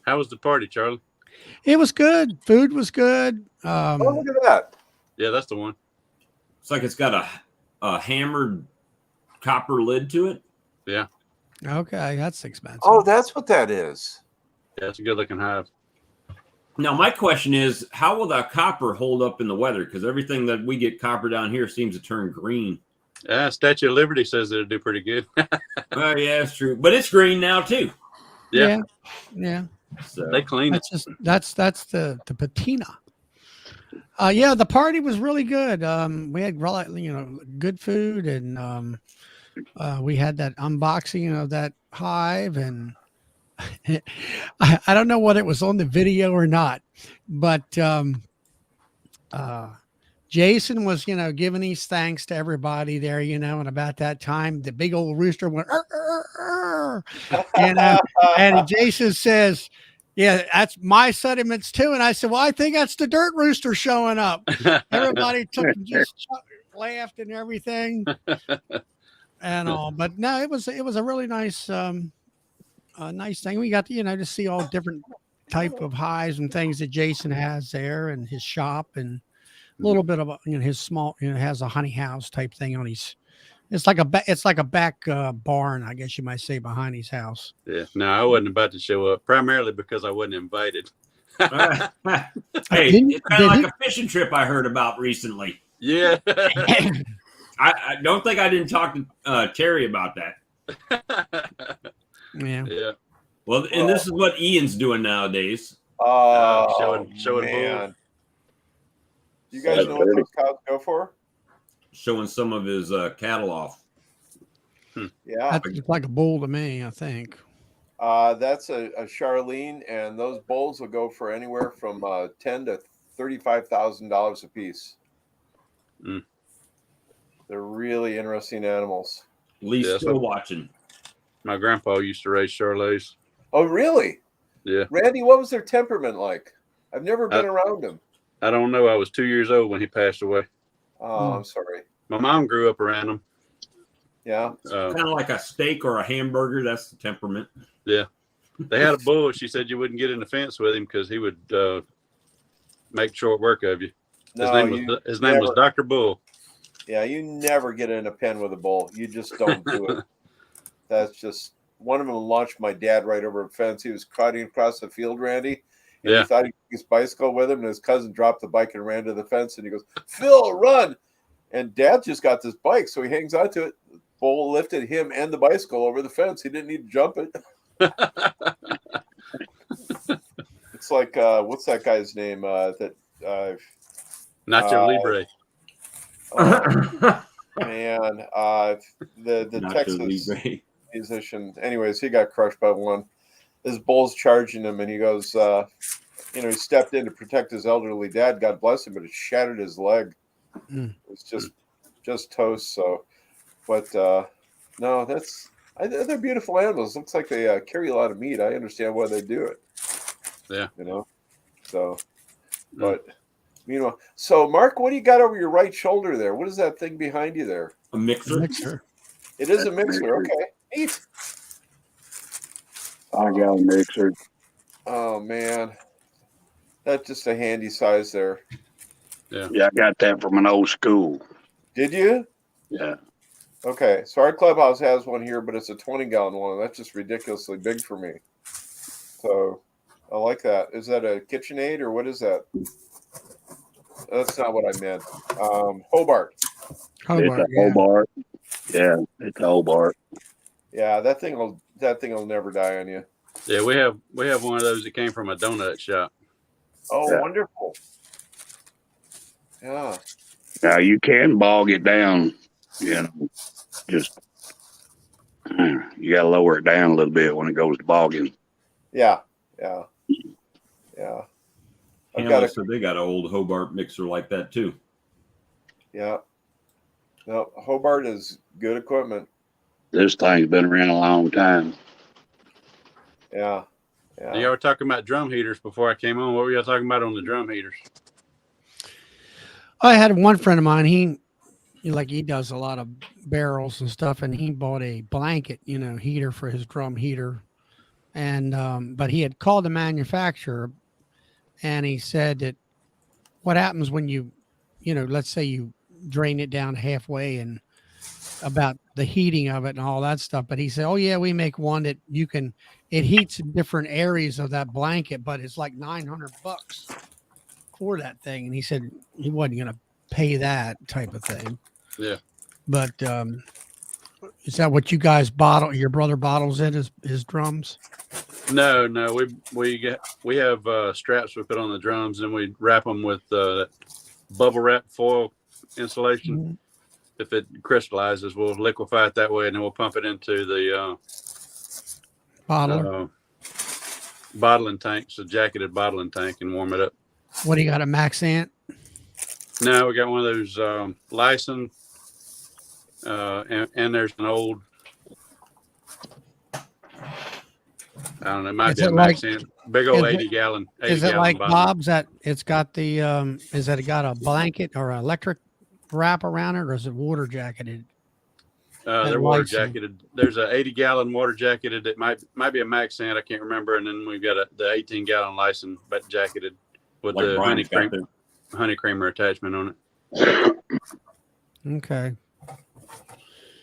How was the party, Charlie?
It was good. Food was good.
Oh, look at that.
Yeah, that's the one.
It's like it's got a hammered copper lid to it.
Yeah.
Okay, that's expensive.
Oh, that's what that is.
Yeah, it's a good looking hive.
Now, my question is, how will that copper hold up in the weather? Because everything that we get copper down here seems to turn green.
Yeah, Statue of Liberty says it'll do pretty good.
Oh, yeah, that's true. But it's green now, too.
Yeah.
So
they clean it.
That's the patina. Yeah, the party was really good. We had good food, and we had that unboxing of that hive, and I don't know what it was on the video or not, but Jason was, giving these thanks to everybody there, and about that time, the big old rooster went, and Jason says, Yeah, that's my sentiments too. And I said, well, I think that's the dirt rooster showing up. Everybody took and just laughed and everything and all. But no, it was a really nice nice thing. We got to, to see all different type of hives and things that Jason has there and his shop and a little bit of his small, has a honey house type thing on his. It's like a back barn, I guess you might say, behind his house.
Yeah, no, I wasn't about to show up primarily because I wasn't invited.
Hey, it's kind of like a fishing trip I heard about recently.
Yeah.
I don't think I didn't talk to Terry about that.
Yeah.
Yeah.
Well, and this is what Ian's doing nowadays.
Oh,
showing
man. You guys know what those cows go for?
Showing some of his cattle off.
Yeah.
That's like a bull to me, I think.
That's a Charlene, and those bulls will go for anywhere from $10,000 to $35,000 a piece.
Mm.
They're really interesting animals.
Lee's still watching.
My grandpa used to raise Charolais.
Oh, really?
Yeah.
Randy, what was their temperament like? I've never been around them.
I don't know. I was 2 years old when he passed away.
Oh, I'm sorry.
My mom grew up around them.
Yeah.
Kind of like a steak or a hamburger. That's the temperament.
Yeah. They had a bull. She said you wouldn't get in the fence with him because he would make short work of you. His name was Dr. Bull.
Yeah, you never get in a pen with a bull. You just don't do it. That's just one of them launched my dad right over a fence. He was trotting across the field, Randy. And he thought he'd take his bicycle with him, and his cousin dropped the bike and ran to the fence. And he goes, "Phil, run!" And Dad just got this bike, so he hangs on to it. The bull lifted him and the bicycle over the fence. He didn't need to jump it. It's like what's that guy's name? Nacho
Libre.
Man, the
Nacho
Texas
Libre
musician. Anyways, he got crushed by one. His bull's charging him, and he goes, he stepped in to protect his elderly dad. God bless him, but it shattered his leg. It's just toast. So, but no, they're beautiful animals. Looks like they carry a lot of meat. I understand why they do it.
Yeah,
So, but meanwhile, so Mark, what do you got over your right shoulder there? What is that thing behind you there?
A mixer.
It is a mixer. Okay, neat.
I got a mixer.
Oh man, that's just a handy size there.
Yeah, I got that from an old school.
Did you?
Yeah.
Okay, so our clubhouse has one here, but it's a 20-gallon one. That's just ridiculously big for me. So I like that. Is that a KitchenAid or what is that? That's not what I meant. Hobart.
It's a Hobart. Yeah, it's a Hobart.
Yeah, that thing will never die on you.
Yeah, we have one of those that came from a donut shop.
Oh,
Yeah.
Wonderful. Yeah.
Now you can bog it down, just you got to lower it down a little bit when it goes to bogging.
Yeah.
Hamlet said they got an old Hobart mixer like that too.
Yeah. No, Hobart is good equipment.
This thing's been around a long time.
Yeah.
Y'all were talking about drum heaters before I came on. What were y'all talking about on the drum heaters?
I had one friend of mine. He does a lot of barrels and stuff, and he bought a blanket, heater for his drum heater. And but he had called the manufacturer, and he said that what happens when you let's say you drain it down halfway and about the heating of it and all that stuff. But he said, "Oh yeah, we make one that it heats in different areas of that blanket, but it's like $900 for that thing." And he said he wasn't going to pay that type of thing.
Yeah.
But is that what you guys bottle? Your brother bottles in his drums?
No, we have straps we put on the drums, and we wrap them with bubble wrap foil insulation.
Mm-hmm.
If it crystallizes, we'll liquefy it that way, and then we'll pump it into the bottling tanks, a jacketed bottling tank, and warm it up.
What do you got, a Max Ant?
No, we got one of those Lyson, and there's an old I don't know. It might
Is
be a
it like-
Maxan. Big old
is it-
80 gallon. 80
Is it
gallon
like
bottle.
Bob's that it's got the is that it got a blanket or electric wrap around it, or is it water jacketed?
They're water
lights and-
jacketed. There's a 80 gallon water jacketed. It might be a Maxan. I can't remember. And then we've got the 18 gallon license, but jacketed with
Like
the
Brian's got there.
honey creamer attachment on it.
Okay.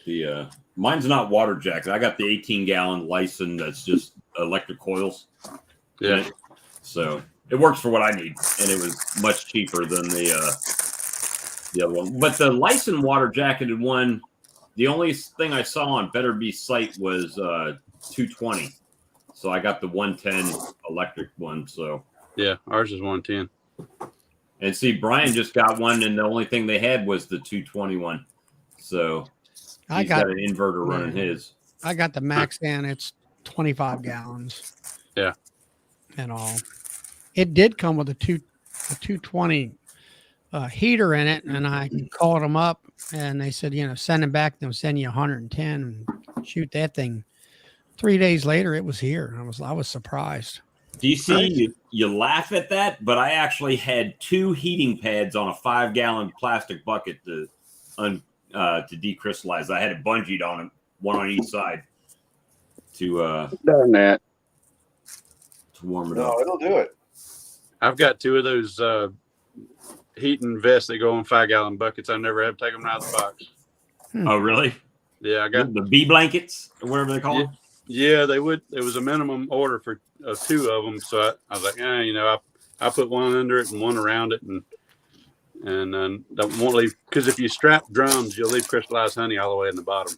The mine's not water jacket. I got the 18 gallon license that's just electric coils.
Yeah.
So it works for what I need, and it was much cheaper than the other one. But the licensed water jacketed one, the only thing I saw on Better Beast site was 220. So I got the 110 electric one. So
Yeah. Ours is 110.
and see, Brian just got one, and the only thing they had was the 221. So
I
he's
got
got an inverter running his.
I got the Maxan. It's 25 gallons.
Yeah.
And all. It did come with a 220 heater in it, and I called them up, and they said, send them back. They'll send you 110 and shoot that thing. 3 days later, it was here. I was surprised.
DC, you laugh at that, but I actually had 2 heating pads on a 5-gallon plastic bucket to decrystallize. I had it bungeed on it, one on each side to
Done that.
warm it
No,
up.
it'll do it.
I've got 2 of those heating vests that go in 5-gallon buckets. I never have taken them out of the box.
Oh, really?
Yeah, I got.
The bee blankets or whatever they call them.
Yeah, they would. It was a minimum order for 2 of them, so I was like, I put one under it and one around it, and don't want to leave, because if you strap drums, you'll leave crystallized honey all the way in the bottom.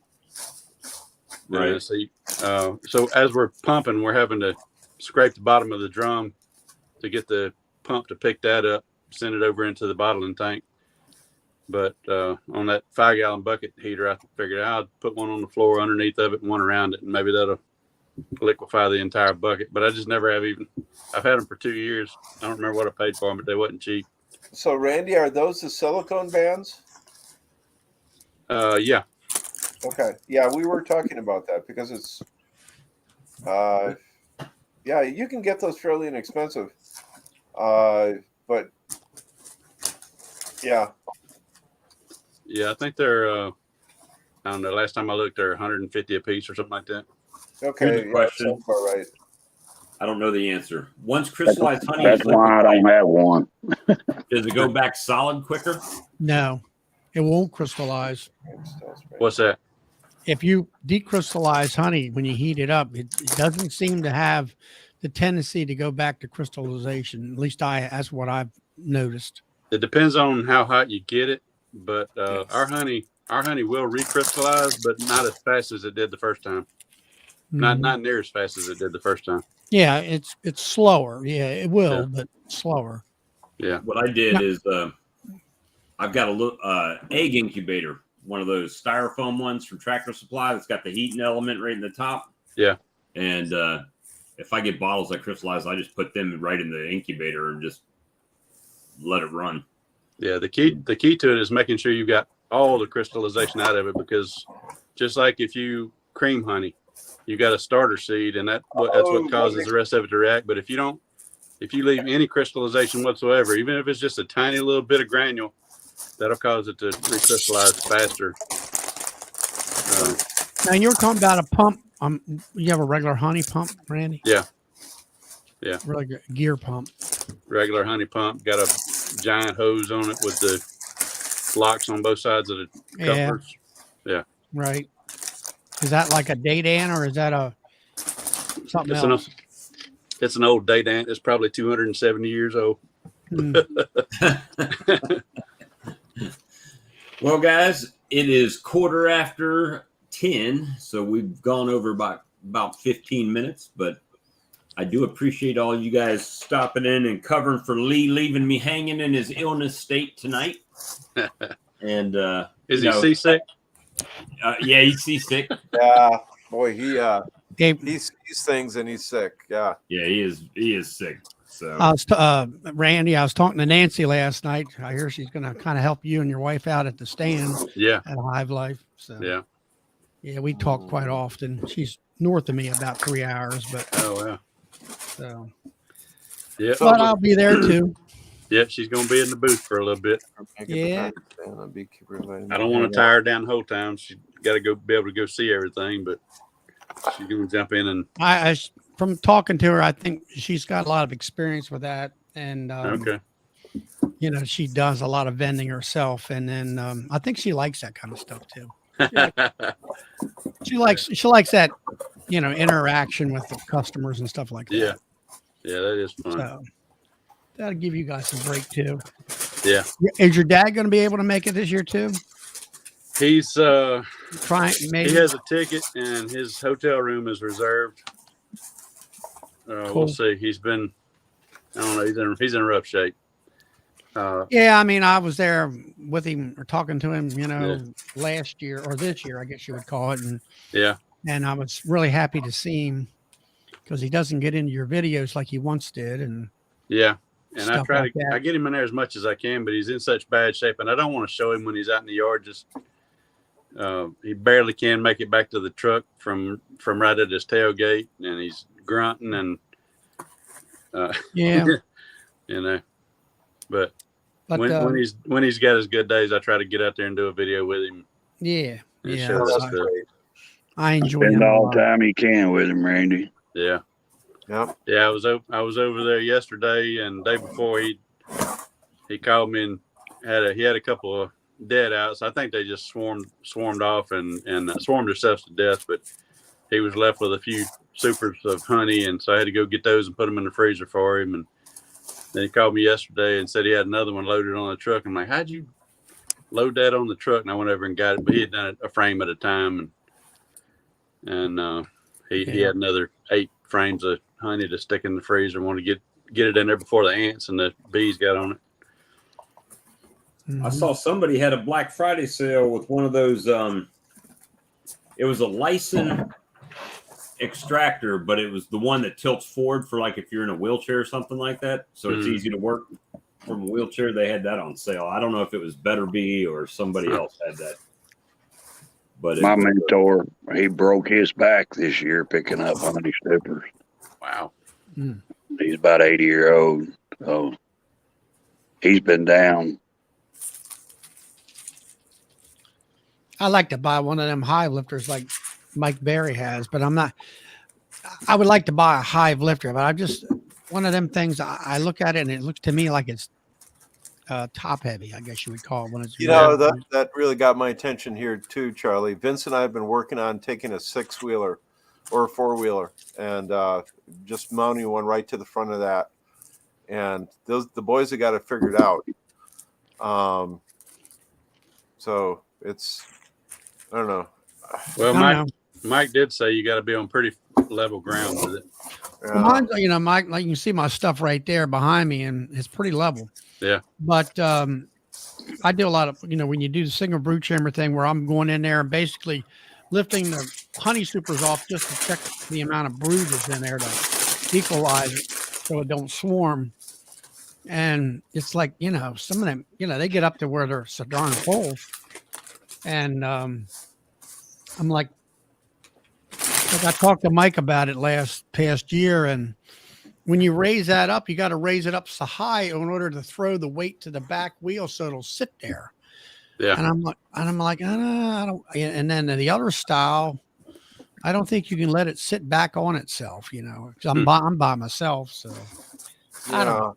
Right.
So as we're pumping, we're having to scrape the bottom of the drum to get the pump to pick that up, send it over into the bottling tank. But on that 5-gallon bucket heater, I figured I'd put one on the floor underneath of it and one around it, and maybe that'll liquefy the entire bucket. But I just never have I've had them for 2 years. I don't remember what I paid for them, but they wasn't cheap.
So, Randy, are those the silicone bands?
Yeah.
Okay. Yeah, we were talking about that because it's, yeah, you can get those fairly inexpensive. But yeah.
Yeah, I think they're, I don't know, last time I looked, they're 150 a piece or something like that.
Okay.
Here's a
Yeah,
question.
sounds about right.
I don't know the answer. Once crystallized honey
That's
is
why I don't have one.
does it go back solid quicker?
No, it won't crystallize.
What's that?
If you decrystallize honey when you heat it up, it doesn't seem to have the tendency to go back to crystallization. At least that's what I've noticed.
It depends on how hot you get it, but our honey will recrystallize, but not as fast as it did the first time.
Mhm.
Not near as fast as it did the first time.
Yeah, it's slower. Yeah, it will,
Yeah.
but slower.
Yeah.
What I did is I've got a little egg incubator, one of those styrofoam ones from Tractor Supply that's got the heating element right in the top.
Yeah.
And if I get bottles that crystallize, I just put them right in the incubator and just let it run.
Yeah, the key to it is making sure you got all the crystallization out of it, because just like if you cream honey, you got a starter seed, and that's what causes the rest of it to react. But if you leave any crystallization whatsoever, even if it's just a tiny little bit of granule, that'll cause it to recrystallize faster.
Now you're talking about a pump. You have a regular honey pump, Randy?
Yeah. Yeah.
Regular gear pump.
Regular honey pump, got a giant hose on it with the locks on both sides of the
Yeah.
couplers. Yeah.
Right. Is that like a Daydan, or is that something else?
It's an old Daydan. It's probably 270 years old.
Hmm.
Well, guys, it is 10:15, so we've gone over about 15 minutes, but I do appreciate all you guys stopping in and covering for Lee, leaving me hanging in his illness state tonight. And
Is he seasick?
Yeah, he's seasick.
Yeah, boy, he
Gabe,
sees things and he's sick. Yeah.
Yeah, he is sick. So
Randy, I was talking to Nancy last night. I hear she's going to kind of help you and your wife out at the stand
Yeah.
at Hive Life. So
Yeah.
yeah, we talk quite often. She's north of me about 3 hours, but
Oh wow.
so.
Yeah.
But I'll be there too.
Yep. She's gonna be in the booth for a little bit.
Yeah.
I don't want to tire her down the whole time. She's got to go be able to go see everything, but she's gonna jump in and.
I from talking to her, I think she's got a lot of experience with that, and
Okay.
you know, she does a lot of vending herself, and then I think she likes that kind of stuff too. She likes that, you know, interaction with the customers and stuff like that.
Yeah. Yeah, that is fun.
So that'll give you guys some break too.
Yeah.
Is your dad going to be able to make it this year too?
He's
Trying, maybe.
he has a ticket and his hotel room is reserved.
Cool.
We'll see. He's been, I don't know, he's in rough shape.
Yeah, I mean, I was there with him or talking to him, you know, last year or this year, I guess you would call it, and I was really happy to see him because he doesn't get into your videos like he once did, and
yeah, and I
stuff
try
like
to
that.
I get him in there as much as I can, but he's in such bad shape, and I don't want to show him when he's out in the yard. Just he barely can make it back to the truck from right at his tailgate, and he's grunting and
Yeah,
you know, but
but
when he's got his good days, I try to get out there and do a video with him.
yeah,
And
yeah,
show us stuff.
I enjoy
Spend
him a
all
lot.
the time he can with him, Randy.
Yeah.
Yep.
Yeah, I was over there yesterday, and the day before he called me and he had a couple of dead outs. I think they just swarmed off and swarmed themselves to death. But he was left with a few supers of honey, and so I had to go get those and put them in the freezer for him. And then he called me yesterday and said he had another one loaded on the truck. I'm like, how'd you load that on the truck? And I went over and got it, but he had done it a frame at a time, and he had another 8 frames of honey to stick in the freezer. Want to get it in there before the ants and the bees got on it.
I saw somebody had a Black Friday sale with one of those. It was a Lyson extractor, but it was the one that tilts forward for like if you're in a wheelchair or something like that. So it's easy to work from a wheelchair. They had that on sale. I don't know if it was Better Bee or somebody else had that. But
My mentor, he broke his back this year picking up honey snippers.
Wow.
He's about 80 years old. So he's been down.
I like to buy one of them hive lifters like Mike Berry has, but I would like to buy a hive lifter, but I'm just one of them things. I look at it and it looks to me like it's top heavy, I guess you would call it when it's.
You know, that really got my attention here too, Charlie. Vince and I have been working on taking a 6-wheeler or a 4-wheeler and just mounting one right to the front of that. And the boys have got it figured out. So it's, I don't know.
Well, Mike did say you got to be on pretty level ground with it.
Mine's, you know, Mike, like you can see my stuff right there behind me, and it's pretty level.
Yeah.
But I do a lot of, you know, when you do the single brood chamber thing where I'm going in there and basically lifting the honey supers off just to check the amount of brood that's in there to equalize it so it don't swarm. And it's like, you know, some of them, you know, they get up to where they're so darn full. And I'm like I talked to Mike about it past year, and when you raise that up, you got to raise it up so high in order to throw the weight to the back wheel so it'll sit there.
Yeah.
And I'm like, I don't. And then the other style, I don't think you can let it sit back on itself. You know, 'cause I'm by myself, so I don't know.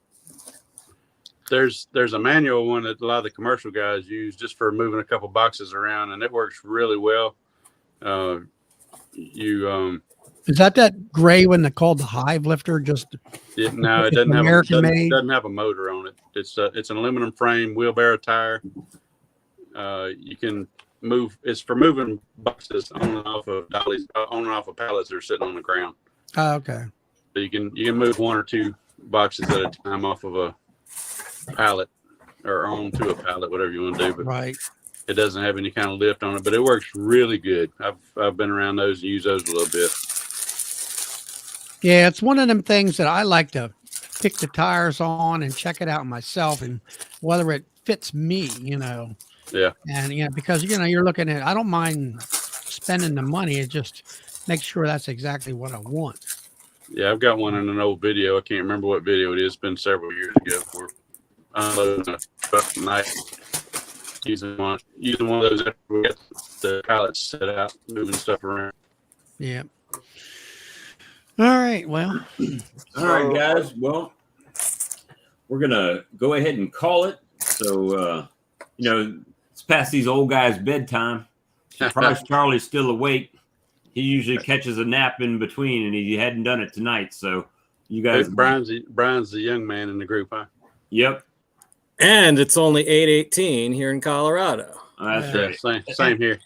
There's a manual one that a lot of the commercial guys use just for moving a couple boxes around, and it works really well.
Is that gray one they called the hive lifter? Just
no, it doesn't have a motor on it. It's an aluminum frame wheelbarrow tire. You can move. It's for moving boxes on and off of dollies, on and off of pallets that are sitting on the ground.
Oh, okay.
So you can move 1 or 2 boxes at a time off of a pallet or onto a pallet, whatever you want to do. But
right.
It doesn't have any kind of lift on it, but it works really good. I've been around those and used those a little bit.
Yeah, it's one of them things that I like to pick the tires on and check it out myself, and whether it fits me, you know.
Yeah.
And because you're looking at, I don't mind spending the money. It just make sure that's exactly what I want.
Yeah, I've got one in an old video. I can't remember what video it is. It's been several years ago. We're unloading a truck tonight, using one of those after we got the pallets set out, moving stuff around.
Yeah. All right. Well.
All right, guys. Well, we're gonna go ahead and call it. So, it's past these old guys' bedtime. Surprised Charlie's still awake. He usually catches a nap in between, and he hadn't done it tonight. So, you guys.
Brian's the young man in the group, huh?
Yep.
And it's only 8:18 here in Colorado.
That's right.
Same here.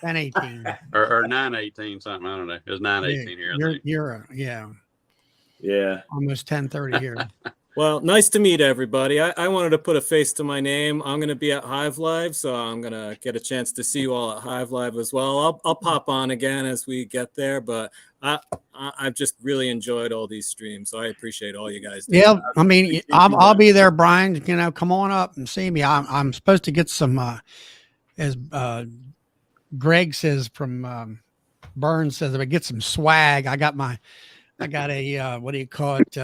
10:18
or 9:18 something. I don't know. It was 9:18 here. I think.
Yeah. Almost 10:30 here.
Well, nice to meet everybody. I wanted to put a face to my name. I'm going to be at Hive Live, so I'm going to get a chance to see you all at Hive Live as well. I'll pop on again as we get there, but I've just really enjoyed all these streams, so I appreciate all you guys do.
Yeah, I mean, I'll be there, Brian. Come on up and see me. I'm supposed to get some, as Greg says from Burns says, if I get some swag, I got a what do you call it?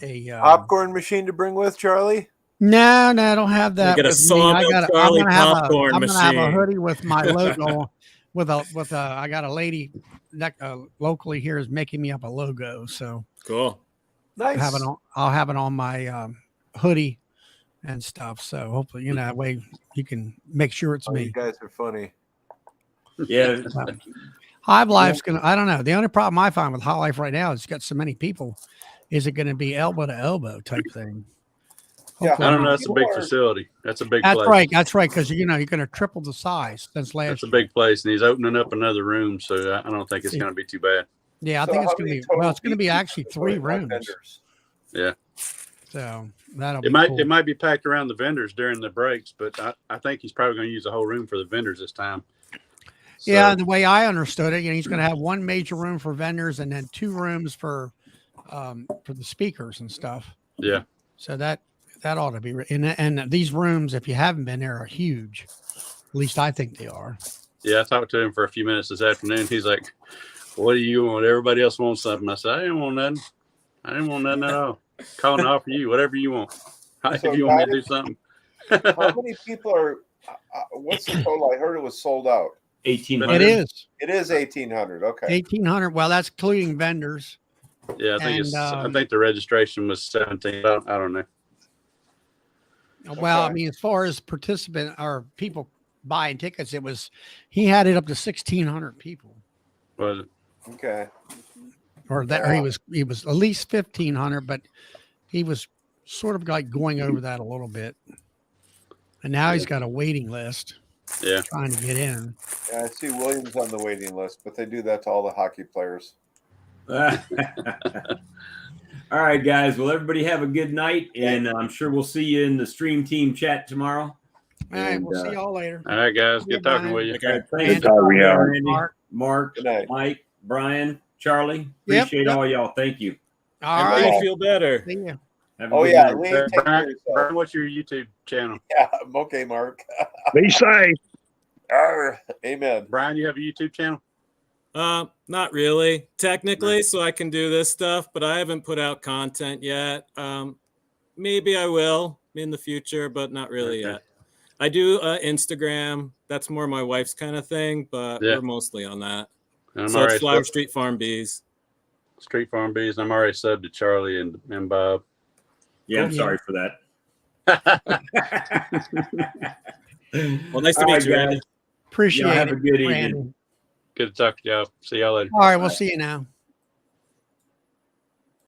A
popcorn machine to bring with, Charlie?
No, I don't have that.
Get a Sawmill Charlie popcorn machine.
I'm gonna have a hoodie with my logo. I got a lady that locally here is making me up a logo. So
cool.
Nice.
I'll have it on my hoodie and stuff. So hopefully, that way you can make sure it's me.
You guys are funny.
Yeah.
Hive Life's I don't know. The only problem I find with Hive Life right now is it's got so many people. Is it going to be elbow to elbow type thing?
Yeah,
I don't know. That's a big facility. That's a big
That's
place.
right. That's right. Because you're going to triple the size since last.
That's a big place, and he's opening up another room, so I don't think it's going to be too bad.
Yeah, I think it's going to be. Well, it's going to be actually 3 rooms.
Yeah.
So that'll.
It might be packed around the vendors during the breaks, but I think he's probably going to use the whole room for the vendors this time. So,
yeah, the way I understood it, he's going to have one major room for vendors and then 2 rooms for the speakers and stuff.
Yeah.
So that ought to be, and these rooms, if you haven't been there, are huge. At least I think they are.
Yeah, I talked to him for a few minutes this afternoon. He's like, "What do you want? Everybody else wants something." I said, "I didn't want nothing. I didn't want nothing at all. Calling to offer you whatever you want. If you want me to do something."
How many people are? What's the total? I heard it was sold out.
1,800.
It is.
It is 1,800. Okay.
1,800. Well, that's including vendors.
Yeah, I think the registration was 17. I don't know.
Well, I mean, as far as participant or people buying tickets, he had it up to 1,600 people.
Was it?
Okay.
Or he was at least 1,500, but he was sort of like going over that a little bit. And now he's got a waiting list.
Yeah.
Trying to get in.
Yeah, I see Williams on the waiting list, but they do that to all the hockey players.
All right, guys. Well, everybody have a good night, and I'm sure we'll see you in the stream team chat tomorrow.
All right, we'll see y'all later.
All right, guys. Good talking with you.
Okay,
Good talking with you.
Randy, Mark,
Good night.
Mike, Brian, Charlie.
Yep.
Appreciate all y'all. Thank you.
All
Everybody
right.
feel better.
See ya.
Have a
Oh
good
yeah,
night.
Lee, take care of
Brian,
yourself.
what's your YouTube channel?
Yeah, okay, Mark.
Be safe.
Amen.
Brian, you have a YouTube channel?
Not really, technically, so I can do this stuff, but I haven't put out content yet. Maybe I will in the future, but not really yet. I do Instagram. That's more my wife's kind of thing, but we're mostly on that. So it's Flower Street Farm Bees.
Street Farm Bees. I'm already subbed to Charlie and Bob.
Yeah, I'm sorry for that.
Well, nice to meet you, Randy.
Appreciate
Y'all
it.
have a good
Randy.
evening.
Good to talk to y'all. See y'all later.
All right, we'll see you now.